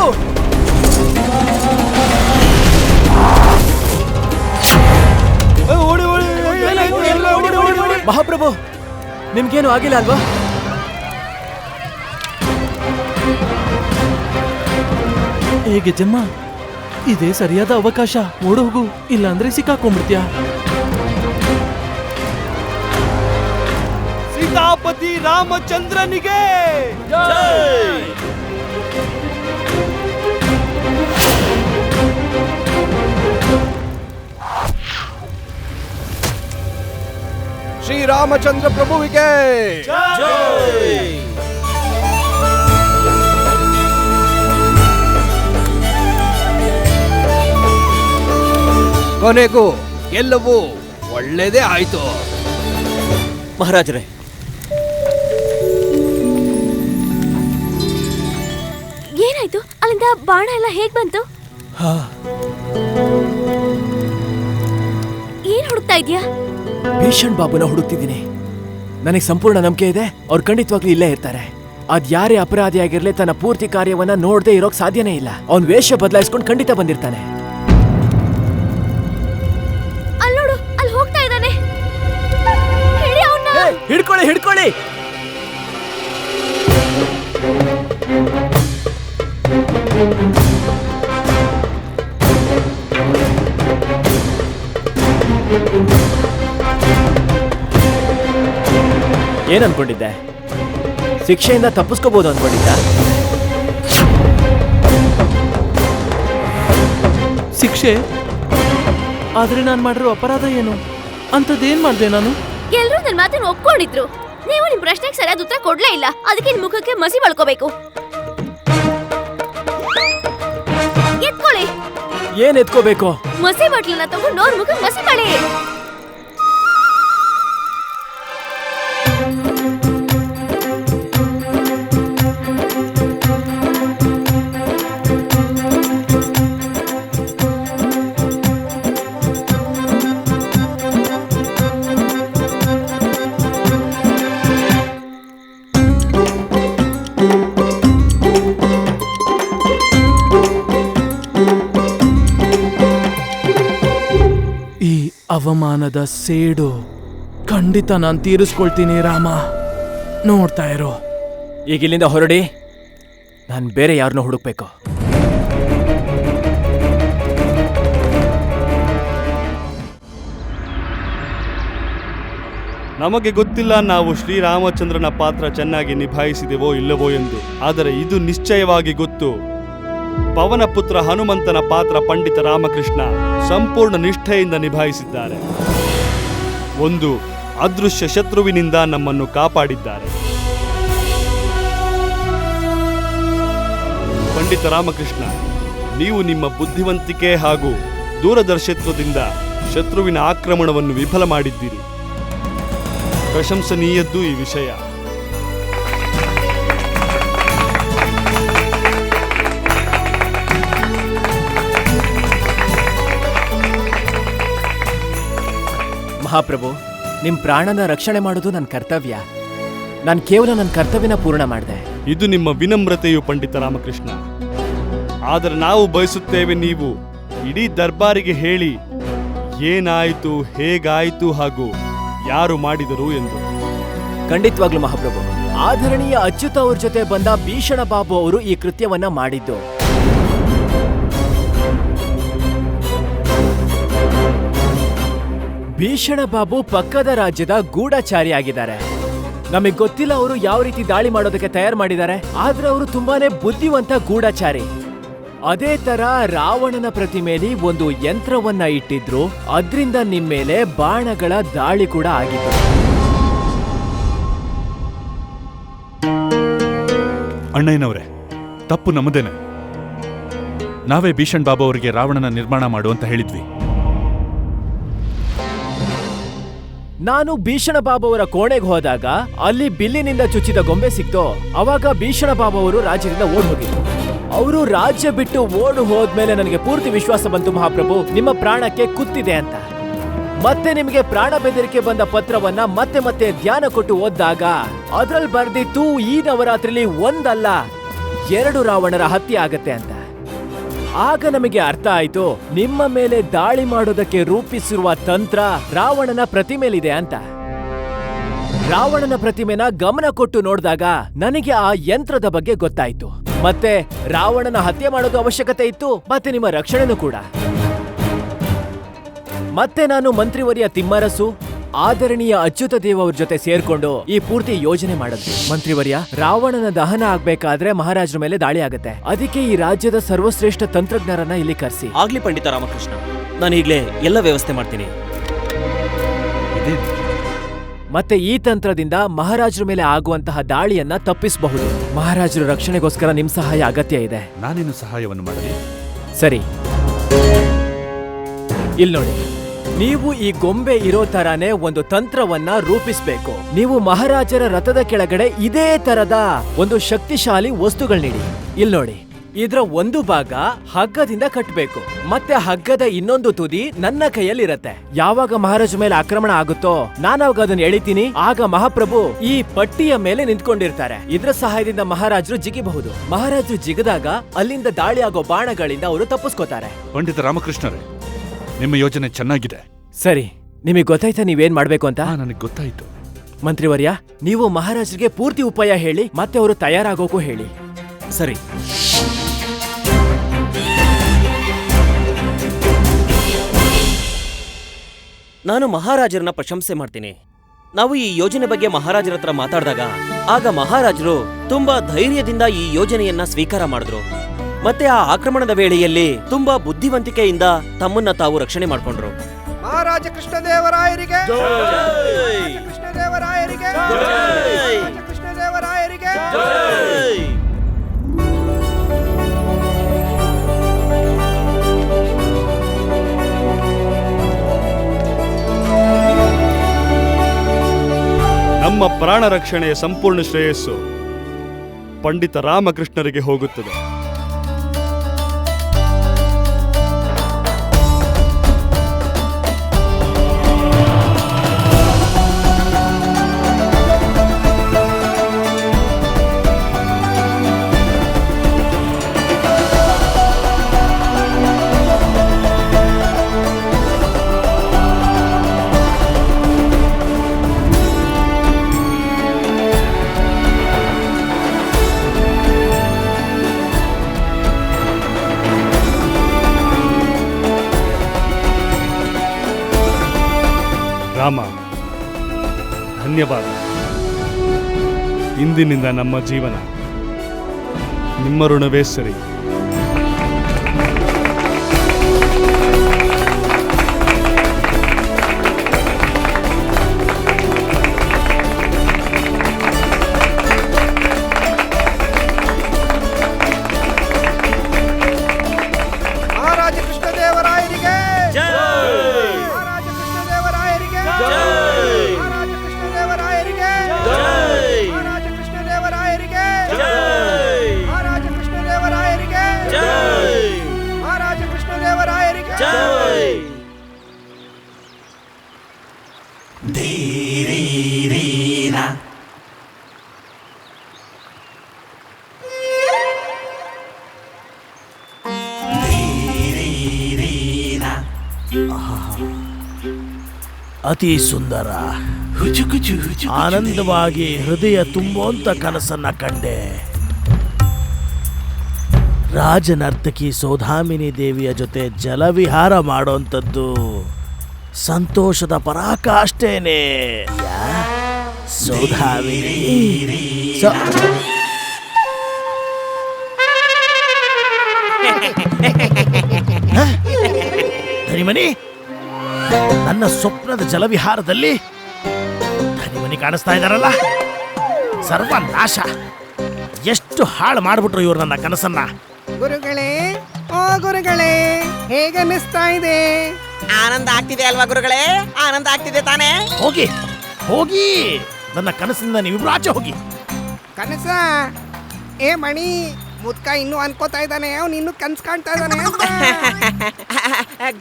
C: ಮಹಾಪ್ರಭು, ನಿಮ್ಗೇನು ಆಗಿಲ್ಲ ಅಲ್ವಾ?
L: ಹೇಗೆ ಜಮ್ಮ, ಇದೇ ಸರಿಯಾದ ಅವಕಾಶ. ಓಡು ಹೋಗು, ಇಲ್ಲಾಂದ್ರೆ ಸಿಕ್ಕಾಕೊಂಡ್ಬಿಡ್ತೀಯ.
J: ಸೀತಾಪತಿ ರಾಮಚಂದ್ರನಿಗೆ
A: ಶ್ರೀರಾಮಚಂದ್ರ ಪ್ರಭುವಿಗೆ ಕೊನೆಗೂ ಎಲ್ಲವೂ ಒಳ್ಳೆಯದೇ ಆಯ್ತು.
B: ಮಹಾರಾಜರೇ,
K: ಏನಾಯ್ತು? ಅಲ್ಲಿಂದ ಬಾಣ ಎಲ್ಲ ಹೇಗ್ ಬಂತು? ಏನ್ ಹುಡುಕ್ತಾ ಇದ್ಯಾ?
C: ಭೀಷಣ್ ಬಾಬುನ ಹುಡುಕ್ತಿದ್ದೀನಿ. ನನಗೆ ಸಂಪೂರ್ಣ ನಂಬಿಕೆ ಇದೆ, ಅವ್ರು ಖಂಡಿತವಾಗ್ಲೂ ಇಲ್ಲೇ ಇರ್ತಾರೆ. ಅದ್ ಯಾರೇ ಅಪರಾಧಿ ಆಗಿರ್ಲಿ, ತನ್ನ ಪೂರ್ತಿ ಕಾರ್ಯವನ್ನ ನೋಡದೆ ಇರೋಕ್ ಸಾಧ್ಯನೇ ಇಲ್ಲ. ಅವ್ನ್ ವೇಷ ಬದಲಾಯಿಸ್ಕೊಂಡು ಖಂಡಿತ ಬಂದಿರ್ತಾನೆ.
K: ಅಲ್ಲಿ ನೋಡು, ಅಲ್ಲಿ ಹೋಗ್ತಾ ಇದ್ದಾನೆ. ಹಿಡಿ ಅವ್ನ.
C: ಹಿಡ್ಕೊಳ್ಳಿ, ಹಿಡ್ಕೊಳ್ಳಿ. ಏನ್ ಅನ್ಕೊಂಡಿದ್ದೆ? ಶಿಕ್ಷೆಯಿಂದ ತಪ್ಪಿಸ್ಕೋಬಹುದು ಅನ್ಕೊಂಡಿದ್ದ?
L: ಶಿಕ್ಷೆ? ಆದ್ರೆ ನಾನು ಮಾಡಿರೋ ಅಪರಾಧ ಏನು? ಅಂತದೇನ್ ಮಾಡ್ದೆ ನಾನು?
K: ಎಲ್ರೂ ನನ್ನ ಮಾತನ್ನ ಒಪ್ಕೊಂಡಿದ್ರು. ನೀವು ನಿಮ್ ಪ್ರಶ್ನೆಗೆ ಸರಿಯಾದ ಉತ್ತರ ಕೊಡ್ಲೇ ಇಲ್ಲ. ಅದಕ್ಕೆ ನಿಮ್ ಮುಖಕ್ಕೆ ಮಸಿ ಬಳ್ಕೋಬೇಕು. ಎತ್ಕೊಳ್ಳಿ.
C: ಏನ್ ಎತ್ಕೋಬೇಕು?
K: ಮಸಿ ಬಟ್ಲನ್ನ ತಗೊಂಡು ಅವ್ರ ಮುಖಕ್ಕೆ ಮಸಿ ಬಳಿ.
L: ಅವಮಾನದ ಸೇಡು ಖಂಡಿತ ನಾನು ತೀರಿಸ್ಕೊಳ್ತೀನಿ ರಾಮ, ನೋಡ್ತಾ ಇರೋ.
C: ಈಗ ಇಲ್ಲಿಂದ ಹೊರಡಿ, ನಾನು ಬೇರೆ ಯಾರನ್ನೋ ಹುಡುಕ್ಬೇಕು.
J: ನಮಗೆ ಗೊತ್ತಿಲ್ಲ ನಾವು ಶ್ರೀರಾಮಚಂದ್ರನ ಪಾತ್ರ ಚೆನ್ನಾಗಿ ನಿಭಾಯಿಸಿದೆವೋ ಇಲ್ಲವೋ ಎಂದು. ಆದರೆ ಇದು ನಿಶ್ಚಯವಾಗಿ ಗೊತ್ತು, ಪವನ ಪುತ್ರ ಹನುಮಂತನ ಪಾತ್ರ ಪಂಡಿತ ರಾಮಕೃಷ್ಣ ಸಂಪೂರ್ಣ ನಿಷ್ಠೆಯಿಂದ ನಿಭಾಯಿಸಿದ್ದಾರೆ. ಒಂದು ಅದೃಶ್ಯ ಶತ್ರುವಿನಿಂದ ನಮ್ಮನ್ನು ಕಾಪಾಡಿದ್ದಾರೆ. ಪಂಡಿತ ರಾಮಕೃಷ್ಣ, ನೀವು ನಿಮ್ಮ ಬುದ್ಧಿವಂತಿಕೆ ಹಾಗೂ ದೂರದರ್ಶಿತ್ವದಿಂದ ಶತ್ರುವಿನ ಆಕ್ರಮಣವನ್ನು ವಿಫಲ ಮಾಡಿದ್ದೀರಿ. ಪ್ರಶಂಸನೀಯದ್ದು ಈ ವಿಷಯ.
C: ಮಹಾಪ್ರಭು, ನಿಮ್ ಪ್ರಾಣನ ರಕ್ಷಣೆ ಮಾಡೋದು ನನ್ನ ಕರ್ತವ್ಯ. ನಾನು ಕೇವಲ ನನ್ನ ಕರ್ತವ್ಯನ ಪೂರ್ಣ ಮಾಡಿದೆ.
J: ಇದು ನಿಮ್ಮ ವಿನಮ್ರತೆಯು ಪಂಡಿತ ರಾಮಕೃಷ್ಣ. ಆದರೆ ನಾವು ಬಯಸುತ್ತೇವೆ ನೀವು ಇಡೀ ದರ್ಬಾರಿಗೆ ಹೇಳಿ ಏನಾಯಿತು, ಹೇಗಾಯಿತು ಹಾಗೂ ಯಾರು ಮಾಡಿದರು ಎಂದು.
C: ಖಂಡಿತವಾಗ್ಲು ಮಹಾಪ್ರಭು. ಆದರಣೀಯ ಅಚ್ಯುತ ಅವ್ರ ಜೊತೆ ಬಂದ ಭೀಷಣ ಬಾಬು ಅವರು ಈ ಕೃತ್ಯವನ್ನ ಮಾಡಿದ್ದು. ಭೀಷಣ ಬಾಬು ಪಕ್ಕದ ರಾಜ್ಯದ ಗೂಢಚಾರಿ ಆಗಿದ್ದಾರೆ. ನಮಗ್ ಗೊತ್ತಿಲ್ಲ ಅವರು ಯಾವ ರೀತಿ ದಾಳಿ ಮಾಡೋದಕ್ಕೆ ತಯಾರು ಮಾಡಿದ್ದಾರೆ, ಆದ್ರೆ ಅವರು ತುಂಬಾನೇ ಬುದ್ಧಿವಂತ ಗೂಢಚಾರಿ. ಅದೇ ತರ ರಾವಣನ ಪ್ರತಿಮೆಯಲ್ಲಿ ಒಂದು ಯಂತ್ರವನ್ನ ಇಟ್ಟಿದ್ರು, ಅದ್ರಿಂದ ನಿಮ್ ಮೇಲೆ ಬಾಣಗಳ ದಾಳಿ ಕೂಡ ಆಗಿತ್ತು.
G: ಅಣ್ಣಯ್ಯನವರೇ, ತಪ್ಪು ನಮ್ಮದೇನೆ. ನಾವೇ ಭೀಷಣ್ ಬಾಬು ಅವರಿಗೆ ರಾವಣನ ನಿರ್ಮಾಣ ಮಾಡು ಅಂತ ಹೇಳಿದ್ವಿ.
C: ನಾನು ಭೀಷಣ ಬಾಬು ಅವರ ಕೋಣೆಗೆ ಹೋದಾಗ ಅಲ್ಲಿ ಬಿಲ್ಲಿನಿಂದ ಚುಚ್ಚಿದ ಗೊಂಬೆ ಸಿಕ್ತೋ, ಅವಾಗ ಭೀಷಣ ಬಾಬು ಅವರು ರಾಜ್ಯದಿಂದ ಓಡ್ ಹೋಗಿದ್ರು. ಅವರು ರಾಜ್ಯ ಬಿಟ್ಟು ಓಡು ಹೋದ್ಮೇಲೆ ನನಗೆ ಪೂರ್ತಿ ವಿಶ್ವಾಸ ಬಂತು ಮಹಾಪ್ರಭು, ನಿಮ್ಮ ಪ್ರಾಣಕ್ಕೆ ಕುತ್ತಿದೆ ಅಂತ. ಮತ್ತೆ ನಿಮಗೆ ಪ್ರಾಣ ಬೆದರಿಕೆ ಬಂದ ಪತ್ರವನ್ನ ಮತ್ತೆ ಮತ್ತೆ ಧ್ಯಾನ ಕೊಟ್ಟು ಓದಿದಾಗ ಅದ್ರಲ್ಲಿ ಬರ್ದಿತ್ತು ಈ ನವರಾತ್ರಿಲಿ ಒಂದಲ್ಲ 2 ರಾವಣರ ಹತ್ಯೆ ಆಗತ್ತೆ ಅಂತ. ಆಗ ನಮಗೆ ಅರ್ಥ ಆಯ್ತು ನಿಮ್ಮ ಮೇಲೆ ದಾಳಿ ಮಾಡೋದಕ್ಕೆ ರೂಪಿಸಿರುವ ತಂತ್ರ ರಾವಣನ ಪ್ರತಿಮೆಲಿದೆ ಅಂತ. ರಾವಣನ ಪ್ರತಿಮೆನ ಗಮನ ಕೊಟ್ಟು ನೋಡಿದಾಗ ನನಗೆ ಆ ಯಂತ್ರದ ಬಗ್ಗೆ ಗೊತ್ತಾಯ್ತು. ಮತ್ತೆ ರಾವಣನ ಹತ್ಯೆ ಮಾಡೋದು ಅವಶ್ಯಕತೆ ಇತ್ತು, ಮತ್ತೆ ನಿಮ್ಮ ರಕ್ಷಣೆನೂ ಕೂಡ. ಮತ್ತೆ ನಾನು ಮಂತ್ರಿವರ್ಯ ತಿಮ್ಮರಸು, ಆದರಣೀಯ ಅಚ್ಯುತ ದೇವ್ ಅವ್ರ ಜೊತೆ ಸೇರ್ಕೊಂಡು ಈ ಪೂರ್ತಿ ಯೋಜನೆ ಮಾಡಿದ್ವಿ. ಮಂತ್ರಿವರ್ಯ, ರಾವಣನ ದಹನ ಆಗ್ಬೇಕಾದ್ರೆ ಮಹಾರಾಜರ ಮೇಲೆ ದಾಳಿ ಆಗತ್ತೆ. ಅದಕ್ಕೆ ಈ ರಾಜ್ಯದ ಸರ್ವಶ್ರೇಷ್ಠ ತಂತ್ರಜ್ಞರನ್ನ ಇಲ್ಲಿ ಕರೆಸಿ.
B: ಆಗ್ಲಿ ಪಂಡಿತ ರಾಮಕೃಷ್ಣ, ನಾನು ಈಗ್ಲೇ ಎಲ್ಲ ವ್ಯವಸ್ಥೆ ಮಾಡ್ತೀನಿ.
C: ಮತ್ತೆ ಈ ತಂತ್ರದಿಂದ ಮಹಾರಾಜರ ಮೇಲೆ ಆಗುವಂತಹ ದಾಳಿಯನ್ನ ತಪ್ಪಿಸಬಹುದು. ಮಹಾರಾಜರ ರಕ್ಷಣೆಗೋಸ್ಕರ ನಿಮ್ ಸಹಾಯ ಅಗತ್ಯ ಇದೆ.
G: ನಾನೇನು ಸಹಾಯವನ್ನು ಮಾಡಲಿ?
C: ಸರಿ, ಇಲ್ಲಿ ನೋಡಿ, ನೀವು ಈ ಗೊಂಬೆ ಇರೋ ತರಾನೇ ಒಂದು ತಂತ್ರವನ್ನ ರೂಪಿಸಬೇಕು. ನೀವು ಮಹಾರಾಜರ ರಥದ ಕೆಳಗಡೆ ಇದೇ ತರದ ಒಂದು ಶಕ್ತಿಶಾಲಿ ವಸ್ತುಗಳನ್ನಿಡಿ. ಇಲ್ಲಿ ನೋಡಿ, ಇದರ ಒಂದು ಭಾಗ ಹಗ್ಗದಿಂದ ಕಟ್ಟಬೇಕು, ಮತ್ತೆ ಹಗ್ಗದ ಇನ್ನೊಂದು ತುದಿ ನನ್ನ ಕೈಯಲ್ಲಿರತ್ತೆ. ಯಾವಾಗ ಮಹಾರಾಜ ಮೇಲೆ ಆಕ್ರಮಣ ಆಗುತ್ತೋ ನಾನಾವಾಗ ಅದನ್ನ ಎಳಿತೀನಿ, ಆಗ ಮಹಾಪ್ರಭು ಈ ಪಟ್ಟಿಯ ಮೇಲೆ ನಿಂತ್ಕೊಂಡಿರ್ತಾರೆ. ಇದರ ಸಹಾಯದಿಂದ ಮಹಾರಾಜರು ಜಿಗಿಬಹುದು. ಮಹಾರಾಜರು ಜಿಗಿದಾಗ ಅಲ್ಲಿಂದ ದಾಳಿ ಆಗೋ ಬಾಣಗಳಿಂದ ಅವರು ತಪ್ಪಿಸ್ಕೋತಾರೆ.
G: ಪಂಡಿತ ರಾಮಕೃಷ್ಣರೇ, ನಿಮ್ಮ ಯೋಜನೆ ಚೆನ್ನಾಗಿದೆ.
C: ಸರಿ, ನಿಮಗೆ ಗೊತ್ತಾಯ್ತಾ ನೀವೇನ್ ಮಾಡ್ಬೇಕು ಅಂತ?
G: ನನಗೆ ಗೊತ್ತಾಯ್ತು.
C: ಮಂತ್ರಿವರ್ಯ, ನೀವು ಮಹಾರಾಜರಿಗೆ ಪೂರ್ತಿ ಉಪಾಯ ಹೇಳಿ, ಮತ್ತೆ ಅವರು ತಯಾರಾಗೋಕು ಹೇಳಿ.
B: ಸರಿ. ನಾನು ಮಹಾರಾಜರನ್ನ ಪ್ರಶಂಸೆ ಮಾಡ್ತೀನಿ. ನಾವು ಈ ಯೋಜನೆ ಬಗ್ಗೆ ಮಹಾರಾಜರ ಹತ್ರ ಮಾತಾಡಿದಾಗ ಆಗ ಮಹಾರಾಜರು ತುಂಬಾ ಧೈರ್ಯದಿಂದ ಈ ಯೋಜನೆಯನ್ನ ಸ್ವೀಕಾರ ಮಾಡಿದ್ರು. ಮತ್ತೆ ಆ ಆಕ್ರಮಣದ ವೇಳೆಯಲ್ಲಿ ತುಂಬಾ ಬುದ್ಧಿವಂತಿಕೆಯಿಂದ ತಮ್ಮನ್ನ ತಾವು ರಕ್ಷಣೆ ಮಾಡ್ಕೊಂಡ್ರು.
A: ಮಹಾರಾಜ ಕೃಷ್ಣದೇವರಾಯರಿಗೆ, ಕೃಷ್ಣದೇವರಾಯರಿಗೆ, ಕೃಷ್ಣದೇವರಾಯರಿಗೆ.
J: ನಮ್ಮ ಪ್ರಾಣ ರಕ್ಷಣೆಯ ಸಂಪೂರ್ಣ ಶ್ರೇಯಸ್ಸು ಪಂಡಿತ ರಾಮಕೃಷ್ಣರಿಗೆ ಹೋಗುತ್ತದೆ. ರಾಮ, ಧನ್ಯವಾದ. ಇಂದಿನಿಂದ ನಮ್ಮ ಜೀವನ ನಿಮ್ಮ ಋಣವೇ ಸರಿ.
A: ಮಹಾರಾಜ ಕೃಷ್ಣದೇವರಾಯರಿಗೆ, ಮಹಾರಾಜ ಕೃಷ್ಣದೇವರಾಯರಿಗೆ, ಮಹಾರಾಜ ಕೃಷ್ಣದೇವರಾಯರಿಗೆ, ಮಹಾರಾಜ ಕೃಷ್ಣದೇವರಾಯರಿಗೆ, ಮಹಾರಾಜ ಕೃಷ್ಣದೇವರಾಯರಿಗೆ.
D: ಅತಿ ಸುಂದರ ಆನಂದವಾಗಿ ಹೃದಯ ತುಂಬುವಂತ ಕನಸನ್ನ ಕಂಡೆ. ರಾಜನರ್ತಕಿ ಸೌಧಾಮಿನಿ ದೇವಿಯ ಜೊತೆ ಜಲವಿಹಾರ ಮಾಡೋಂಥದ್ದು ಸಂತೋಷದ ಪರಾಕಾಷ್ಠೇನೆ. ಸೌಧಾಮಿನಿ ಧನಿಮನಿ, ನನ್ನ ಸ್ವಪ್ನದ ಜಲವಿಹಾರದಲ್ಲಿ ಧನಿಮನಿ ಕಾಣಿಸ್ತಾ ಇದ್ದಾರಲ್ಲ, ಸರ್ವನಾಶ. ಎಷ್ಟು ಹಾಳು ಮಾಡ್ಬಿಟ್ರು ಇವ್ರು ನನ್ನ ಕನಸನ್ನ.
A: ಗುರುಗಳೇ, ಓ ಗುರುಗಳೇ, ಹೇಗನ್ನಿಸ್ತಾ ಇದೆ?
E: ಆನಂದ ಆಗ್ತಿದೆ ಅಲ್ವಾ ಗುರುಗಳೇ? ಆನಂದ ಆಗ್ತಿದೆ ತಾನೇ?
D: ಹೋಗಿ ಹೋಗಿ, ನನ್ನ ಕನಸಿಂದ ನೀವಿಬ್ರು ಆಚೆ ಹೋಗಿ.
A: ಕನಸ? ಏ ಮಣಿ, ಮುದ್ಕ ಇನ್ನೂ ಅನ್ಕೋತಾ ಇದ್ದಾನೆ, ಅವ್ನು ಇನ್ನೂ ಕನ್ಸ್ ಕಾಣ್ತಾ ಇದ್ದಾನೆ ಅಂತ.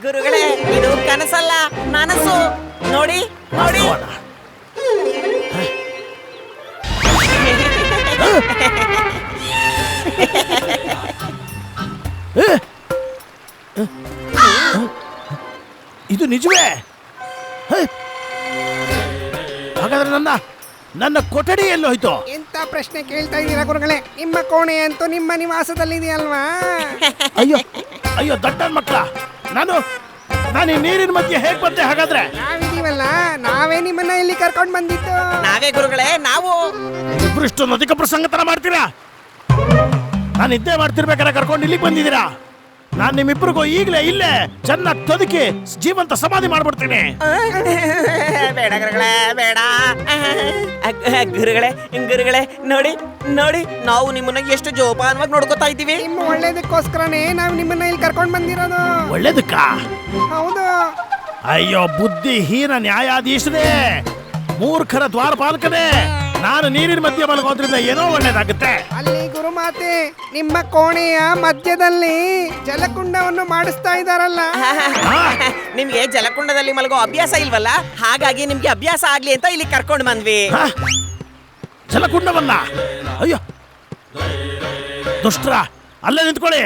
E: ಗುರುಗಳೇ, ಇದು ಕನಸಲ್ಲ, ನನಸು. ನೋಡಿ ನೋಡಿ.
D: ಇದು ನಿಜವೇ? ಹಾಗಾದ್ರೆ ನನ್ನ ಕೊಠಡಿ ಎಲ್ಲೋಯ್ತು?
A: ಎಂತ ಪ್ರಶ್ನೆ ಕೇಳ್ತಾ ಇದ್ದೀರಾ ಗುರುಗಳೇ? ನಿಮ್ಮ ಕೋಣೆ ಅಂತೂ ನಿಮ್ಮ ನಿವಾಸದಲ್ಲಿದೆಯಲ್ವಾ?
D: ಅಯ್ಯೋ ಅಯ್ಯೋ, ದಟ್ಟನ್ ಮಕ್ಕಳ, ನಾನು ಈ ನೀರಿನ ಮಧ್ಯೆ ಹೇಗ್ ಬಂದೆ? ಹಾಗಾದ್ರೆ
A: ನಾವಿದೀವಲ್ಲ, ನಾವೇ ನಿಮ್ಮನ್ನ ಇಲ್ಲಿ ಕರ್ಕೊಂಡು ಬಂದಿದ್ದು.
E: ನಾವೇ ಗುರುಗಳೇ, ನಾವು.
D: ಇಬ್ರು ಇಷ್ಟೊಂದು ಅಧಿಕ ಪ್ರಸಂಗತನ ಮಾಡ್ತೀರಾ? ನಾನು ಇದ್ದೇ ಮಾಡ್ತಿರ್ಬೇಕಾದ್ರೆ ಕರ್ಕೊಂಡು ಇಲ್ಲಿಗೆ ಬಂದಿದ್ದೀರಾ? ನಾನು ನಿಮ್ಮಿಬ್ಬರಿಗೂ ಈಗಲೇ ಇಲ್ಲೇ ಚೆನ್ನಾಗಿ ತೊದಕಿ ಜೀವಂತ ಸಮಾಧಿ ಮಾಡ್ಬಿಡ್ತೀನಿ.
E: ಬೇಡ ಗುರುಗಳೇ, ಬೇಡ. ಗುರುಗಳೇ ಗುರುಗಳೇ, ನೋಡಿ ನೋಡಿ, ನಾವು ನಿಮ್ಮನ್ನ ಎಷ್ಟು ಜೋಪಾನವಾಗಿ ನೋಡ್ಕೋತಾ ಇದ್ದೀವಿ.
A: ನಿಮ್ಮ ಒಳ್ಳೇದಕ್ಕೋಸ್ಕರನೇ ನಾವು ನಿಮ್ಮನ್ನ ಇಲ್ಲಿ ಕರ್ಕೊಂಡು ಬಂದಿರೋದು.
D: ಒಳ್ಳೇದಕ್ಕ?
A: ಹೌದು.
D: ಅಯ್ಯೋ ಬುದ್ಧಿಹೀನ ನ್ಯಾಯಾಧೀಶನೇ, ಮೂರ್ಖರ ದ್ವಾರಪಾಲಕನೇ, ನಾನು ನೀರಿನ ಮಧ್ಯೆ ಮಲಗೋದ್ರಿಂದ ಏನೋ ಒಳ್ಳೇದಾಗುತ್ತೆ.
A: ಅಲ್ಲಿ ಗುರುಮಾತೆ, ನಿಮ್ಮ ಕೋಣೆಯ ಮಧ್ಯದಲ್ಲಿ ಜಲಕುಂಡವನ್ನು ಮಾಡಿಸ್ತಾ ಇದಾರಲ್ಲ.
E: ನಿಮ್ಗೆ ಜಲಕುಂಡದಲ್ಲಿ ಮಲಗೋ ಅಭ್ಯಾಸ ಇಲ್ವಲ್ಲ, ಹಾಗಾಗಿ ನಿಮ್ಗೆ ಅಭ್ಯಾಸ ಆಗ್ಲಿ ಅಂತ ಇಲ್ಲಿ ಕರ್ಕೊಂಡು ಬಂದ್ವಿ.
D: ಜಲಕುಂಡವನ್ನ? ಅಯ್ಯೋ ದುಷ್ಟ್ರ, ಅಲ್ಲೇ ನಿಂತ್ಕೊಳ್ಳಿ.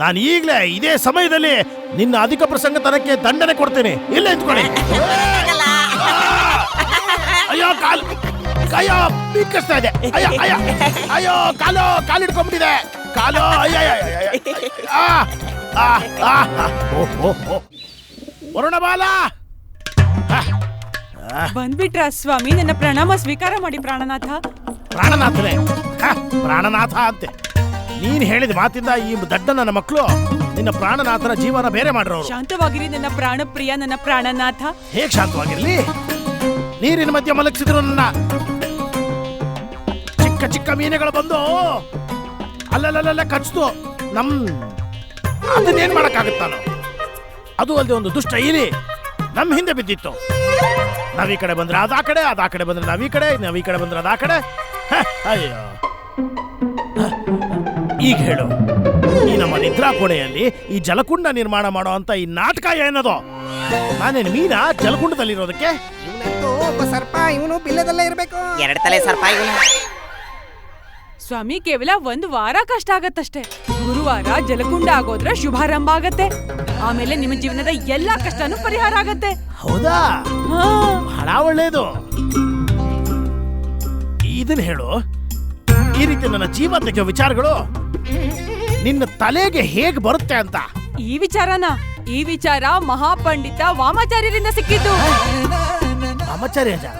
D: ನಾನು ಈಗಲೇ ಇದೇ ಸಮಯದಲ್ಲಿ ನಿನ್ನ ಅಧಿಕ ಪ್ರಸಂಗತನಕ್ಕೆ ದಂಡನೆ ಕೊಡ್ತೀನಿ. ಇಲ್ಲೇ ನಿಂತ್ಕೊಳ್ಳಿ. ಅಯ್ಯೋ ಕಾಲು, ಅಯ್ಯೋ ಬಿಕ್ಕಸ್ತಾ ಇದೆ. ಅಯ್ಯೋ ಅಯ್ಯೋ ಅಯ್ಯೋ, ಕಾಲು ಹಿಡ್ಕೊಂಡ್ಬಿಟ್ಟಿದೆ. ಕಾಲು ಅಯ್ಯೋ ವರುಣಬಾಲ,
I: ಬಂದ್ಬಿಟ್ರ ಸ್ವಾಮಿ? ನನ್ನ ಪ್ರಣಾಮ ಸ್ವೀಕಾರ ಮಾಡಿ ಪ್ರಾಣನಾಥ.
D: ಪ್ರಾಣನಾಥನೇ? ಪ್ರಾಣನಾಥ ಅಂತೆ. ನೀನ್ ಹೇಳಿದ ಮಾತಿಂದ ಈ ದಡ್ಡ ನನ್ನ ಮಕ್ಕಳು ನಿನ್ನ ಪ್ರಾಣನಾಥನ ಜೀವನ ಬೇರೆ ಮಾಡಿರೋರು.
I: ಶಾಂತವಾಗಿರಿ ನನ್ನ ಪ್ರಾಣ ಪ್ರಿಯ, ನನ್ನ ಪ್ರಾಣನಾಥ.
D: ಹೇಗ್ ಶಾಂತವಾಗಿರ್ಲಿ? ನೀರಿನ ಮಧ್ಯೆ ಮಲಗಿಸಿದ್ರು ನನ್ನ. ಚಿಕ್ಕ ಚಿಕ್ಕ ಮೀನುಗಳು ಬಂದು ಅಲ್ಲಲ್ಲ ಕಚ್ತು. ಅದನ್ನೇನ್ ಮಾಡಕ್ಕಾಗತ್ತ? ನಾನು ಅದು ಅಲ್ಲದೆ ಒಂದು ದುಷ್ಟ ಇಲಿ ನಮ್ಮ ಹಿಂದೆ ಬಿದ್ದಿತ್ತು. ನಾವ್ ಈ ಕಡೆ ಬಂದ್ರೆ ಅದ ಆ ಕಡೆ, ಅದ ಆ ಕಡೆ ಬಂದ್ರೆ ನಾವ್ ಈ ಕಡೆ, ನಾವ್ ಈ ಕಡೆ ಬಂದ್ರೆ ಅದ ಆ ಕಡೆ. ಅಯ್ಯೋ, ಈಗ ಹೇಳು, ಈ ನಮ್ಮ ನಿದ್ರಾ ಕೋಣೆಯಲ್ಲಿ ಈ ಜಲಕುಂಡ ನಿರ್ಮಾಣ ಮಾಡೋ ಅಂತ ಈ ನಾಟಕ ಏನದು? ನಾನೇನು ಮೀನಾ ಜಲಕುಂಡದಲ್ಲಿರೋದಕ್ಕೆ?
A: ಇವನಂತೂ ಒಬ್ಬ ಸರ್ಪ, ಇವನು ಬಿಲ್ಲದಲ್ಲೇ ಇರ್ಬೇಕು.
E: ಎರಡು ತಲೆ ಸರ್ಪ ಇವನು.
I: ಸ್ವಾಮಿ, ಕೇವಲ 1 ವಾರ ಕಷ್ಟ ಆಗತ್ತಷ್ಟೇ. ಗುರುವಾರ ಜಲಕುಂಡ ಆಗೋದ್ರೆ ಶುಭಾರಂಭ ಆಗತ್ತೆ. ಆಮೇಲೆ ನಿಮ್ಮ ಜೀವನದ ಎಲ್ಲಾ ಕಷ್ಟನೂ ಪರಿಹಾರ ಆಗತ್ತೆ.
D: ಹೌದಾ? ಬಹಳ ಒಳ್ಳೇದು. ಇದನ್ನ ಹೇಳು, ಈ ರೀತಿ ನನ್ನ ಜೀವ ತೆಗೆಯೋ ವಿಚಾರಗಳು ನಿನ್ನ ತಲೆಗೆ ಹೇಗೆ ಬರುತ್ತೆ ಅಂತ.
I: ಈ ವಿಚಾರ ಮಹಾಪಂಡಿತ ವಾಮಾಚಾರ್ಯರಿಂದ ಸಿಕ್ಕಿದ್ದು. ವಾಮಾಚಾರ್ಯರು?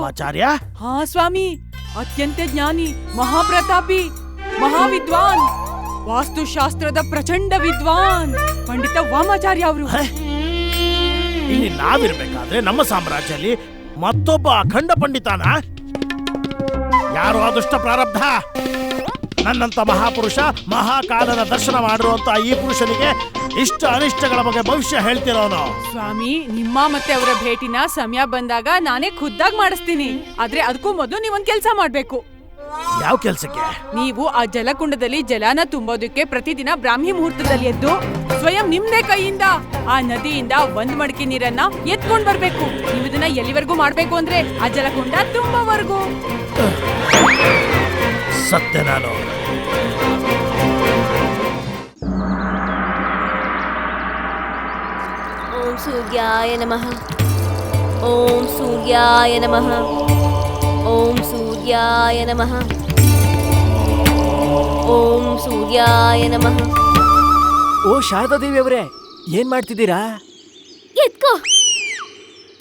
D: ವಾಮಾಚಾರ್ಯ?
I: ಹಾ ಸ್ವಾಮಿ, ಅತ್ಯಂತ ಜ್ಞಾನಿ, ಮಹಾಪ್ರತಾಪಿ, ಮಹಾವಿದ್ವಾನ್, ವಾಸ್ತುಶಾಸ್ತ್ರದ ಪ್ರಚಂಡ ವಿದ್ವಾನ್ ಪಂಡಿತ ವಾಮಾಚಾರ್ಯ ಅವರು.
D: ಇಲ್ಲಿ ನಾವಿರ್ಬೇಕಾದ್ರೆ ನಮ್ಮ ಸಾಮ್ರಾಜ್ಯದಲ್ಲಿ ಮತ್ತೊಬ್ಬ ಅಖಂಡ ಪಂಡಿತಾನ? ಯಾರು ಅದೃಷ್ಟ ಪ್ರಾರಬ್ಧ? ನನ್ನಂತ ಮಹಾಪುರುಷ, ಮಹಾಕಾಲನ ದರ್ಶನ ಮಾಡಿರುವಂತ ಈ ಪುರುಷನಿಗೆ ಇಷ್ಟ ಅನಿಷ್ಟಗಳ ಬಗ್ಗೆ ಭವಿಷ್ಯ ಹೇಳ್ತಿರೋನು.
I: ಸ್ವಾಮಿ, ನಿಮ್ಮ ಮತ್ತೆ ಅವರ ಭೇಟಿನ ಸಮಯ ಬಂದಾಗ ನಾನೇ ಖುದ್ದಾಗಿ ಮಾಡಿಸ್ತೀನಿ. ಆದ್ರೆ ಅದಕ್ಕೂ ಮೊದಲು ನೀವೊಂದ್ ಕೆಲ್ಸ ಮಾಡ್ಬೇಕು.
D: ಯಾವ ಕೆಲ್ಸಕ್ಕೆ?
I: ನೀವು ಆ ಜಲಕುಂಡದಲ್ಲಿ ಜಲನ ತುಂಬೋದಕ್ಕೆ ಪ್ರತಿದಿನ ಬ್ರಾಹ್ಮಿ ಮುಹೂರ್ತದಲ್ಲಿ ಎದ್ದು ಸ್ವಯಂ ನಿಮ್ದೇ ಕೈಯಿಂದ ಆ ನದಿಯಿಂದ 1 ಮಡಕೆ ನೀರನ್ನ ಎತ್ಕೊಂಡ್ ಬರ್ಬೇಕು. ನೀವು ಇದನ್ನ ಎಲ್ಲಿವರೆಗೂ ಮಾಡ್ಬೇಕು ಅಂದ್ರೆ ಆ ಜಲಕುಂಡ ತುಂಬವರೆಗೂ.
D: ಸತ್ಯ. ನಾನು
K: ಸೂರ್ಯಾಯ ನಮಃ ಓಂ ಸೂರ್ಯಾಯ ನಮಃ ಓಂ ಸೂರ್ಯಾಯ ನಮಃ ಓಂ ಸೂರ್ಯಾಯ ನಮಃ.
C: ಓ ಶಾರದಾದೇವಿ ಅವರೇ, ಏನ್ ಮಾಡ್ತಿದ್ದೀರಾ?
K: ಎತ್ಕೋ.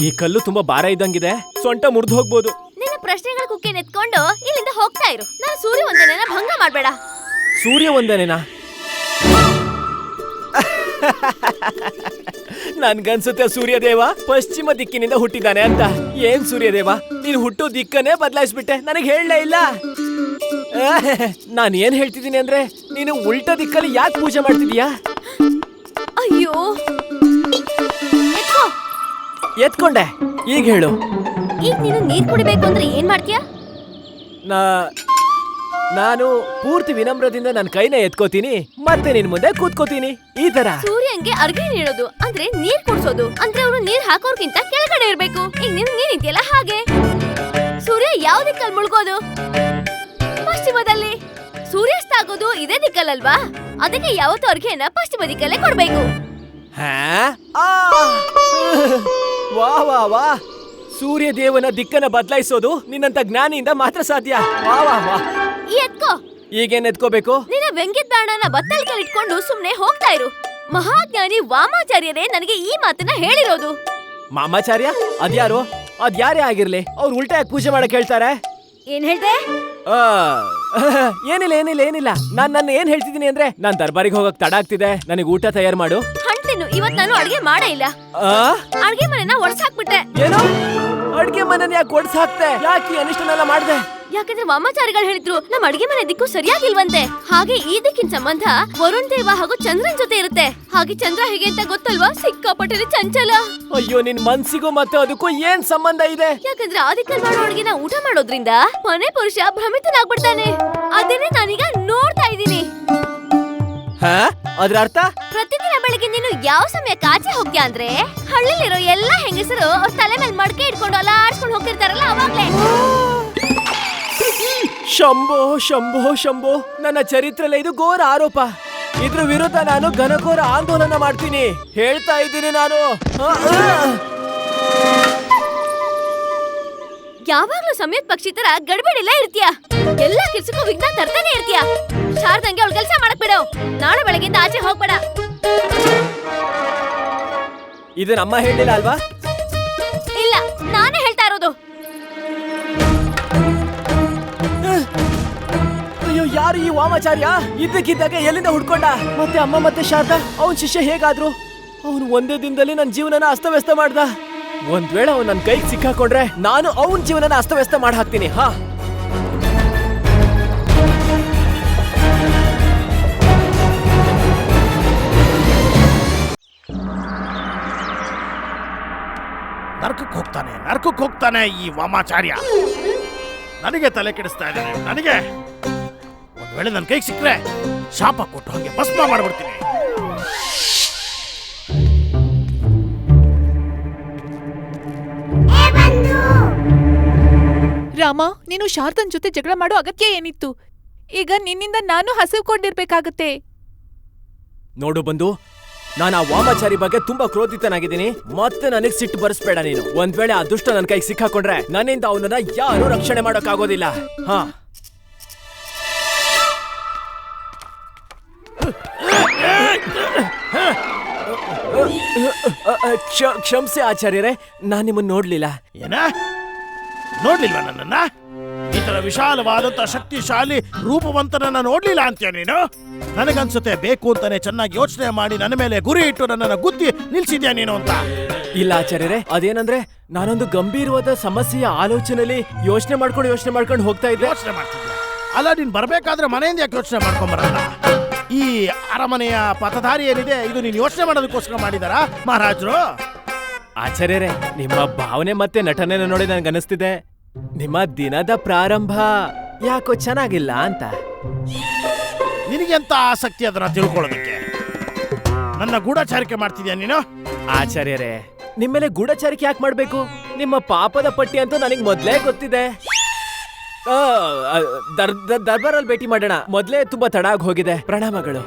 C: ಈ ಕಲ್ಲು ತುಂಬಾ ಭಾರ ಇದ್ದಂಗಿದೆ, ಸೊಂಟ ಮುರಿದು ಹೋಗ್ಬೋದು.
K: ನಿನ್ನ ಪ್ರಶ್ನೆಗಳ ಕುಕ್ಕೆ ನೆತ್ಕೊಂಡು ಇಲ್ಲಿಂದ ಹೋಗ್ತಾ ಇರು. ನಾನು ಸೂರ್ಯ ವಂದನೆನ ಭಂಗ ಮಾಡ್ಬೇಡ.
C: ಸೂರ್ಯ ವಂದನೆನಾ? ನನ್ಗನ್ಸುತ್ತೆ ಸೂರ್ಯದೇವ ಪಶ್ಚಿಮ ದಿಕ್ಕಿನಿಂದ ಹುಟ್ಟಿದ್ದಾನೆ ಅಂತ. ಏನ್ ಸೂರ್ಯದೇವ, ನೀನು ಹುಟ್ಟೋ ದಿಕ್ಕನ್ನೇ ಬದಲಾಯಿಸ್ಬಿಟ್ಟೆ, ನನಗೆ ಹೇಳಲೇ ಇಲ್ಲ. ನಾನು ಏನ್ ಹೇಳ್ತಿದ್ದೀನಿ ಅಂದ್ರೆ, ನೀನು ಉಲ್ಟಾ ದಿಕ್ಕಲ್ಲಿ ಯಾಕೆ ಪೂಜೆ ಮಾಡ್ತಿದೀಯಾ?
K: ಅಯ್ಯೋ,
C: ಎತ್ಕೊಂಡೆ. ಈಗ ಹೇಳು.
K: ಈಗ ನೀನು ನೀರ್ ಕುಡಿಬೇಕು ಅಂದ್ರೆ ಏನ್ ಮಾಡ್ತೀಯಾ?
C: ನಾನು ಪೂರ್ತಿ ವಿನಮ್ರದಿಂದ ನನ್ನ ಕೈನ ಎತ್ಕೋತೀನಿ, ಮತ್ತೆ ನಿನ್ ಮುಂದೆ ಕೂತ್ಕೋತೀನಿ. ಈ ತರ
K: ಸೂರ್ಯಂಗೆ ಅರ್ಘ್ಯ ನೀಡೋದು ಅಂದ್ರೆ ನೀರ್ ಕುಡ್ಸೋದು ಅಂದ್ರೆ ಅವನು ನೀರ್ ಹಾಕೋರ್ಗಿಂತ ಕೆಳಗಡೆ ಇರ್ಬೇಕು. ಈಗ ನೀನು ನಿಂತಿಯಲ್ಲ ಹಾಗೆ. ಸೂರ್ಯ ಯಾವ ದಿಕ್ಕಲ್ಲಿ ಮುಳುಗೋದು? ಪಶ್ಚಿಮದಲ್ಲಿ. ಸೂರ್ಯಾಸ್ತ ಆಗೋದು ಇದೇ ದಿಕ್ಕಲ್ಲಲ್ವಾ? ಅದಕ್ಕೆ ಯಾವತ್ತೂ ಅರ್ಘ್ಯನ ಪಶ್ಚಿಮ ದಿಕ್ಕಲ್ಲೇ ಕೊಡ್ಬೇಕು.
C: ವಾ ವಾ ವಾ, ಸೂರ್ಯ ದೇವನ ದಿಕ್ಕನ್ನ ಬದಲಾಯಿಸೋದು ನಿನ್ನಂತ ಜ್ಞಾನಿಯಿಂದ ಮಾತ್ರ ಸಾಧ್ಯ. ವಾ ವಾ ವಾ.
K: ಎತ್ಕೋ.
C: ಈಗೇನ್ ಎತ್ಕೋಬೇಕು?
K: ನಿನ್ನ ವ್ಯಂಗ್ಯದ ಬಾಣನ ಬತ್ತಲ್ಕಲ್ಲಿ ಇಟ್ಕೊಂಡು ಸುಮ್ನೆ ಹೋಗ್ತಾ ಇರು. ಮಹಾಜ್ಞಾನಿ ವಾಮಾಚಾರ್ಯರೇ ನನಗೆ ಈ ಮಾತನ್ನ ಹೇಳಿರೋದು.
C: ಮಾಮಾಚಾರ್ಯ? ಅದ್ಯಾರು? ಅದ್ಯಾರೇ ಆಗಿರ್ಲಿ, ಅವ್ರು ಉಲ್ಟಾ ಯಾಕೆ ಪೂಜೆ ಮಾಡಕ್ ಹೇಳ್ತಾರೆ?
K: ಏನ್ ಹೇಳ್ದೆ?
C: ಏನಿಲ್ಲ. ನನ್ನ ಏನ್ ಹೇಳ್ತಿದ್ದೀನಿ ಅಂದ್ರೆ, ನಾನ್ ದರ್ಬಾರಿಗೆ ಹೋಗಕ್ ತಡ ಆಗ್ತಿದೆ, ನನಗೆ ಊಟ ತಯಾರು ಮಾಡು.
K: ಹಂಟಿನು ಇವತ್ ನಾನು ಅಡ್ಗೆ ಮಾಡೇ ಇಲ್ಲ. ಅಡ್ಗೆ ಮನೆನ ಒಡ್ಸಾಕ್ಬಿಟ್ಟೆ.
C: ಏನೋ ಅಡ್ಗೆ ಮನೆನ ಯಾಕೆ ಒಡ್ಸಾಕ್ತೆ? ಯಾಕೆ ಅನಿಷ್ಟನೆಲ್ಲ ಮಾಡ್ದೆ?
K: ಯಾಕಂದ್ರೆ ವಾಮಾಚಾರಿಗಳು ಹೇಳಿದ್ರು ನಮ್ಮ ಅಡ್ಗೆ ಮನೆ ದಿಕ್ಕು ಸರಿಯಾಗಿಲ್ವಂತೆ. ಹಾಗೆ ಈ ದಿಕ್ಕಿನ ಸಂಬಂಧ ವರುಣ್ ದೇವ ಹಾಗೂ ಚಂದ್ರನ್ ಜೊತೆ ಇರುತ್ತೆ. ಹಾಗೆ ಚಂದ್ರ ಹೇಗೆ ಅಂತ ಗೊತ್ತಲ್ವಾ? ಸಿಕ್ಕಾಪಟ್ಟೆ ಚಂಚಲ.
C: ಅಯ್ಯೋ, ನಿನ್ ಮನ್ಸಿಗೂ ಮತ್ತೆ ಅದಕ್ಕೂ ಏನ್ ಸಂಬಂಧ ಇದೆ?
K: ಯಾಕಂದ್ರೆ ಆ ದಿಕ್ಕಲ್ಲಿ ಮಾಡೋ ಅಡ್ಗೆನ ಊಟ ಮಾಡೋದ್ರಿಂದ ಮನೆ ಪುರುಷ ಭ್ರಮಿತನಾಗ್ಬಿಡ್ತಾನೆ. ಅದನ್ನೇ ನಾನೀಗ ನೋಡ್ತಾ ಇದ್ದೀನಿ.
C: ಅದ್ರ ಅರ್ಥ?
K: ಪ್ರತಿದಿನ ಬೆಳಿಗ್ಗೆ ನೀನು ಯಾವ ಸಮಯಕ್ಕೆ ಆಚೆ ಹೋಗ್ತೀಯ ಅಂದ್ರೆ, ಹಳ್ಳಿಲಿರೋ ಎಲ್ಲಾ ಹೆಂಗಸರು ಅವ್ರ ತಲೆ ಮೇಲೆ ಮಡಕೆ ಇಟ್ಕೊಂಡು ಅಲಾಡ್ಸ್ಕೊಂಡು ಹೋಗ್ತಿರ್ತಾರಲ್ಲ ಅವಾಗ್ಲೇ.
C: ಶಂಭೋ ಶಂಭೋ ಶಂಭೋ, ನನ್ನ ಚರಿತ್ರೆಯಲ್ಲಿ ಇದು ಘೋರ ಆರೋಪ. ಇದ್ರ ವಿರುದ್ಧ ನಾನು ಘನಘೋರ ಆಂದೋಲನ ಮಾಡ್ತೀನಿ, ಹೇಳ್ತಾ ಇದ್ದೀನಿ ನಾನು.
K: ಯಾವಾಗ್ಲೂ ಸಮಯದ ಪಕ್ಷಿ ತರ ಗಡ್ಬಡಿಲ್ಲ ಇರ್ತೀಯ. ಎಲ್ಲಾ ಕೆಲ್ಸಕ್ಕೂ ವಿಘ್ನ ತರ್ತಾನೆ ಇರ್ತೀಯ. ಶಾರದಂಗೆ ಅವಳು ಕೆಲಸ ಮಾಡಕ್ ಬಿಡು. ನಾಳೆ ಬೆಳಗ್ಗೆಯಿಂದ ಆಚೆ ಹೋಗ್ಬೇಡ.
C: ಇದು ನಮ್ಮ ಹೇಳಿಲ್ಲ ಅಲ್ವಾ?
K: ಇಲ್ಲ, ನಾನೇ ಹೇಳ್ತಾ ಇರೋದು.
C: ಅಯ್ಯೋ, ಯಾರು ಈ ವಾಮಾಚಾರ್ಯ? ಇದ್ದಕ್ಕಿದ್ದಾಗ ಎಲ್ಲಿಂದ ಹುಡ್ಕೊಂಡ? ಮತ್ತೆ ಅಮ್ಮ ಮತ್ತೆ ಶಾರದಾ, ಅವನ್ ಶಿಷ್ಯ ಹೇಗಾದ್ರು? ಅವನು ಒಂದೇ ದಿನದಲ್ಲಿ ನನ್ನ ಜೀವನನ ಅಸ್ತವ್ಯಸ್ತ ಮಾಡ್ದ. ಒಂದ್ ವೇಳೆ ಅವ್ನು ನನ್ನ ಕೈಗೆ ಸಿಕ್ಕಾಕೊಂಡ್ರೆ ನಾನು ಅವನ್ ಜೀವನನ ಅಸ್ತವ್ಯಸ್ತ ಮಾಡಿ ಹಾಕ್ತೀನಿ.
D: ನರಕಕ್ಕೆ ಹೋಗ್ತಾನೆ ಈ ವಾಮಾಚಾರ್ಯ. ನನಗೆ ತಲೆ ಕೆಡಿಸ್ತಾ ಇದ್ದಾನೆ. ನನಗೆ ಒಂದ್ ವೇಳೆ ನನ್ನ ಕೈಗೆ ಸಿಕ್ಕರೆ ಶಾಪ ಕೊಟ್ಟು ಹಂಗೆ ಭಸ್ಮ ಮಾಡ್ಬಿಡ್ತೀನಿ.
H: ರಾಮ, ನೀನು ಶಾರದನ್ ಜೊತೆ ಜಗಳ ಮಾಡೋ ಅಗತ್ಯ ಏನಿತ್ತು? ಈಗ ನಿನ್ನಿಂದ ನಾನು ಹಸಿವುಕೊಂಡಿರ್ಬೇಕಾಗತ್ತೆ.
C: ನೋಡು ಬಂದು, ನಾನು ಆ ವಾಮಾಚಾರಿ ಬಗ್ಗೆ ತುಂಬಾ ಕ್ರೋಧಿತನಾಗಿದ್ದೀನಿ. ಮತ್ತೆ ನನಗೆ ಸಿಟ್ಟು ಬರಿಸ್ಬೇಡ ನೀನು. ಒಂದ್ ವೇಳೆ ಆ ದುಷ್ಟ ನನ್ನ ಕೈಗೆ ಸಿಕ್ಕಾಕೊಂಡ್ರೆ ನನ್ನಿಂದ ಅವನನ್ನ ಯಾರು ರಕ್ಷಣೆ ಮಾಡೋಕ್ಕಾಗೋದಿಲ್ಲ. ಕ್ಷಮಿಸಿ ಆಚಾರ್ಯರೇ, ನಾನ್ ನಿಮ್ಮನ್ನ ನೋಡ್ಲಿಲ್ಲ.
D: ನೋಡ್ಲಿಲ್ವಾ ನನ್ನನ್ನ? ಈ ತರ ವಿಶಾಲವಾದಂತ ಶಕ್ತಿಶಾಲಿ ರೂಪವಂತನನ್ನ ನೋಡ್ಲಿಲ್ಲ ಅಂತೀಯ ನೀನು? ನನಗನ್ಸುತ್ತೆ ಬೇಕು ಅಂತಾನೆ ಚೆನ್ನಾಗಿ ಯೋಚನೆ ಮಾಡಿ ನನ್ನ ಮೇಲೆ ಗುರಿ ಇಟ್ಟು ನನ್ನನ್ನ ಗುದ್ದಿ ನಿಲ್ಸಿದ್ಯಾ ನೀನು ಅಂತ.
C: ಇಲ್ಲ ಆಚಾರ್ಯರೇ, ಅದೇನಂದ್ರೆ ನಾನೊಂದು ಗಂಭೀರವಾದ ಸಮಸ್ಯೆಯ ಆಲೋಚನೆಯಲ್ಲಿ ಯೋಚನೆ ಮಾಡ್ಕೊಂಡು ಹೋಗ್ತಾ ಇದ್ದೆ.
D: ಯೋಚನೆ ಮಾಡ್ತಿದ್ಯಾ? ಅಲ್ಲ, ನೀನ್ ಬರ್ಬೇಕಾದ್ರೆ ಮನೆಯಿಂದ ಯಾಕೆ ಯೋಚನೆ ಮಾಡ್ಕೊಂಬರಲ್ಲ? ಈ ಅರಮನೆಯ ಪಥಧಾರಿ ಏನಿದೆ, ಇದು ನೀನ್ ಯೋಚನೆ ಮಾಡೋದಕ್ಕೋಸ್ಕರ ಮಾಡಿದಾರಾ ಮಹಾರಾಜರು?
C: ಆಚಾರ್ಯರೇ, ನಿಮ್ಮ ಭಾವನೆ ಮತ್ತೆ ನಟನೆನ ನೋಡಿ ನನ್ಗನ್ನಿಸ್ತಿದೆ ನಿಮ್ಮ ದಿನದ ಪ್ರಾರಂಭ ಯಾಕೋ ಚೆನ್ನಾಗಿಲ್ಲ ಅಂತ.
D: ನಿನಗೆಂತ ಆಸಕ್ತಿ ಅದನ್ನ ತಿಳ್ಕೊಳ್ಳೋದಕ್ಕೆ? ನನ್ನ ಗೂಢಚಾರಿಕೆ ಮಾಡ್ತಿದ್ಯಾ ನೀನು?
C: ಆಚಾರ್ಯರೇ, ನಿಮ್ಮೇಲೆ ಗೂಢಚಾರಿಕೆ ಯಾಕೆ ಮಾಡ್ಬೇಕು? ನಿಮ್ಮ ಪಾಪದ ಪಟ್ಟಿ ಅಂತೂ ನನಗೆ ಮೊದ್ಲೇ ಗೊತ್ತಿದೆ. ದರ್ಬಾರಲ್ಲಿ ಭೇಟಿ ಮಾಡೋಣ. ಮೊದ್ಲೇ ತುಂಬಾ ತಡ ಆಗಿ ಹೋಗಿದೆ. ಪ್ರಣಾಮಗಳು.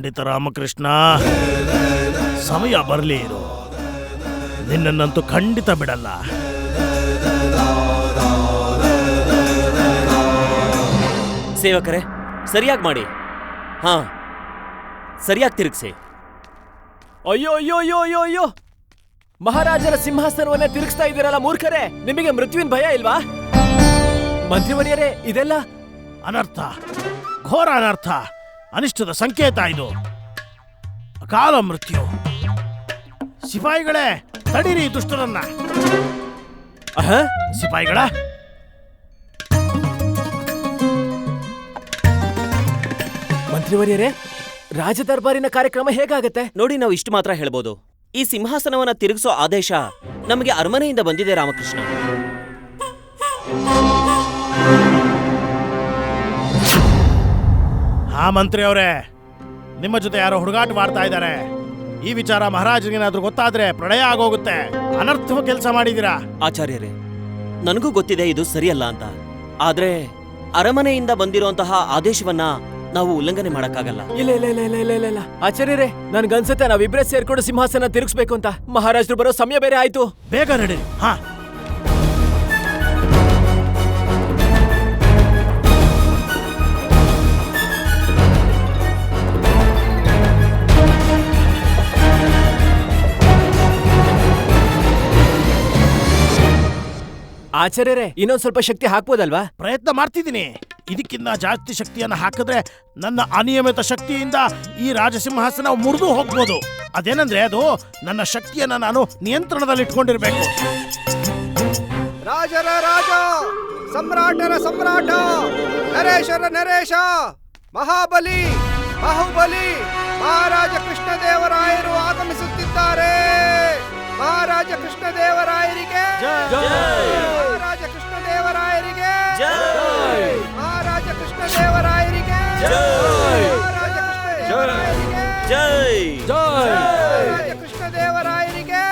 D: ಪಂಡಿತ ರಾಮಕೃಷ್ಣ, ಸಮಯ ಬರಲಿ ಇರು, ನಿನ್ನನ್ನಂತೂ ಖಂಡಿತ ಬಿಡಲ್ಲ.
B: ಸೇವಕರೇ, ಸರಿಯಾಗಿ ಮಾಡಿ. ಹಾ, ಸರಿಯಾಗಿ ತಿರುಗಿಸಿ.
C: ಅಯ್ಯೋ ಅಯ್ಯೋ ಅಯ್ಯೋ ಅಯ್ಯೋ ಅಯ್ಯೋ, ಮಹಾರಾಜರ ಸಿಂಹಾಸನವನ್ನೇ ತಿರುಗಿಸ್ತಾ ಇದ್ದೀರಲ್ಲ ಮೂರ್ಖರೇ, ನಿಮಗೆ ಮೃತ್ಯುವಿನ ಭಯ ಇಲ್ವಾ? ಮಂತ್ರಿವರ್ಯರೇ, ಇದೆಲ್ಲ
D: ಅನರ್ಥ, ಘೋರ ಅನರ್ಥ, ಅನಿಷ್ಟದ ಸಂಕೇತ ಇದು. ಅಕಾಲ ಮೃತ್ಯು. ಸಿಪಾಯಿಗಳೇ, ತಡೀರಿ ದುಷ್ಟರನ್ನ. ಸಿಪಾಯಿಗಳ
C: ಮಂತ್ರಿವರ್ಯರೇ, ರಾಜ ದರ್ಬಾರಿನ ಕಾರ್ಯಕ್ರಮ ಹೇಗಾಗತ್ತೆ?
B: ನೋಡಿ, ನಾವು ಇಷ್ಟು ಮಾತ್ರ ಹೇಳ್ಬೋದು. ಈ ಸಿಂಹಾಸನವನ್ನ ತಿರುಗಿಸೋ ಆದೇಶ ನಮಗೆ ಅರಮನೆಯಿಂದ ಬಂದಿದೆ ರಾಮಕೃಷ್ಣ.
D: ಹಾ ಮಂತ್ರಿ ಅವರೇ, ನಿಮ್ಮ ಜೊತೆ ಯಾರೋ ಹುಡುಗಾಟವಾಡ್ತಾ ಇದ್ದಾರೆ. ಈ ವಿಚಾರ ಮಹಾರಾಜರಿಗೇನಾದ್ರೂ ಗೊತ್ತಾದ್ರೆ ಪ್ರಳಯ ಆಗೋಗುತ್ತೆ. ಅನರ್ಥ ಕೆಲಸ ಮಾಡಿದೀರಾ.
B: ಆಚಾರ್ಯರೇ, ನನಗೂ ಗೊತ್ತಿದೆ ಇದು ಸರಿಯಲ್ಲ ಅಂತ. ಆದ್ರೆ ಅರಮನೆಯಿಂದ ಬಂದಿರುವಂತಹ ಆದೇಶವನ್ನ ನಾವು ಉಲ್ಲಂಘನೆ ಮಾಡಕ್ಕಾಗಲ್ಲ.
C: ಇಲ್ಲ ಇಲ್ಲ ಇಲ್ಲ ಇಲ್ಲ ಇಲ್ಲ ಇಲ್ಲ ಆಚಾರ್ಯರೇ, ನನ್ಗನ್ಸುತ್ತೆ ನಾವಿಬ್ರೇ ಸೇರ್ಕೊಂಡು ಸಿಂಹಾಸನ ತಿರುಗಿಸ್ಬೇಕು ಅಂತ. ಮಹಾರಾಜರು ಬರೋ ಸಮಯ ಬೇರೆ ಆಯ್ತು.
D: ಬೇಗ ನಡೀರಿ. ಹಾ,
C: ಆಚಾರ್ಯರೇ, ಇನ್ನೊಂದ್ ಸ್ವಲ್ಪ ಶಕ್ತಿ ಹಾಕ್ಬೋದಲ್ವಾ?
D: ಪ್ರಯತ್ನ ಮಾಡ್ತಿದ್ದೀನಿ. ಇದಕ್ಕಿಂತ ಜಾಸ್ತಿ ಶಕ್ತಿಯನ್ನು ಹಾಕಿದ್ರೆ ನನ್ನ ಅನಿಯಮಿತ ಶಕ್ತಿಯಿಂದ ಈ ರಾಜಸಿಂಹಾಸನ ಮುರಿದು ಹೋಗ್ಬೋದು. ಅದೇನಂದ್ರೆ ಅದು ನನ್ನ ಶಕ್ತಿಯನ್ನ ನಾನು ನಿಯಂತ್ರಣದಲ್ಲಿ ಇಟ್ಕೊಂಡಿರ್ಬೇಕು.
A: ರಾಜರ ರಾಜ, ಸಮ್ರಾಟರ ಸಮ್ರಾಟ, ನರೇಶರ ನರೇಶ, ಮಹಾಬಲಿ, ಬಾಹುಬಲಿ ಮಹಾರಾಜ ಕೃಷ್ಣದೇವರಾಯರು ಆಗಮಿಸುತ್ತಿದ್ದಾರೆ. ಮಹಾರಾಜ ಕೃಷ್ಣದೇವರಾಯರಿಗೆ ಮಹಾರಾಜ ಕೃಷ್ಣದೇವರಾಯರಿಗೆ ಮಹಾರಾಜ ಕೃಷ್ಣದೇವರಾಯರಿಗೆ ಮಹಾರಾಜ ಕೃಷ್ಣದೇವರಾಯರಿಗೆ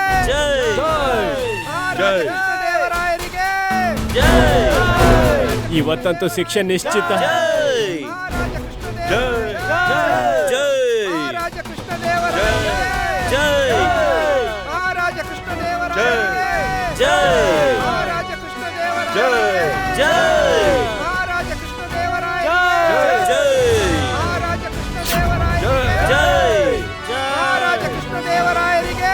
A: ಮಹಾರಾಜ ಕೃಷ್ಣದೇವರಾಯರಿಗೆ.
C: ಇವತ್ತಂತೂ ಶಿಕ್ಷೆ ನಿಶ್ಚಿತ.
A: ಮಹಾರಾಜ ಕೃಷ್ಣದೇವರಾಯರಿಗೆ ಮಹಾರಾಜ ಕೃಷ್ಣದೇವರಾಯರಿಗೆ ಮಹಾರಾಜ ಕೃಷ್ಣದೇವರಾಯರಿಗೆ ಮಹಾರಾಜ ಕೃಷ್ಣದೇವರಾಯರಿಗೆ ಮಹಾರಾಜ ಕೃಷ್ಣದೇವರಾಯರಿಗೆ ಮಹಾರಾಜ ಕೃಷ್ಣದೇವರಾಯರಿಗೆ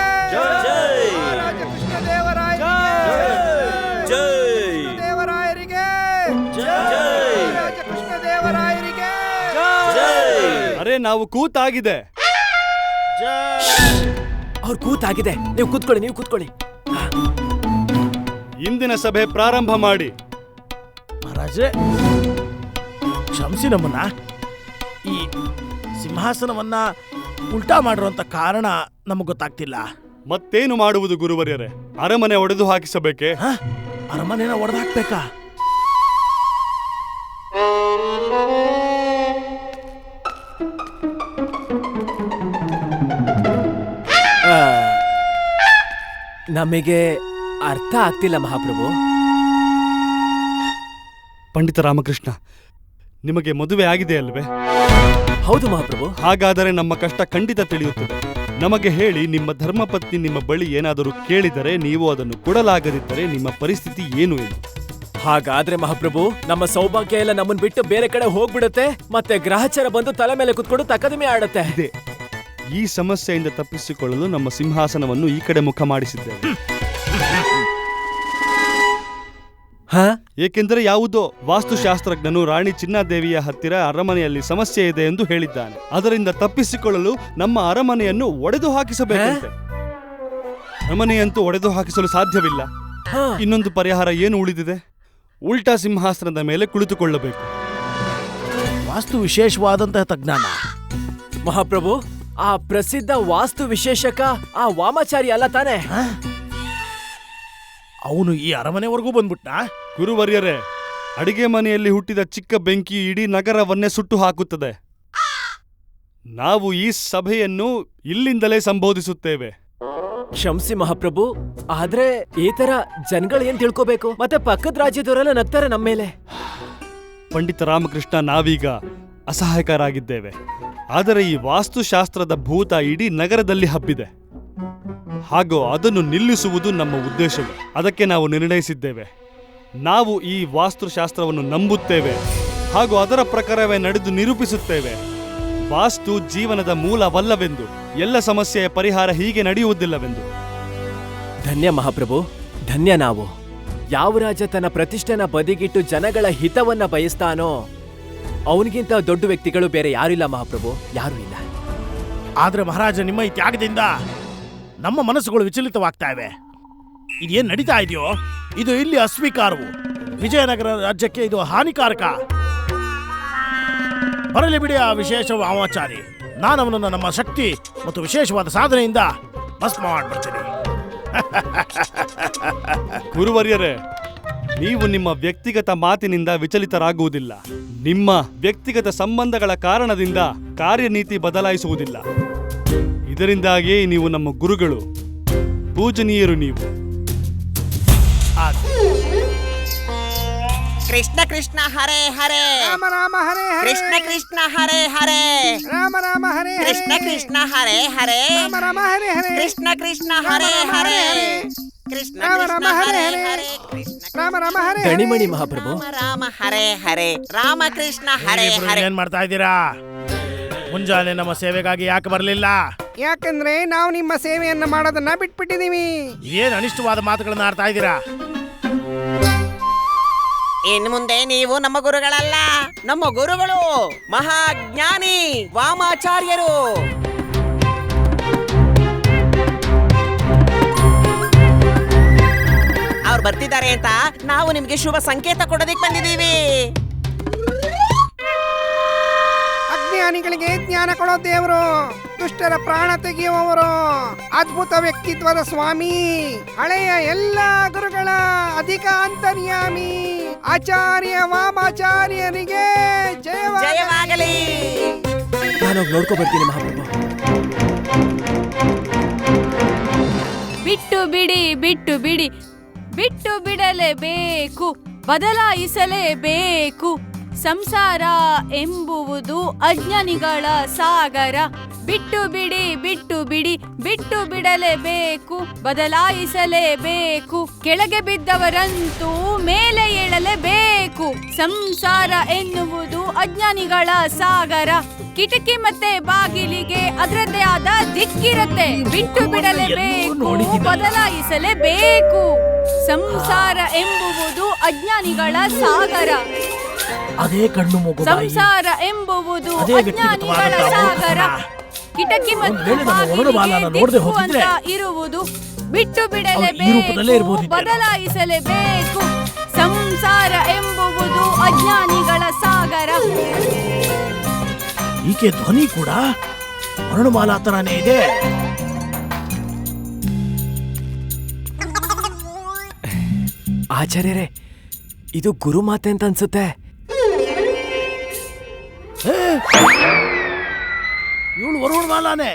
A: ಮಹಾರಾಜ ಕೃಷ್ಣದೇವರಾಯರಿಗೆ ಮಹಾರಾಜ ಕೃಷ್ಣದೇವರಾಯರಿಗೆ.
J: ಅರೆ, ನಾವು ಕೂತಾಗಿದೆ.
C: ಅವ್ರು ಕೂತಾಗಿದೆ. ನೀವು ಕೂತ್ಕೊಳ್ಳಿ, ನೀವು ಕೂತ್ಕೊಳ್ಳಿ.
J: ಇಂದಿನ ಸಭೆ ಪ್ರಾರಂಭ ಮಾಡಿ.
D: ಮಹಾರಾಜರೇ, ಕ್ಷಮಿಸಿ ನಮ್ಮನ್ನ. ಈ ಸಿಂಹಾಸನವನ್ನ ಉಲ್ಟಾ ಮಾಡಿರುವಂತ ಕಾರಣ ನಮಗೆ ಗೊತ್ತಾಗ್ತಿಲ್ಲ.
J: ಮತ್ತೇನು ಮಾಡುವುದು ಗುರುವರ್ಯರೇ? ಅರಮನೆ ಒಡೆದು ಹಾಕಿಸಬೇಕೆ?
D: ಅರಮನೆನ ಒಡೆದು ಹಾಕ್ಬೇಕಾ?
C: ನಮಗೆ ಅರ್ಥ ಆಗ್ತಿಲ್ಲ ಮಹಾಪ್ರಭು.
J: ಪಂಡಿತ ರಾಮಕೃಷ್ಣ, ನಿಮಗೆ ಮದುವೆ ಆಗಿದೆ ಅಲ್ವೇ?
C: ಹೌದು ಮಹಾಪ್ರಭು.
J: ಹಾಗಾದರೆ ನಮ್ಮ ಕಷ್ಟ ಖಂಡಿತ ತಿಳಿಯುತ್ತದೆ. ನಮಗೆ ಹೇಳಿ, ನಿಮ್ಮ ಧರ್ಮಪತ್ನಿ ನಿಮ್ಮ ಬಳಿ ಏನಾದರೂ ಕೇಳಿದರೆ ನೀವು ಅದನ್ನು ಕೊಡಲಾಗದಿದ್ದರೆ ನಿಮ್ಮ ಪರಿಸ್ಥಿತಿ ಏನು ಎಂದು.
C: ಹಾಗಾದ್ರೆ ಮಹಾಪ್ರಭು, ನಮ್ಮ ಸೌಭಾಗ್ಯ ಎಲ್ಲ ನಮ್ಮನ್ ಬಿಟ್ಟು ಬೇರೆ ಕಡೆ ಹೋಗ್ಬಿಡುತ್ತೆ. ಮತ್ತೆ ಗ್ರಹಚಾರ ಬಂದು ತಲೆ ಮೇಲೆ ಕುತ್ಕೊಂಡು ತಕದಿಮೆ ಆಡುತ್ತೆ.
J: ಇದೆ. ಈ ಸಮಸ್ಯೆಯಿಂದ ತಪ್ಪಿಸಿಕೊಳ್ಳಲು ನಮ್ಮ ಸಿಂಹಾಸನವನ್ನು ಈ ಕಡೆ ಮುಖ ಮಾಡಿಸಿದ್ದೇವೆ. ಏಕೆಂದರೆ ಯಾವುದೋ ವಾಸ್ತುಶಾಸ್ತ್ರಜ್ಞನು ರಾಣಿ ಚಿನ್ನಾದೇವಿಯ ಹತ್ತಿರ ಅರಮನೆಯಲ್ಲಿ ಸಮಸ್ಯೆ ಇದೆ ಎಂದು ಹೇಳಿದ್ದಾನೆ. ಅದರಿಂದ ತಪ್ಪಿಸಿಕೊಳ್ಳಲು ನಮ್ಮ ಅರಮನೆಯನ್ನು ಒಡೆದು ಹಾಕಿಸಬೇಕಂತೆ. ಅರಮನೆಯಂತೂ ಒಡೆದು ಹಾಕಿಸಲು ಸಾಧ್ಯವಿಲ್ಲ. ಇನ್ನೊಂದು ಪರಿಹಾರ ಏನು ಉಳಿದಿದೆ? ಉಲ್ಟಾ ಸಿಂಹಾಸನದ ಮೇಲೆ ಕುಳಿತುಕೊಳ್ಳಬೇಕು.
D: ವಾಸ್ತು ವಿಶೇಷವಾದಂತಹ ತಜ್ಞಾನ.
C: ಮಹಾಪ್ರಭು, ಆ ಪ್ರಸಿದ್ಧ ವಾಸ್ತು ವಿಶೇಷಕ ಆ ವಾಮಾಚಾರಿ ಅಲ್ಲ ತಾನೆ?
D: ಅವನು ಈ ಅರಮನೆವರೆಗೂ ಬಂದ್ಬಿಟ್ಟ.
J: ಗುರುವರ್ಯರೇ, ಅಡಿಗೆ ಮನೆಯಲ್ಲಿ ಹುಟ್ಟಿದ ಚಿಕ್ಕ ಬೆಂಕಿ ಇಡೀ ನಗರವನ್ನೇ ಸುಟ್ಟು ಹಾಕುತ್ತದೆ. ನಾವು ಈ ಸಭೆಯನ್ನು ಇಲ್ಲಿಂದಲೇ ಸಂಬೋಧಿಸುತ್ತೇವೆ.
C: ಕ್ಷಮಿಸಿ ಮಹಾಪ್ರಭು, ಆದ್ರೆ ಈ ತರ ಜನಗಳು ಏನ್ ತಿಳ್ಕೋಬೇಕು? ಮತ್ತೆ ಪಕ್ಕದ ರಾಜ್ಯದವರೆಲ್ಲ ನಗ್ತಾರೆ ನಮ್ಮ ಮೇಲೆ.
J: ಪಂಡಿತ ರಾಮಕೃಷ್ಣ, ನಾವೀಗ ಅಸಹಾಯಕರಾಗಿದ್ದೇವೆ. ಆದರೆ ಈ ವಾಸ್ತುಶಾಸ್ತ್ರದ ಭೂತ ಇಡೀ ನಗರದಲ್ಲಿ ಹಬ್ಬಿದೆ. ಹಾಗೂ ಅದನ್ನು ನಿಲ್ಲಿಸುವುದು ನಮ್ಮ ಉದ್ದೇಶವು. ಅದಕ್ಕೆ ನಾವು ನಿರ್ಣಯಿಸಿದ್ದೇವೆ, ನಾವು ಈ ವಾಸ್ತುಶಾಸ್ತ್ರವನ್ನು ನಂಬುತ್ತೇವೆ ಹಾಗೂ ಅದರ ಪ್ರಕಾರವೇ ನಡೆದು ನಿರೂಪಿಸುತ್ತೇವೆ. ವಾಸ್ತು ಜೀವನದ ಮೂಲವಲ್ಲವೆಂದು, ಎಲ್ಲ ಸಮಸ್ಯೆಯ ಪರಿಹಾರ ಹೀಗೆ ನಡೆಯುವುದಿಲ್ಲವೆಂದು.
C: ಧನ್ಯ ಮಹಾಪ್ರಭು, ಧನ್ಯ ನಾವು. ಯಾವ ರಾಜ ತನ್ನ ಪ್ರತಿಷ್ಠೆನ ಬದಿಗಿಟ್ಟು ಜನಗಳ ಹಿತವನ್ನ ಬಯಸ್ತಾನೋ ಅವನಿಗಿಂತ ದೊಡ್ಡ ವ್ಯಕ್ತಿಗಳು ಬೇರೆ ಯಾರಿಲ್ಲ ಮಹಾಪ್ರಭು, ಯಾರೂ ಇಲ್ಲ.
D: ಆದ್ರೆ ಮಹಾರಾಜ, ನಿಮ್ಮ ಈ ತ್ಯಾಗದಿಂದ ನಮ್ಮ ಮನಸ್ಸುಗಳು ವಿಚಲಿತವಾಗ್ತಾ ಇವೆ. ಇದೇನ್ ನಡೀತಾ ಇದೆಯೋ ಇದು ಇಲ್ಲಿ ಅಸ್ವೀಕಾರವು. ವಿಜಯನಗರ ರಾಜ್ಯಕ್ಕೆ ಇದು ಹಾನಿಕಾರಕ. ಬರಲಿ ಬಿಡಿ ಆ ವಿಶೇಷ ವಾಮಾಚಾರಿ. ನಾನು ಅವನನ್ನು ನಮ್ಮ ಶಕ್ತಿ ಮತ್ತು ವಿಶೇಷವಾದ ಸಾಧನೆಯಿಂದ ಭಸ್ಮ ಮಾಡ್ಬಿಡ್ತೀನಿ.
J: ಗುರುವರ್ಯರೇ, ನೀವು ನಿಮ್ಮ ವ್ಯಕ್ತಿಗತ ಮಾತಿನಿಂದ ವಿಚಲಿತರಾಗುವುದಿಲ್ಲ. ನಿಮ್ಮ ವ್ಯಕ್ತಿಗತ ಸಂಬಂಧಗಳ ಕಾರಣದಿಂದ ಕಾರ್ಯನೀತಿ ಬದಲಾಯಿಸುವುದಿಲ್ಲ. ಇದರಿಂದಾಗಿಯೇ ನೀವು ನಮ್ಮ ಗುರುಗಳು, ಪೂಜನೀಯರು ನೀವು.
E: ಕೃಷ್ಣ ಕೃಷ್ಣ ಹರೇ ಹರೇ,
A: ರಾಮ ರಾಮ ಹರೇ ಹರೇ,
E: ಕೃಷ್ಣ ಕೃಷ್ಣ ಹರೇ ಹರೇ,
A: ರಾಮ ರಾಮ ಹರೇ ಹರೇ,
E: ಕೃಷ್ಣ ಕೃಷ್ಣ ಹರೇ ಹರೇ,
A: ರಾಮ ರಾಮ ಹರೇ ಹರೇ,
E: ಕೃಷ್ಣ ಕೃಷ್ಣ ಹರೇ ಹರೇ, ಕೃಷ್ಣ
A: ರಾಮ
E: ಕೃಷ್ಣ
A: ರಾಮ ಹರೇ
E: ಹರೇ
A: ಹರೇ,
E: ಹರೇ,
A: ರಾಮ ರಾಮ ಹರೇ ಹರೇ,
C: ದಣಿಮಣಿ ಮಹಾಪ್ರಭು.
E: ರಾಮ ರಾಮ ಹರೇ ಹರೇ, ರಾಮ ಕೃಷ್ಣ ಹರೇ ಹರೇ.
D: ಏನ್ ಮಾಡ್ತಾ ಇದ್ದೀರಾ? ಮುಂಜಾನೆ ನಮ್ಮ ಸೇವೆಗಾಗಿ ಯಾಕೆ ಬರಲಿಲ್ಲ?
A: ಯಾಕಂದ್ರೆ ನಾವು ನಿಮ್ಮ ಸೇವೆಯನ್ನ ಮಾಡೋದನ್ನ ಬಿಟ್ಬಿಟ್ಟಿದೀವಿ.
D: ಏನ್ ಅನಿಷ್ಟವಾದ ಮಾತುಗಳನ್ನ ಆಡ್ತಾ ಇದ್ದೀರಾ?
E: ಇನ್ನು ಮುಂದೆ ನೀವು ನಮ್ಮ ಗುರುಗಳಲ್ಲ, ನಮ್ಮ ಗುರುಗಳು ಮಹಾಜ್ಞಾನಿ ವಾಮಾಚಾರ್ಯರು. ಅವ್ರು ಬರ್ತಿದ್ದಾರೆ ಅಂತ ನಾವು ನಿಮ್ಗೆ ಶುಭ ಸಂಕೇತ ಕೊಡೋದಿಕ್ ಬಂದಿದ್ದೀವಿ.
A: ಅಜ್ಞಾನಿಗಳಿಗೆ ಜ್ಞಾನ ಕೊಡೋ ದೇವರು, ದುಷ್ಟರ ಪ್ರಾಣ ತೆಗೆಯುವವರು, ಅದ್ಭುತ ವ್ಯಕ್ತಿತ್ವದ ಸ್ವಾಮಿ, ಹಳೆಯ ಎಲ್ಲ ಗುರುಗಳ ಅಧಿಕ ಅಂತರ್ಯಾಮಿ ಆಚಾರ್ಯ ವಾಮಾಚಾರ್ಯರಿಗೆ
E: ಜಯವಾಗಲಿ.
C: ನಾನೋಗಿ ನೋಡ್ಕೊ ಬರ್ತೀನಿ ಮಹಾಪ್ರಭು.
I: ಬಿಟ್ಟು ಬಿಡಿ ಬಿಟ್ಟು ಬಿಡಿ, ಬಿಟ್ಟು ಬಿಡಲೇಬೇಕು, ಬದಲಾಯಿಸಲೇಬೇಕು. ಸಂಸಾರ ಎಂಬುವುದು ಅಜ್ಞಾನಿಗಳ ಸಾಗರ. ಬಿಟ್ಟು ಬಿಡಿ ಬಿಟ್ಟು ಬಿಡಿ, ಬಿಟ್ಟು ಬಿಡಲೇಬೇಕು, ಬದಲಾಯಿಸಲೇಬೇಕು. ಕೆಳಗೆ ಬಿದ್ದವರಂತೂ ಮೇಲೆ ಏಳಲೇಬೇಕು. ಸಂಸಾರ ಎನ್ನುವುದು ಅಜ್ಞಾನಿಗಳ ಸಾಗರ. ಕಿಟಕಿ ಮತ್ತೆ ಬಾಗಿಲಿಗೆ ಅದರದ್ದೇ ಆದ ದಿಕ್ಕಿರುತ್ತೆ. ಬಿಟ್ಟು ಬಿಡಲೇಬೇಕು, ಬದಲಾಯಿಸಲೇಬೇಕು. ಸಂಸಾರ ಎಂಬುವುದು ಅಜ್ಞಾನಿಗಳ ಸಾಗರ.
D: ಅದೇ ಕಣ್ಣು ಮೂಗು
I: ಸಂಸಾರ ಎಂಬುವುದು ಅಜ್ಞಾನಿಗಳ ಸಾಗರ. ಕಿಟಕಿ ಮತ್ತು ಬಾಗಿಲಿಗೆ ಅಂತ ಇರುವುದು. ಬಿಟ್ಟು ಬಿಡಲೇಬೇಕು, ಬದಲಾಯಿಸಲೇಬೇಕು. ಸಂಸಾರ ಎಂಬುವುದು ಅಜ್ಞಾನಿಗಳ ಸಾಗರ.
D: ಈಕೆ ಧ್ವನಿ ಕೂಡ ವರ್ಣಮಾಲಾ ತರಾನೇ ಇದೆ.
C: ಆಚಾರ್ಯರೇ, ಇದು ಗುರುಮಾತೆ ಅಂತ ಅನ್ಸುತ್ತೆ.
D: ಇವಳು ವರುಣಮಾಲಾನೆ.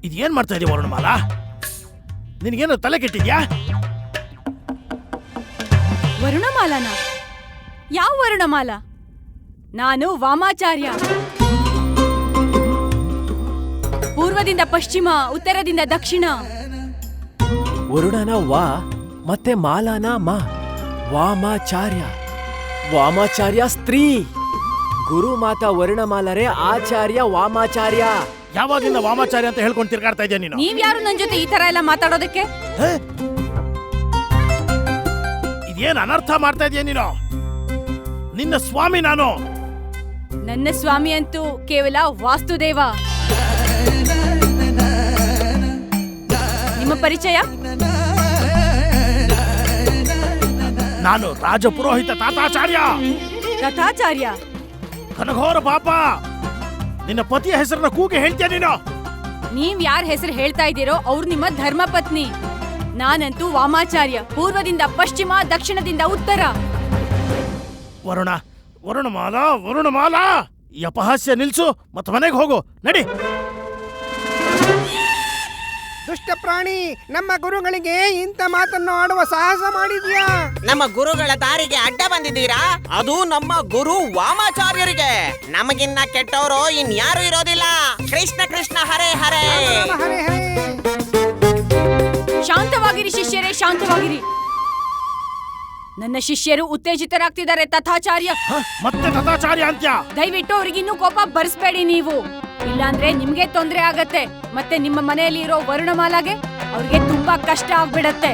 D: ಇದೇನ್ ಮಾಡ್ತಾ ಇದೀಯ ವರುಣಮಾಲಾ? ನಿನಗೇನು ತಲೆ ಕೆಟ್ಟಿದ್ಯಾ?
I: ವರುಣಮಾಲನ? ಯಾವ ವರುಣಮಾಲ? ನಾನು ವಾಮಾಚಾರ್ಯ. ಪೂರ್ವದಿಂದ ಪಶ್ಚಿಮ, ಉತ್ತರದಿಂದ ದಕ್ಷಿಣ.
C: ವರುಣನ ವಾ ಮತ್ತೆ ಮಾಲಾನ ಮಾ. ವಾಮಾಚಾರ್ಯ. ವಾಮಾಚಾರ್ಯ ಸ್ತ್ರೀ. ಗುರು ಮಾತಾ ವರ್ಣಮಾಲರೇ ಆಚಾರ್ಯ ವಾಮಾಚಾರ್ಯ.
D: ಯಾವಾಗಿಂದ ವಾಮಾಚಾರ್ಯ ಅಂತ ಹೇಳ್ಕೊಂಡು ತಿರ್ಗಾಡ್ತಾ ಇದೆಯಾ ನೀನು?
I: ನೀವ್ಯಾರು ನನ್ ಜೊತೆ ಈ ತರ ಎಲ್ಲ ಮಾತಾಡೋದಕ್ಕೆ?
D: ಇದೇನ್ ಅನರ್ಥ ಮಾಡ್ತಾ ಇದೆಯಾ ನೀನು? ನಿನ್ನ ಸ್ವಾಮಿ ನಾನು.
I: ನನ್ನ ಸ್ವಾಮಿ ಅಂತೂ ಕೇವಲ ವಾಸ್ತುದೇವ. ನಿಮ್ಮ ಪರಿಚಯ?
D: ನಾನು ರಾಜಪುರೋಹಿತ ತಾತಾಚಾರ್ಯ.
I: ತಥಾಚಾರ್ಯ?
D: ಕನಘೋರ ಪಾಪ. ನಿನ್ನ ಪತಿಯ ಹೆಸರನ್ನ ಕೂಗಿ ಹೇಳ್ತೀಯ ನೀನು?
I: ನೀವ್ ಯಾರ ಹೆಸರು ಹೇಳ್ತಾ ಇದ್ದೀರೋ ಅವ್ರು ನಿಮ್ಮ ಧರ್ಮಪತ್ನಿ. ನಾನಂತೂ ವಾಮಾಚಾರ್ಯ. ಪೂರ್ವದಿಂದ ಪಶ್ಚಿಮ, ದಕ್ಷಿಣದಿಂದ ಉತ್ತರ.
D: ವರುಣಮಾಲಾ, ವರುಣಮಾಲಾ, ಈ ಅಪಹಾಸ್ಯ ನಿಲ್ಸು ಮತ್ತು ಮನೆಗೆ ಹೋಗು. ನಡಿ.
A: ದುಷ್ಟ ಪ್ರಾಣಿ, ನಮ್ಮ ಗುರುಗಳಿಗೆ ಇಂಥ ಮಾತನ್ನು ಆಡುವ ಸಾಹಸ ಮಾಡಿದ್ಯಾ?
E: ನಮ್ಮ ಗುರುಗಳ ದಾರಿಗೆ ಅಡ್ಡ ಬಂದಿದ್ದೀರಾ? ಅದು ನಮ್ಮ ಗುರು ವಾಮಾಚಾರ್ಯರಿಗೆ. ನಮಗಿನ್ನ ಕೆಟ್ಟವರು ಇನ್ಯಾರು ಇರೋದಿಲ್ಲ. ಕೃಷ್ಣ ಕೃಷ್ಣ ಹರೇ ಹರೇ.
A: ಹರೇ ಹರೇ.
I: ಶಾಂತವಾಗಿರಿ ಶಿಷ್ಯರೇ, ಶಾಂತವಾಗಿರಿ. ನನ್ನ ಶಿಷ್ಯರು ಉತ್ತೇಜಿತರಾಗ್ತಿದ್ದಾರೆ ತಥಾಚಾರ್ಯ.
D: ಮತ್ತೆ ತಥಾಚಾರ್ಯ ಅಂತ್ಯ?
I: ದಯವಿಟ್ಟು ಅವ್ರಿಗಿನ್ನೂ ಕೋಪ ಬರ್ಸ್ಬೇಡಿ ನೀವು, ಇಲ್ಲಾಂದ್ರೆ ನಿಮ್ಗೆ ತೊಂದ್ರೆ ಆಗತ್ತೆ. ಮತ್ತೆ ನಿಮ್ಮ ಮನೆಯಲ್ಲಿ ಇರೋ ವರುಣಮಾಲಾಗೆ ಅವ್ರಿಗೆ ತುಂಬಾ ಕಷ್ಟ ಆಗ್ಬಿಡತ್ತೆ.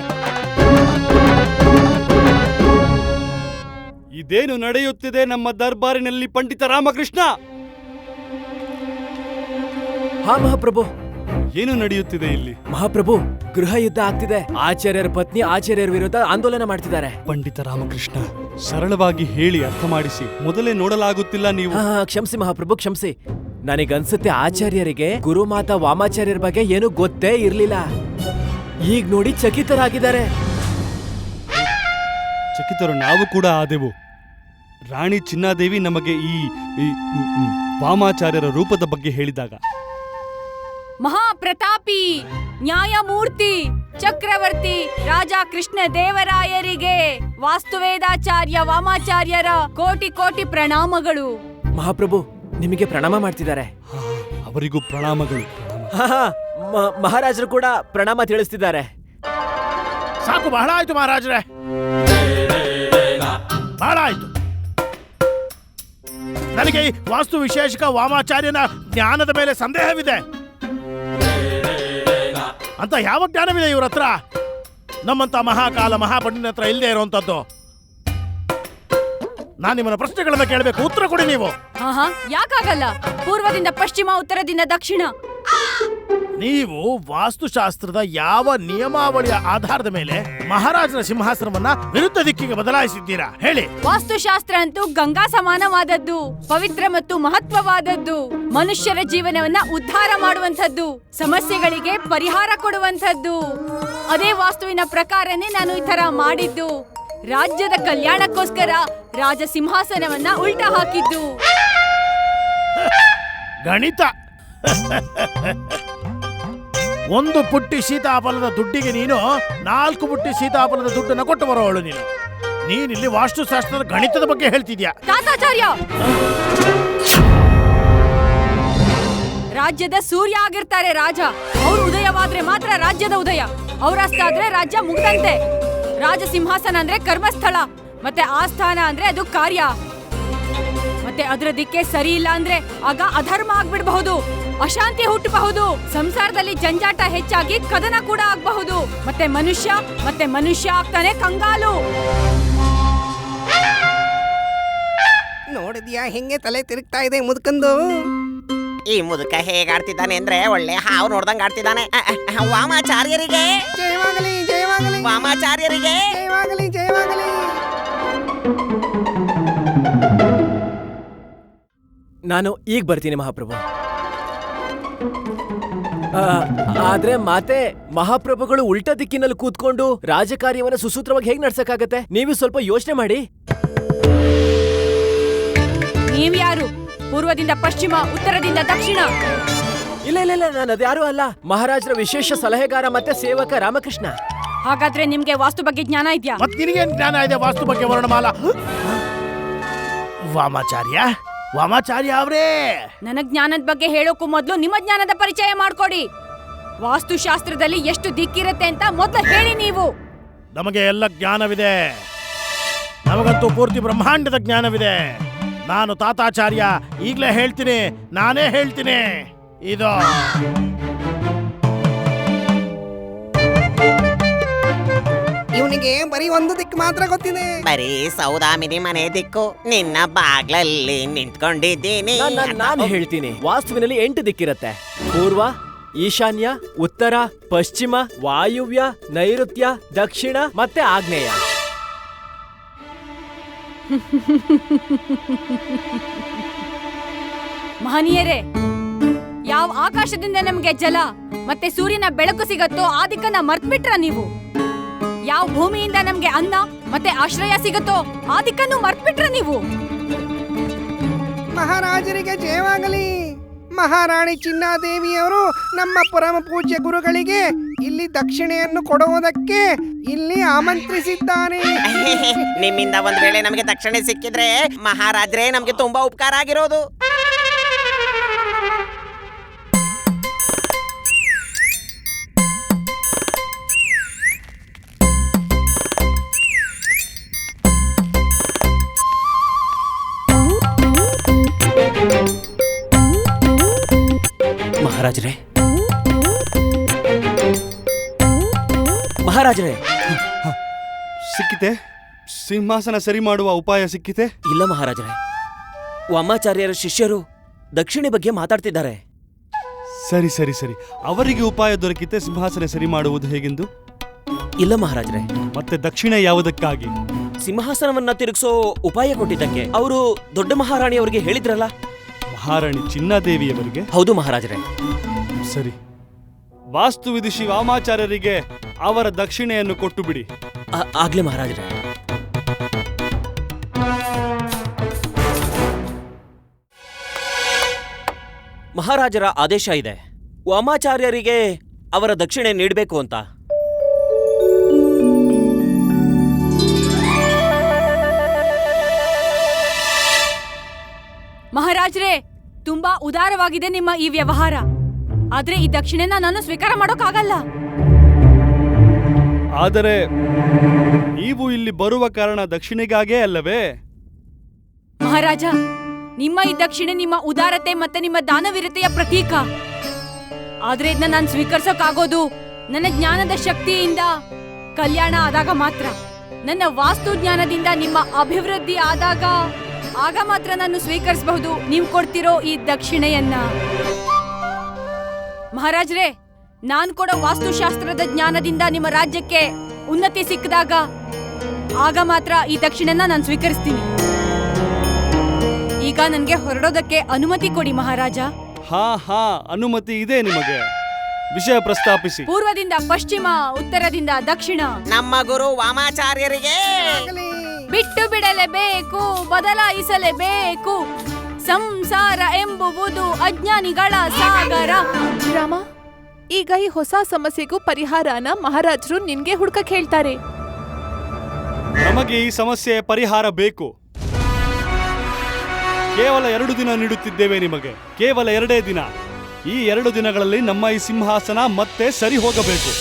J: ಇದೇನು ನಡೆಯುತ್ತಿದೆ ನಮ್ಮ ದರ್ಬಾರಿನಲ್ಲಿ ಪಂಡಿತ ರಾಮಕೃಷ್ಣ?
C: ಹಾ ಮಹಾಪ್ರಭು.
J: ಏನು ನಡೆಯುತ್ತಿದೆ ಇಲ್ಲಿ?
C: ಮಹಾಪ್ರಭು, ಗೃಹ ಯುದ್ಧ ಆಗ್ತಿದೆ. ಆಚಾರ್ಯರ ಪತ್ನಿ ಆಚಾರ್ಯರ ವಿರುದ್ಧ ಆಂದೋಲನ ಮಾಡ್ತಿದ್ದಾರೆ.
J: ಪಂಡಿತ ರಾಮಕೃಷ್ಣ, ಸರಳವಾಗಿ ಹೇಳಿ ಅರ್ಥ ಮಾಡಿಸಿ. ಮೊದಲೇ ನೋಡಲಾಗುತ್ತಿಲ್ಲ ನೀವು.
C: ಹಾ, ಕ್ಷಮಿಸಿ ಮಹಾಪ್ರಭು, ಕ್ಷಮಿಸಿ. ನನಗನ್ಸುತ್ತೆ ಆಚಾರ್ಯರಿಗೆ ಗುರುಮಾತಾ ವಾಮಾಚಾರ್ಯರ ಬಗ್ಗೆ ಏನು ಗೊತ್ತೇ ಇರ್ಲಿಲ್ಲ. ಈಗ ನೋಡಿ ಚಕಿತರಾಗಿದ್ದಾರೆ.
J: ಚಕಿತರು ನಾವು ಕೂಡ ಆದೆವು. ರಾಣಿ ಚಿನ್ನಾದೇವಿ ನಮಗೆ ಈ ವಾಮಾಚಾರ್ಯರ ರೂಪದ ಬಗ್ಗೆ ಹೇಳಿದಾಗ,
I: ಮಹಾಪ್ರತಾಪಿ, ನ್ಯಾಯಮೂರ್ತಿ, ಚಕ್ರವರ್ತಿ ರಾಜ ಕೃಷ್ಣ ದೇವರಾಯರಿಗೆ ವಾಸ್ತುವೇದಾಚಾರ್ಯ ವಾಮಾಚಾರ್ಯರ ಕೋಟಿ ಕೋಟಿ ಪ್ರಣಾಮಗಳು.
C: ಮಹಾಪ್ರಭು, ನಿಮಗೆ ಪ್ರಣಾಮ ಮಾಡ್ತಿದ್ದಾರೆ.
J: ಅವರಿಗೂ ಪ್ರಣಾಮಗಳು.
C: ಮಹಾರಾಜರು ಕೂಡ ಪ್ರಣಾಮ ತಿಳಿಸ್ತಿದ್ದಾರೆ.
D: ಸಾಕು, ಬಹಳ ಆಯ್ತು ಮಹಾರಾಜರೇ, ಬಹಳ ಆಯ್ತು. ನನಗೆ ಈ ವಾಸ್ತು ವಿಶೇಷಕ ವಾಮಾಚಾರ್ಯನ ಜ್ಞಾನದ ಮೇಲೆ ಸಂದೇಹವಿದೆ. ಅಂತ ಯಾವ ಜ್ಞಾನವಿದೆ ಇವ್ರ ಹತ್ರ? ನಮ್ಮಂತ ಮಹಾಕಾಲ ಮಹಾಪಂಡಿನ ಹತ್ರ ಇಲ್ಲದೆ ಇರುವಂತದ್ದು. ನಾನು ನಿಮ್ಮನ್ನ ಪ್ರಶ್ನೆಗಳನ್ನ ಕೇಳಬೇಕು, ಉತ್ತರ ಕೊಡಿ ನೀವು.
I: ಯಾಕಾಗಲ್ಲ? ಪೂರ್ವದಿಂದ ಪಶ್ಚಿಮ, ಉತ್ತರದಿಂದ ದಕ್ಷಿಣ.
D: ನೀವು ವಾಸ್ತುಶಾಸ್ತ್ರದ ಯಾವ ನಿಯಮಾವಳಿಯ ಆಧಾರದ ಮೇಲೆ ಮಹಾರಾಜನ ಸಿಂಹಾಸನವನ್ನ ವಿರುದ್ಧ ದಿಕ್ಕಿಗೆ ಬದಲಾಯಿಸಿದ್ದೀರಾ ಹೇಳಿ?
I: ವಾಸ್ತುಶಾಸ್ತ್ರ ಅಂತೂ ಗಂಗಾ ಸಮಾನವಾದದ್ದು, ಪವಿತ್ರ ಮತ್ತು ಮಹತ್ವವಾದದ್ದು, ಮನುಷ್ಯರ ಜೀವನವನ್ನ ಉದ್ಧಾರ ಮಾಡುವಂಥದ್ದು, ಸಮಸ್ಯೆಗಳಿಗೆ ಪರಿಹಾರ ಕೊಡುವಂಥದ್ದು. ಅದೇ ವಾಸ್ತುವಿನ ಪ್ರಕಾರನೇ ನಾನು ಈ ತರ ಮಾಡಿದ್ದು. ರಾಜ್ಯದ ಕಲ್ಯಾಣಕ್ಕೋಸ್ಕರ ರಾಜ ಸಿಂಹಾಸನವನ್ನ ಉಲ್ಟಾ ಹಾಕಿದ್ದು.
D: ಗಣಿತ. ಒಂದು ಪುಟ್ಟಿ ಸೀತಾಫಲದ ದುಡ್ಡಿಗೆ ನೀನು 4 ಪುಟ್ಟಿ ಸೀತಾಫಲದ ದುಡ್ಡನ್ನ ಕೊಟ್ಟು ಬರೋವಳು ನೀನು. ನೀನಿಲ್ಲಿ ವಾಸ್ತುಶಾಸ್ತ್ರದ ಗಣಿತದ ಬಗ್ಗೆ ಹೇಳ್ತಿದ್ಯಾ?
I: ತಾತಾಚಾರ್ಯ, ರಾಜ್ಯದ ಸೂರ್ಯ ಆಗಿರ್ತಾರೆ ರಾಜ. ಅವ್ರು ಉದಯವಾದ್ರೆ ಮಾತ್ರ ರಾಜ್ಯದ ಉದಯ, ಅವ್ರ ಅಸ್ತಾದ್ರೆ ರಾಜ್ಯ ಮುಗ್ದಂತೆ. ರಾಜ ಸಿಂಹಾಸನ ಅಂದ್ರೆ ಕರ್ಮಸ್ಥಳ, ಮತ್ತೆ ಆಸ್ಥಾನ ಅಂದ್ರೆ ಅದು ಕಾರ್ಯ. ಮತ್ತೆ ಅದರ ದಿಕ್ಕೆ ಸರಿ ಇಲ್ಲ ಅಂದ್ರೆ ಆಗ ಅಧರ್ಮ ಆಗ್ಬಿಡಬಹುದು, ಅಶಾಂತಿ ಹುಟ್ಟಬಹುದು, ಸಂಸಾರದಲ್ಲಿ ಜಂಜಾಟ ಹೆಚ್ಚಾಗಿ ಕದನ ಕೂಡ ಆಗಬಹುದು. ಮತ್ತೆ ಮನುಷ್ಯ ಆಗ್ತಾನೆ ಕಂಗಾಲು.
A: ನೋಡಿದ್ಯಾ ಹೆಂಗೆ ತಲೆ ತಿರುಗ್ತಾ ಇದೆ ಮುದುಕಂದು?
E: ಈ ಮುದುಕ ಹೇಗಾಡ್ತಿದ್ದಾನೆ ಅಂದ್ರೆ ಒಳ್ಳೆ ಹಾವು ನೋಡ್ದಂಗ್ ಆಡ್ತಿದ್ದಾನೆ. ವಾಮಾಚಾರ್ಯರಿಗೆ
A: ಜಯವಾಗಲಿ, ಜಯವಾಗಲಿ.
E: ವಾಮಾಚಾರ್ಯರಿಗೆ
A: ಜಯವಾಗಲಿ, ಜಯವಾಗಲಿ.
C: ನಾನು ಈಗ ಬರ್ತೀನಿ ಮಹಾಪ್ರಭು. ಆದ್ರೆ ಮಾತೆ, ಮಹಾಪ್ರಭುಗಳು ಉಲ್ಟಾ ದಿಕ್ಕಿನಲ್ಲಿ ಕೂತ್ಕೊಂಡು ರಾಜಕಾರ್ಯವನ್ನು ಸುಸೂತ್ರವಾಗಿ ಹೇಗ್ ನಡ್ಸಕ್ಕಾಗತ್ತೆ? ನೀವು ಸ್ವಲ್ಪ ಯೋಚನೆ ಮಾಡಿ.
I: ನೀವ್ಯಾರು? ಪೂರ್ವದಿಂದ ಪಶ್ಚಿಮ, ಉತ್ತರದಿಂದ ದಕ್ಷಿಣ?
C: ಇಲ್ಲ ಇಲ್ಲ ಇಲ್ಲ, ನಾನು ಅದ್ಯಾರು ಅಲ್ಲ. ಮಹಾರಾಜರ ವಿಶೇಷ ಸಲಹೆಗಾರ ಮತ್ತೆ ಸೇವಕ ರಾಮಕೃಷ್ಣ.
I: ಹಾಗಾದ್ರೆ ನಿಮ್ಗೆ ವಾಸ್ತು ಬಗ್ಗೆ ಜ್ಞಾನ ಇದ್ಯಾ?
D: ಮತ್ ನಿನಗೇನ್ ಜ್ಞಾನ ಇದೆ ವಾಸ್ತು ಬಗ್ಗೆ? ವರ್ಣಮಾಲ. ವಾಮಾಚಾರ್ಯ ಅವರೇ,
I: ನನಗ್ ಜ್ಞಾನದ ಬಗ್ಗೆ ಹೇಳೋಕು ಮೊದ್ಲು ನಿಮ್ಮ ಜ್ಞಾನದ ಪರಿಚಯ ಮಾಡ್ಕೊಡಿ. ವಾಸ್ತುಶಾಸ್ತ್ರದಲ್ಲಿ ಎಷ್ಟು ದಿಕ್ಕಿರುತ್ತೆ ಅಂತ ಮೊದ್ಲು ಹೇಳಿ ನೀವು.
D: ನಮಗೆ ಎಲ್ಲ ಜ್ಞಾನವಿದೆ, ನಮಗಂತೂ ಪೂರ್ತಿ ಬ್ರಹ್ಮಾಂಡದ ಜ್ಞಾನವಿದೆ. ನಾನು ತಾತಾಚಾರ್ಯ, ಈಗ್ಲೇ ಹೇಳ್ತೀನಿ, ನಾನೇ ಹೇಳ್ತೀನಿ. ಇದು
A: ಇವನಿಗೆ ಬರೀ ಒಂದು ದಿಕ್ಕು ಮಾತ್ರ ಗೊತ್ತಿದೆ.
E: ಬರೀ ಸೌದಾಮಿನಿ ಮನೆ ದಿಕ್ಕು. ನಿನ್ನ ಬಾಗ್ಲಲ್ಲಿ ನಿಂತ್ಕೊಂಡಿದ್ದೀನಿ.
C: ನಾನು ಹೇಳ್ತೀನಿ, ವಾಸ್ತುವಿನಲ್ಲಿ 8 ದಿಕ್ಕಿರತ್ತೆ. ಪೂರ್ವ, ಈಶಾನ್ಯ, ಉತ್ತರ, ಪಶ್ಚಿಮ, ವಾಯುವ್ಯ, ನೈಋತ್ಯ, ದಕ್ಷಿಣ ಮತ್ತೆ ಆಗ್ನೇಯ.
I: ಮಹನೀಯರೇ, ಯಾವ ಆಕಾಶದಿಂದ ನಮ್ಗೆ ಜಲ ಮತ್ತೆ ಸೂರ್ಯನ ಬೆಳಕು ಸಿಗತ್ತೋ ಆ ದಿಕ್ಕನ್ನ ಮರ್ತ್ಬಿಟ್ರ ನೀವು? ಯಾವ ಭೂಮಿಯಿಂದ ನಮ್ಗೆ ಅನ್ನ ಮತ್ತೆ ಆಶ್ರಯ ಸಿಗತ್ತೋ ಆ ದಿಕ್ಕನ್ನು ಮರ್ತ್ಬಿಟ್ರ ನೀವು?
A: ಮಹಾರಾಜರಿಗೆ ಜಯವಾಗಲಿ, ಮಹಾರಾಣಿ ಚಿನ್ನಾದೇವಿಯವರು ನಮ್ಮ ಪರಮ ಪೂಜ್ಯ ಗುರುಗಳಿಗೆ ಇಲ್ಲಿ ದಕ್ಷಿಣೆಯನ್ನು ಕೊಡುವುದಕ್ಕೆ ಇಲ್ಲಿ ಆಮಂತ್ರಿಸಿದ್ದಾನೆ.
E: ನಿಮ್ಮಿಂದ ಒಂದ್ ವೇಳೆ ನಮಗೆ ದಕ್ಷಿಣೆ ಸಿಕ್ಕಿದ್ರೆ ಮಹಾರಾಜ್ರೇ ನಮ್ಗೆ ತುಂಬಾ ಉಪಕಾರ ಆಗಿರೋದು.
B: ಮಹಾರಾಜರೇ, ಮಹಾರಾಜರೇ,
J: ಸಿಕ್ಕಿತೆ? ಸಿಂಹಾಸನ ಸರಿ ಮಾಡುವ ಉಪಾಯ ಸಿಕ್ಕಿತೆ?
B: ಇಲ್ಲ ಮಹಾರಾಜರೇ, ವಾಮಾಚಾರ್ಯರ ಶಿಷ್ಯರು ದಕ್ಷಿಣೆ ಬಗ್ಗೆ ಮಾತಾಡ್ತಿದ್ದಾರೆ.
J: ಸರಿ ಸರಿ ಸರಿ, ಅವರಿಗೆ ಉಪಾಯ ದೊರಕಿತೆ ಸಿಂಹಾಸನ ಸರಿ ಮಾಡುವುದು ಹೇಗೆಂದು?
B: ಇಲ್ಲ ಮಹಾರಾಜರೇ.
J: ಮತ್ತೆ ದಕ್ಷಿಣೆ ಯಾವುದಕ್ಕಾಗಿ?
B: ಸಿಂಹಾಸನವನ್ನ ತಿರುಗಿಸೋ ಉಪಾಯ ಕೊಟ್ಟಿದ್ದಕ್ಕೆ. ಅವರು ದೊಡ್ಡ ಮಹಾರಾಣಿಯವರಿಗೆ ಹೇಳಿದ್ರಲ್ಲ.
J: ಮಹಾರಾಣಿ ಚಿನ್ನಾದೇವಿಯವರಿಗೆ?
B: ಹೌದು ಮಹಾರಾಜರೇ.
J: ಸರಿ, ವಾಸ್ತು ವಿದುಷಿ ವಾಮಾಚಾರ್ಯರಿಗೆ ಅವರ ದಕ್ಷಿಣೆಯನ್ನು ಕೊಟ್ಟು ಬಿಡಿ.
B: ಆಗ್ಲೇ ಮಹಾರಾಜರೇ. ಮಹಾರಾಜರ ಆದೇಶ ಇದೆ, ವಾಮಾಚಾರ್ಯರಿಗೆ ಅವರ ದಕ್ಷಿಣೆ ನೀಡಬೇಕು ಅಂತ.
I: ಮಹಾರಾಜ್ರೇ, ತುಂಬಾ ಉದಾರವಾಗಿದೆ ನಿಮ್ಮ ಈ ವ್ಯವಹಾರ. ಆದ್ರೆ ಈ ದಕ್ಷಿಣೆನ ನಾನು ಸ್ವೀಕಾರ ಮಾಡೋಕ್ಕಾಗಲ್ಲ.
J: ಆದರೆ ನೀವು ಇಲ್ಲಿ ಬರುವ ಕಾರಣ ದಕ್ಷಿಣೆಗಾಗೇ ಅಲ್ಲವೇ?
I: ಮಹಾರಾಜ, ನಿಮ್ಮ ಈ ದಕ್ಷಿಣೆ ನಿಮ್ಮ ಉದಾರತೆ ಮತ್ತೆ ನಿಮ್ಮ ದಾನವೀರತೆಯ ಪ್ರತೀಕ. ಆದ್ರೆ ಇದನ್ನ ನಾನು ಸ್ವೀಕರಿಸೋಕ್ಕಾಗೋದು ನನ್ನ ಜ್ಞಾನದ ಶಕ್ತಿಯಿಂದ ಕಲ್ಯಾಣ ಆದಾಗ ಮಾತ್ರ. ನನ್ನ ವಾಸ್ತು ಜ್ಞಾನದಿಂದ ನಿಮ್ಮ ಅಭಿವೃದ್ಧಿ ಆಗ ಮಾತ್ರ ನಾನು ಸ್ವೀಕರಿಸಬಹುದು ನೀವು ಕೊಡ್ತಿರೋ ಈ ದಕ್ಷಿಣೆಯನ್ನ. ಮಹಾರಾಜ್ರೇ, ನಾನ್ ಕೊಡೋ ವಾಸ್ತುಶಾಸ್ತ್ರದ ಜ್ಞಾನದಿಂದ ನಿಮ್ಮ ರಾಜ್ಯಕ್ಕೆ ಉನ್ನತಿ ಸಿಕ್ಕಿದಾಗ ಆಗ ಮಾತ್ರ ಈ ದಕ್ಷಿಣೆನ ನಾನು ಸ್ವೀಕರಿಸ್ತೀನಿ. ಈಗ ನನ್ಗೆ ಹೊರಡೋದಕ್ಕೆ ಅನುಮತಿ ಕೊಡಿ ಮಹಾರಾಜ.
J: ಹಾ, ಅನುಮತಿ ಇದೆ ನಿಮಗೆ. ವಿಷಯ ಪ್ರಸ್ತಾಪಿಸಿ.
I: ಪೂರ್ವದಿಂದ ಪಶ್ಚಿಮ, ಉತ್ತರದಿಂದ ದಕ್ಷಿಣ
E: ನಮ್ಮ ಗುರು ವಾಮಾಚಾರ್ಯರಿಗೆ
I: ಬಿಟ್ಟು ಬಿಡಲೇಬೇಕು, ಬದಲಾಯಿಸಲೇಬೇಕು. ಸಂಸಾರ ಎಂಬುವುದು ಅಜ್ಞಾನಿಗಳ ಸಾಗರ.
H: ರಾಮ, ಈಗ ಈ ಹೊಸ ಸಮಸ್ಯೆಗೂ ಪರಿಹಾರನ ಮಹಾರಾಜರು ನಿನ್ಗೆ ಹುಡ್ಕಕ್ ಹೇಳ್ತಾರೆ.
J: ನಮಗೆ ಈ ಸಮಸ್ಯೆಯ ಪರಿಹಾರ ಬೇಕು. ಕೇವಲ 2 ದಿನ ನೀಡುತ್ತಿದ್ದೇವೆ ನಿಮಗೆ, ಕೇವಲ 2 ದಿನ. ಈ 2 ದಿನಗಳಲ್ಲಿ ನಮ್ಮ ಈ ಸಿಂಹಾಸನ ಮತ್ತೆ ಸರಿ ಹೋಗಬೇಕು.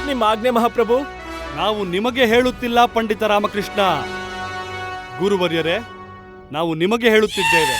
C: ನಿಮ್ಮ ಆಜ್ಞೆ ಮಹಾಪ್ರಭು.
J: ನಾವು ನಿಮಗೆ ಹೇಳುತ್ತಿಲ್ಲ ಪಂಡಿತ ರಾಮಕೃಷ್ಣ. ಗುರುವರ್ಯರೇ, ನಾವು ನಿಮಗೆ ಹೇಳುತ್ತಿದ್ದೇವೆ.